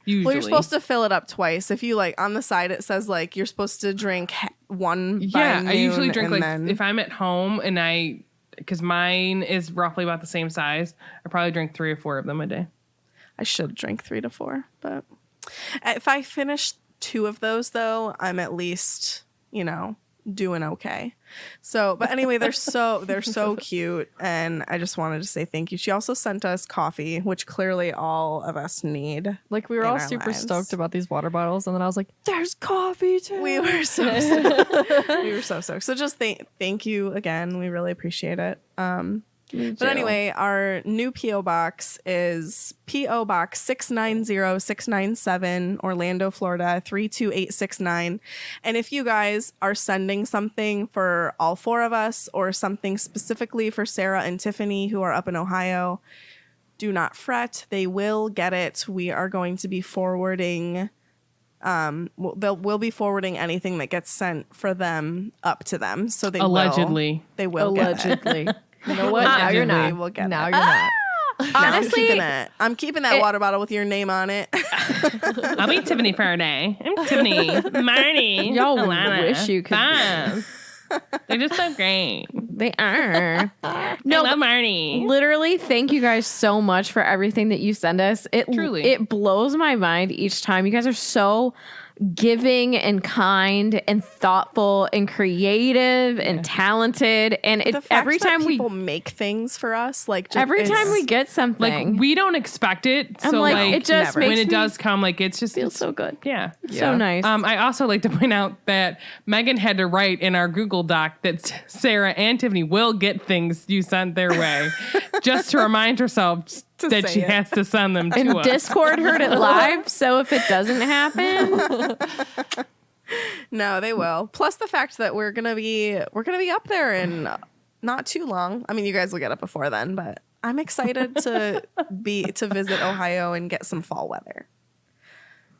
Usually. well, you're supposed to fill it up twice. If you like on the side, it says like you're supposed to drink one. Yeah, by I usually noon, drink and like then- if I'm at home and because mine is roughly about the same size. I probably drink 3 or 4 of them a day. I should drink 3 to 4, but if I finish 2 of those, though, I'm at least, doing okay. So, but anyway, they're so cute, and I just wanted to say thank you. She also sent us coffee, which clearly all of us need. Like, we were in all our super lives. stoked about these water bottles, and then I was like, there's coffee too. We were so stoked. We were so stoked. So just thank you again. We really appreciate it. But anyway, our new P.O. Box is P.O. Box 690697, Orlando, Florida 32869. And if you guys are sending something for all 4 of us or something specifically for Sarah and Tiffany who are up in Ohio, do not fret. They will get it. We are going to be forwarding we'll be forwarding anything that gets sent for them up to them. So they Allegedly. will get it. Allegedly. You know what? Now you're Allegedly, not. we'll get Now it. you're not. Honestly, I'm keeping that water bottle with your name on it. I'll be Tiffany Faraday. I'm Tiffany. Marty. Y'all Alana. wish you could be. Buzz. They're just so great. they are. I No, love Marty. literally, thank you guys so much for everything that you send us. Truly. It blows my mind each time. You guys are so giving and kind and thoughtful and creative and talented. And The fact every that time people make things for us, like just, every time we get Like, something, we don't expect it. I'm So, like, like, it just when makes it me does come, like, it's just, feel so good. yeah. So nice. I also like to point out that Megan had to write in our Google Doc that Sarah and Tiffany will get things you sent their way, just to remind herself that say she it. has to send them to And us. Discord heard it live, so if it doesn't happen, No, they will. Plus the fact that we're gonna be up there in not too long. I mean, you guys will get up before then, but I'm excited to visit Ohio and get some fall weather.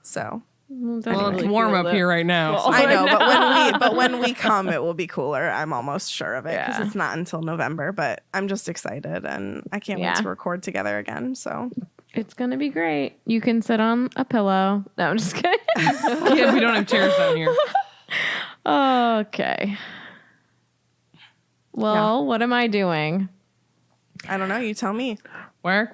So Well, it's warm up here right now. so- I know, but when we come, it will be cooler. I'm almost sure of it because Yeah. it's not until November. But I'm just excited, and I can't Yeah. wait to record together again. So it's gonna be great. You can sit on a pillow. No, I'm just kidding. yeah, we don't have chairs down here. Okay. Well, what am I doing? I don't know. You tell me. Work.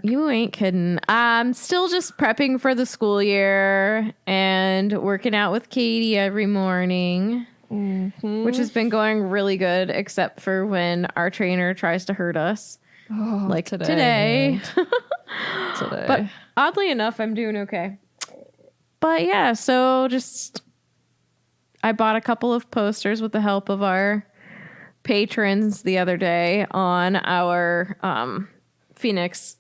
You ain't kidding. I'm still just prepping for the school year and working out with Katie every morning, which has been going really good, except for when our trainer tries to hurt us. Like today. Today. But oddly enough, I'm doing okay. But yeah, so I bought a couple of posters with the help of our patrons the other day on our Phoenix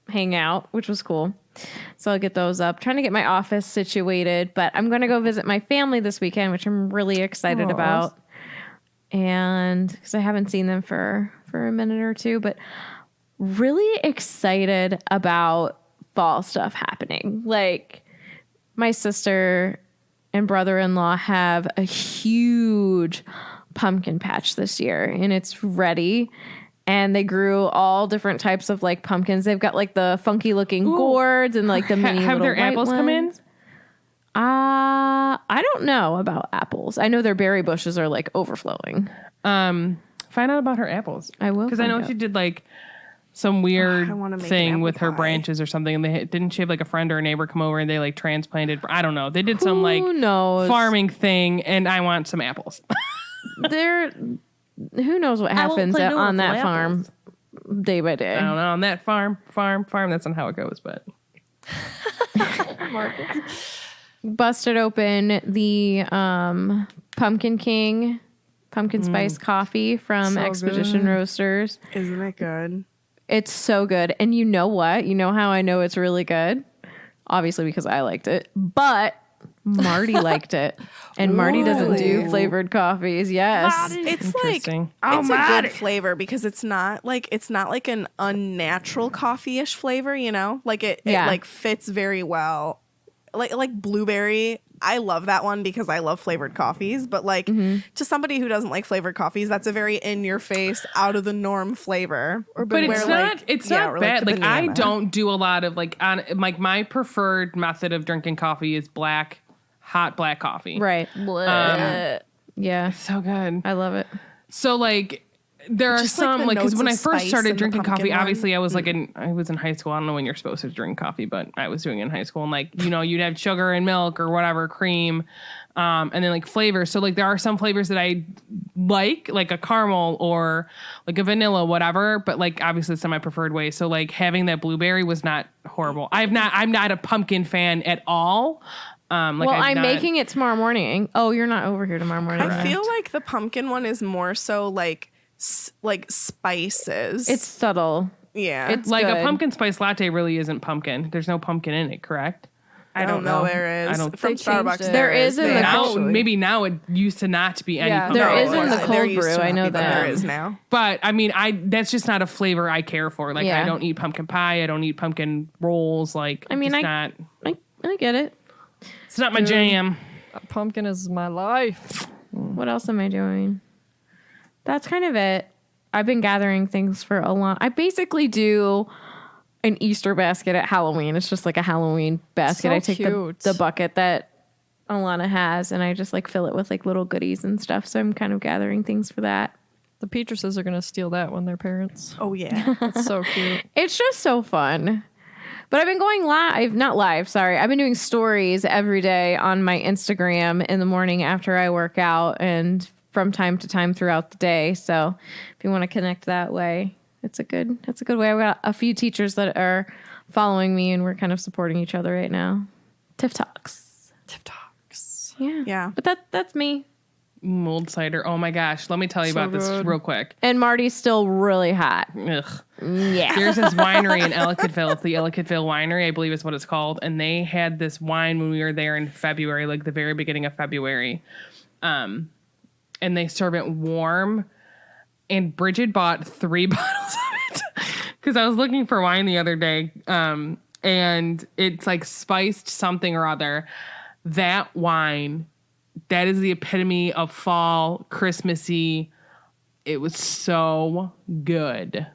hangout, which was cool. So I'll get those up. Trying to get my office situated, but I'm going to go visit my family this weekend, which I'm really excited about. And because I haven't seen them for a minute or two, but really excited about fall stuff happening. Like my sister and brother-in-law have a huge pumpkin patch this year, and it's ready. And they grew all different types of like pumpkins. They've got like the funky looking gourds and like the mini Have little their white apples come in? ones. I don't know about apples. I know their berry bushes are like overflowing. Find out about her apples. I will, because I know find she out. did like some weird I wanna make an thing apple with her pie. branches or something. And didn't she have like a friend or a neighbor come over and they like transplanted? I don't know. They did some like Who knows? farming thing, and I want some apples. Who knows what happens on that farm day by day. I don't know. On that farm. That's not how it goes, but Busted open the Pumpkin King pumpkin spice coffee from So Expedition good. Roasters. Isn't it good? It's so good. And you know what? You know how I know it's really good? Obviously because I liked it. But Marty liked it. And Marty doesn't do flavored coffees. Yes. It's like interesting. it's a good flavor because it's not like an unnatural coffee-ish flavor, you know? Like it like fits very well. Like blueberry. I love that one because I love flavored coffees, but like to somebody who doesn't like flavored coffees, that's a very in your face, out of the norm flavor. But it's not. It's not or bad. the Like I banana. don't do a lot of like on like my preferred method of drinking coffee is hot black coffee. Right. Yeah. So good. I love it. So like there are Just, like, some the like because notes when of I first spice started in the drinking pumpkin coffee, one. obviously I was like I was in high school. I don't know when you're supposed to drink coffee, but I was doing it in high school, and like you'd have sugar and milk or whatever, cream, and then like flavors. So like there are some flavors that I like a caramel or like a vanilla, whatever. But like obviously it's not my preferred way. So like having that blueberry was not horrible. I'm not a pumpkin fan at all. I'm making it tomorrow morning. Oh, you're not over here tomorrow morning. I feel like the pumpkin one is more so like spices. It's subtle. yeah. It's like good. a pumpkin spice latte really isn't pumpkin. There's no pumpkin in it, correct? I don't know there is. I don't- From They changed Starbucks. it. There is in the Now actually. maybe now it used to not be any. Yeah, pumpkin. There No, is in the There cold used brew. to I not know be, but that. there is now. But I mean, that's just not a flavor I care for. Like Yeah. I don't eat pumpkin pie. I don't eat pumpkin rolls. Like I mean, just I- not. I get it. It's not my jam. Pumpkin is my life. What else am I doing? That's kind of it. I've been gathering things for a long. I basically do an Easter basket at Halloween. It's just like a Halloween basket. So I take cute. the bucket that Alana has, and I just like fill it with like little goodies and stuff. So I'm kind of gathering things for that. The Petruses are going to steal that when they're parents. Oh yeah. It's so cute. It's just so fun. But I've been going not live, sorry. I've been doing stories every day on my Instagram in the morning after I work out and from time to time throughout the day. So if you want to connect that way, that's a good way. I've got a few teachers that are following me and we're kind of supporting each other right now. Tiff Talks. TikToks. Yeah. Yeah. But that's me. Mulled cider. Oh my gosh. Let me tell you So about this good. real quick. And Marty's still really hot. Ugh. Yeah. There's this winery in Ellicottville. It's the Ellicottville Winery, I believe is what it's called. And they had this wine when we were there in February, like the very beginning of February. And they serve it warm. And Bridget bought 3 bottles of it because I was looking for wine the other day. And it's like spiced something or other. That wine, that is the epitome of fall, Christmassy. It was so good.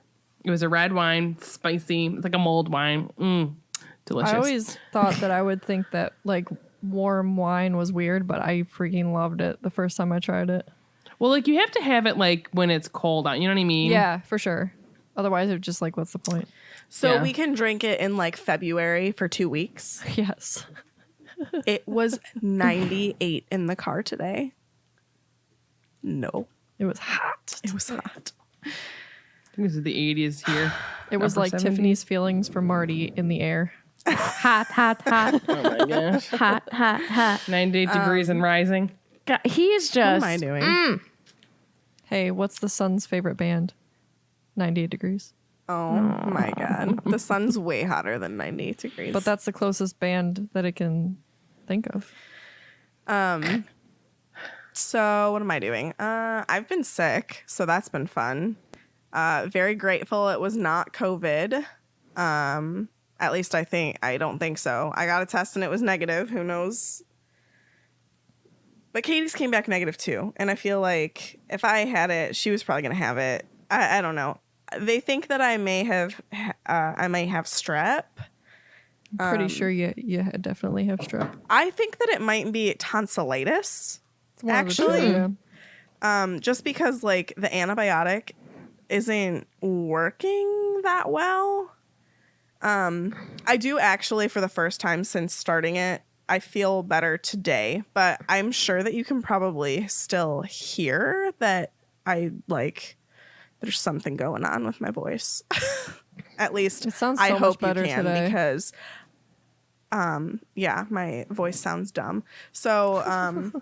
It was a red wine, spicy. It's like a mulled wine. Delicious. I always thought that I would think that like warm wine was weird, but I freaking loved it the first time I tried it. Well, like you have to have it like when it's cold out. You know what I mean? Yeah, for sure. Otherwise, it's just like, what's the point? So Yeah. we can drink it in like February for 2 weeks. Yes. It was 98 in the car today. No, It was hot. it was hot. I think this is the 80s here. It was Upper like 70s. Tiffany's feelings for Marty in the air. Hot, hot, hot. Oh my gosh. hot, hot, hot. 98 degrees and rising. God, he's What just. am I doing? Hey, what's the sun's favorite band? 98 Degrees. Oh my god, the sun's way hotter than 98 degrees. But that's the closest band that it can think of. So what am I doing? I've been sick, so that's been fun. Very grateful it was not COVID. At least I don't think so. I got a test and it was negative. Who knows But Katie's came back -2, and I feel like if I had it, she was probably gonna have it. I don't know. They think that I may have strep. Pretty sure you definitely have strep. I think that it might be tonsillitis. It's one of the two, Actually, yeah. just because like the antibiotic isn't working that well. I do actually, for the first time since starting it, I feel better today, but I'm sure that you can probably still hear that there's something going on with my voice. At least It sounds I so much hope you better can today. because my voice sounds dumb. So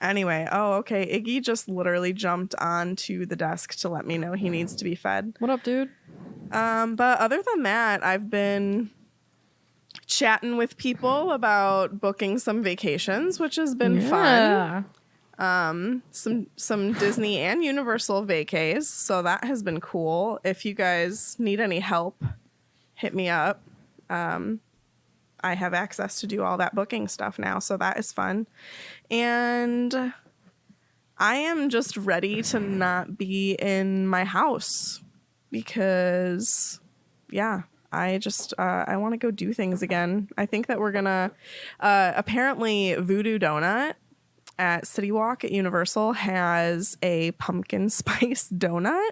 anyway, okay. Iggy just literally jumped onto the desk to let me know he needs to be fed. What up, dude? But other than that, I've been chatting with people about booking some vacations, which has been fun. Some Disney and Universal vacays, so that has been cool. If you guys need any help, hit me up. I have access to do all that booking stuff now, so that is fun. And I am just ready to not be in my house because, yeah, I want to go do things again. I think that we're gonna, apparently Voodoo Donut at City Walk at Universal has a pumpkin spice donut.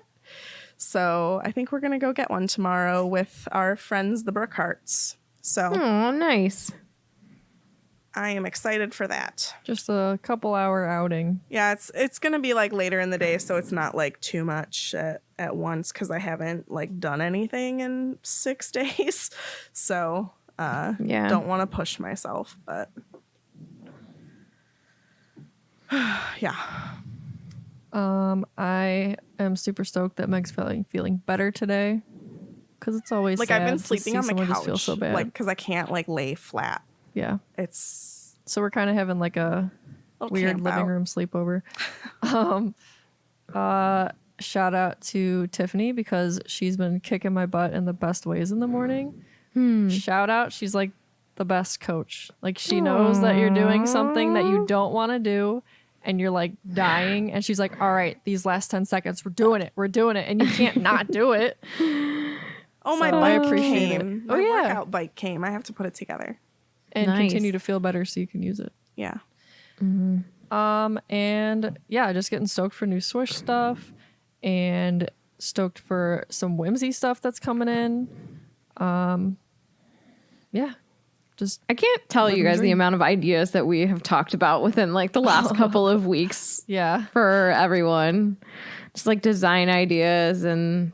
So I think we're going to go get one tomorrow with our friends, the Brookharts. So Oh, nice. I am excited for that. Just a couple hour outing. Yeah, it's going to be like later in the day, so it's not like too much at once because I haven't like done anything in 6 days. So don't want to push myself, but yeah. I am super stoked that Meg's feeling better today. Because it's always Like sad I've been to sleeping see on the someone couch, just feel so bad. like because I can't like lay flat. Yeah. It's So we're kind of having like a little weird camp living out. room sleepover. Shout out to Tiffany because she's been kicking my butt in the best ways in the morning. Shout out. She's like the best coach. Like she knows that you're doing something that you don't want to do and you're like dying. And she's like, all right, these last 10 seconds, we're doing it. And you can't not do it. Oh, my So I bike appreciate it. came. Oh, My yeah. workout bike came. I have to put it together. And Nice. continue to feel better so you can use it. Yeah. And yeah, just getting stoked for new Swish stuff and stoked for some whimsy stuff that's coming in. Yeah. Just I can't tell you Living guys the dream. amount of ideas that we have talked about within like the last couple of weeks yeah. for everyone. Just like design ideas and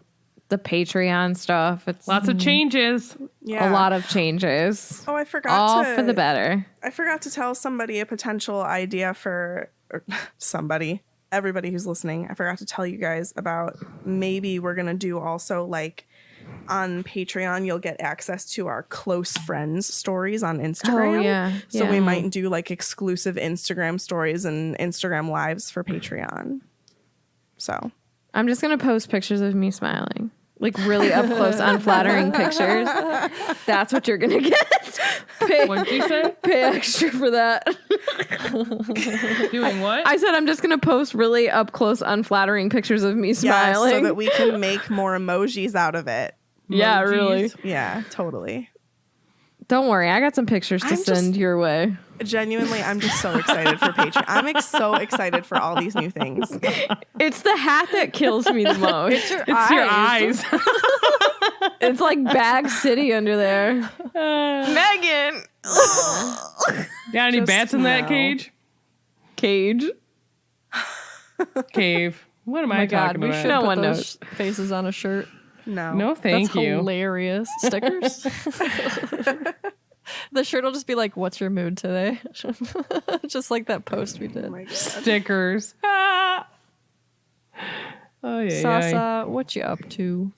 the Patreon stuff. It's Lots of changes. Yeah. a lot of changes. Oh, I forgot All to for the better. I forgot to tell somebody a potential idea for everybody who's listening. I forgot to tell you guys about maybe we're going to do also like on Patreon, you'll get access to our close friends stories on Instagram. Oh, yeah. So we might do like exclusive Instagram stories and Instagram lives for Patreon. So I'm just going to post pictures of me smiling. Like really up close, unflattering pictures. That's what you're going to get. What'd you say? Pay extra for that. Doing what? I said I'm just going to post really up close, unflattering pictures of me yeah, smiling. so that we can make more emojis out of it. Yeah, Emojis. really. Yeah, totally. Don't worry. I got some pictures to I'm send just- your way. Genuinely, I'm just so excited for Patreon. I'm so excited for all these new things. It's the hat that kills me the most. It's your eyes. It's like Bag City under there. Megan. Got any Just bats in that no. cage? Cage. Cave. What am Oh I my God, talking we about? should No put one those faces on a shirt. No. No, thank That's you. hilarious. Stickers? The shirt will just be like, what's your mood today? Just like that post we did. Oh my God. Stickers. Ah. Oh yeah. Sasa, what you up to?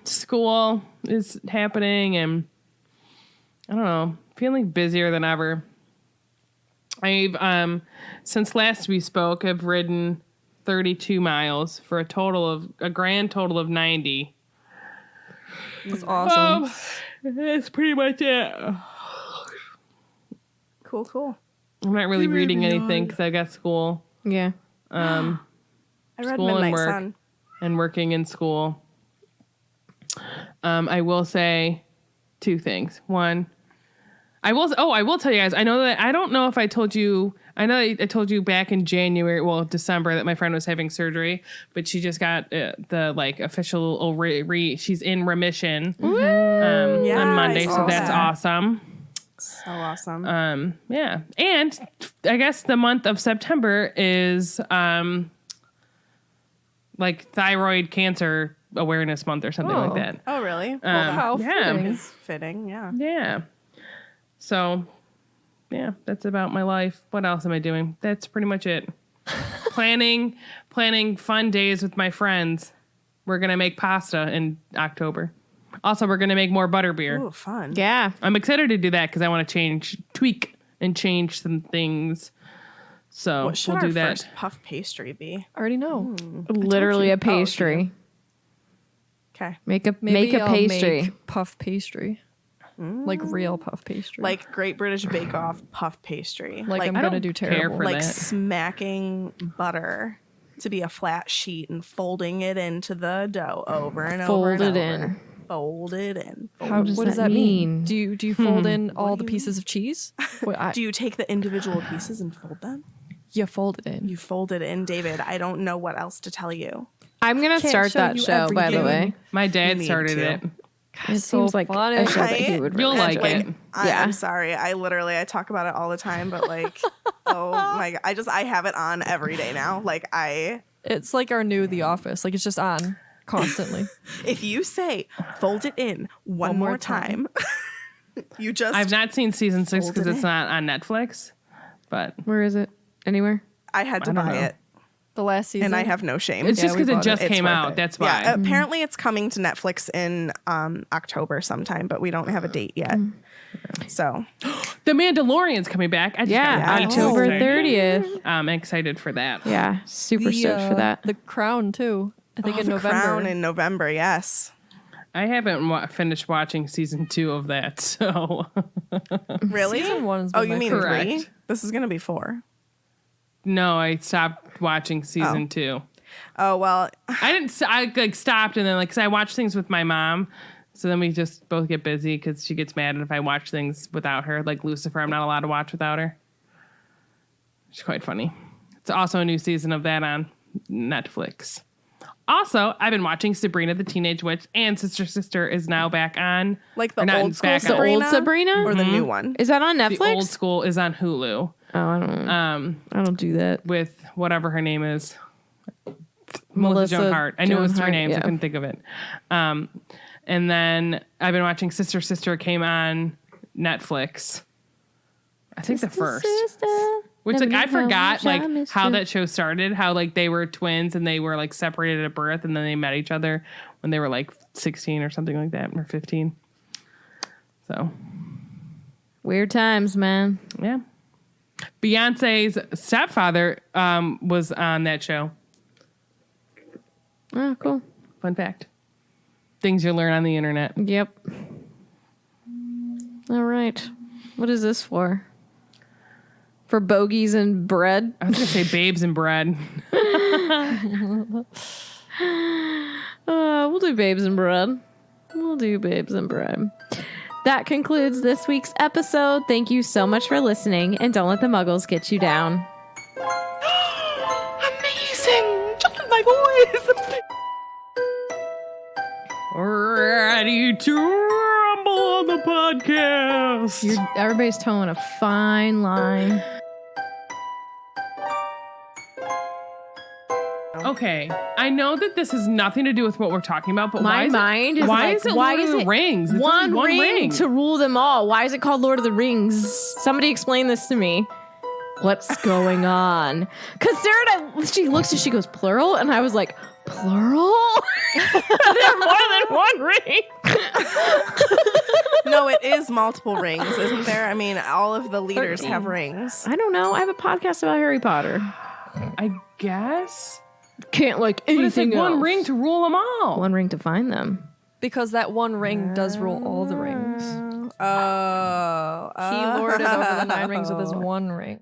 School is happening, and I don't know, feeling busier than ever. I've since last we spoke, I've ridden 32 miles for a grand total of 90. That's awesome. That's pretty much it. Cool. I'm not really reading anything because I got school. Yeah. I read School and Midnight work. Sun. And working in school. I will say 2 things. One, I will tell you guys, I don't know if I told you, I know I told you back in December that my friend was having surgery, but she just got the official, she's in remission on Monday. So that's awesome. So awesome. Yeah. And I guess the month of September is thyroid cancer awareness month or something like that. Oh, really? How fitting. It's fitting, yeah. Yeah. So, yeah, that's about my life. What else am I doing? That's pretty much it. planning fun days with my friends. We're going to make pasta in October. Also, we're going to make more butterbeer. Ooh, fun. Yeah. I'm excited to do that because I want to tweak and change some things. So What should we'll our do that. first puff pastry be? I already know. Literally you. a pastry. Okay. Make a Maybe I'll pastry. make puff pastry. Like real puff pastry. Like Great British Bake Off puff pastry. I'm I gonna don't do care terrible. for like that. smacking butter to be a flat sheet and folding it into the dough over and over and Fold it over. in. Fold it in. How does What does that that mean? mean? Do you fold in all the pieces of cheese? Do you take the individual pieces and fold them? You fold it in. You fold it in, David. I don't know what else to tell you. I'm going to Can't start show that you show, by the everything. way. My dad need started to. it. It so seems like funny. a show that he Right? would You'll really like enjoy. it. Yeah. I'm sorry. I talk about it all the time, but oh my God. I have it on every day now. It's like our new The Office. Like it's just on constantly. If you say fold it in one more time, you just. I've not seen season 6 Fold because it it's in. not on Netflix. But Where is it? Anywhere? I had to I don't buy know. it, The last season. and I have no shame. it's just we because it bought just It's came worth out. it. That's why. Yeah, apparently it's coming to Netflix in October sometime, but we don't have a date yet. So The Mandalorian's coming back. I just Yeah, got way too October excited. 30th. I'm excited for that. Yeah, super stoked for that. The Crown too. I think in The November. Crown in November, yes. I haven't finished watching season 2 of that, so Really? Season 1's Oh, been you my mean favorite. 3? Correct. This is gonna be 4. no, I stopped watching season 2. Oh well, I didn't. I stopped and then because I watch things with my mom, so then we just both get busy because she gets mad if I watch things without her. Like Lucifer, I'm not allowed to watch without her. It's quite funny. It's also a new season of that on Netflix. Also, I've been watching Sabrina the Teenage Witch, and Sister is now back on. like or the not old school back on. Sabrina, The old Sabrina? or the new one. Is that on The Netflix? old school is on Hulu Oh, I don't do that. with whatever her name is. Melissa Joan Hart. I knew it was 3 Hart, names. I yeah. couldn't think of it. And then I've been watching Sister came on Netflix. I think the first. Which I forgot how that show started, how they were twins and they were separated at birth and then they met each other when they were 16 or something like that, or 15. So, Weird times, man. yeah. Beyonce's stepfather was on that show. Oh, cool. Fun fact. Things you learn on the internet. Yep. All right. What is this for? For bogeys and bread? I was going to say babes and bread. We'll do babes and bread. We'll do babes and bread. That concludes this week's episode. Thank you so much for listening, and don't let the muggles get you down. Amazing, just like always. Ready to rumble on the podcast. Everybody's towing a fine line. Okay, I know that this has nothing to do with what we're talking about, but My mind is why like, is it why Lord is of the it Rings? It's One, only ring to rule them all. Why is it called Lord of the Rings? Somebody explain this to me. What's going on? Because Sarah, she looks and she goes, plural? And I was like, plural? There are more than one ring. No, it is multiple rings, isn't there? I mean, all of the leaders 13. have rings. I don't know. I have a podcast about Harry Potter. I guess. Can't like But it's anything one else. ring to rule them all. One ring to find them. Because that one ring does rule all the rings. Oh, He lorded over the 9 rings with his one ring.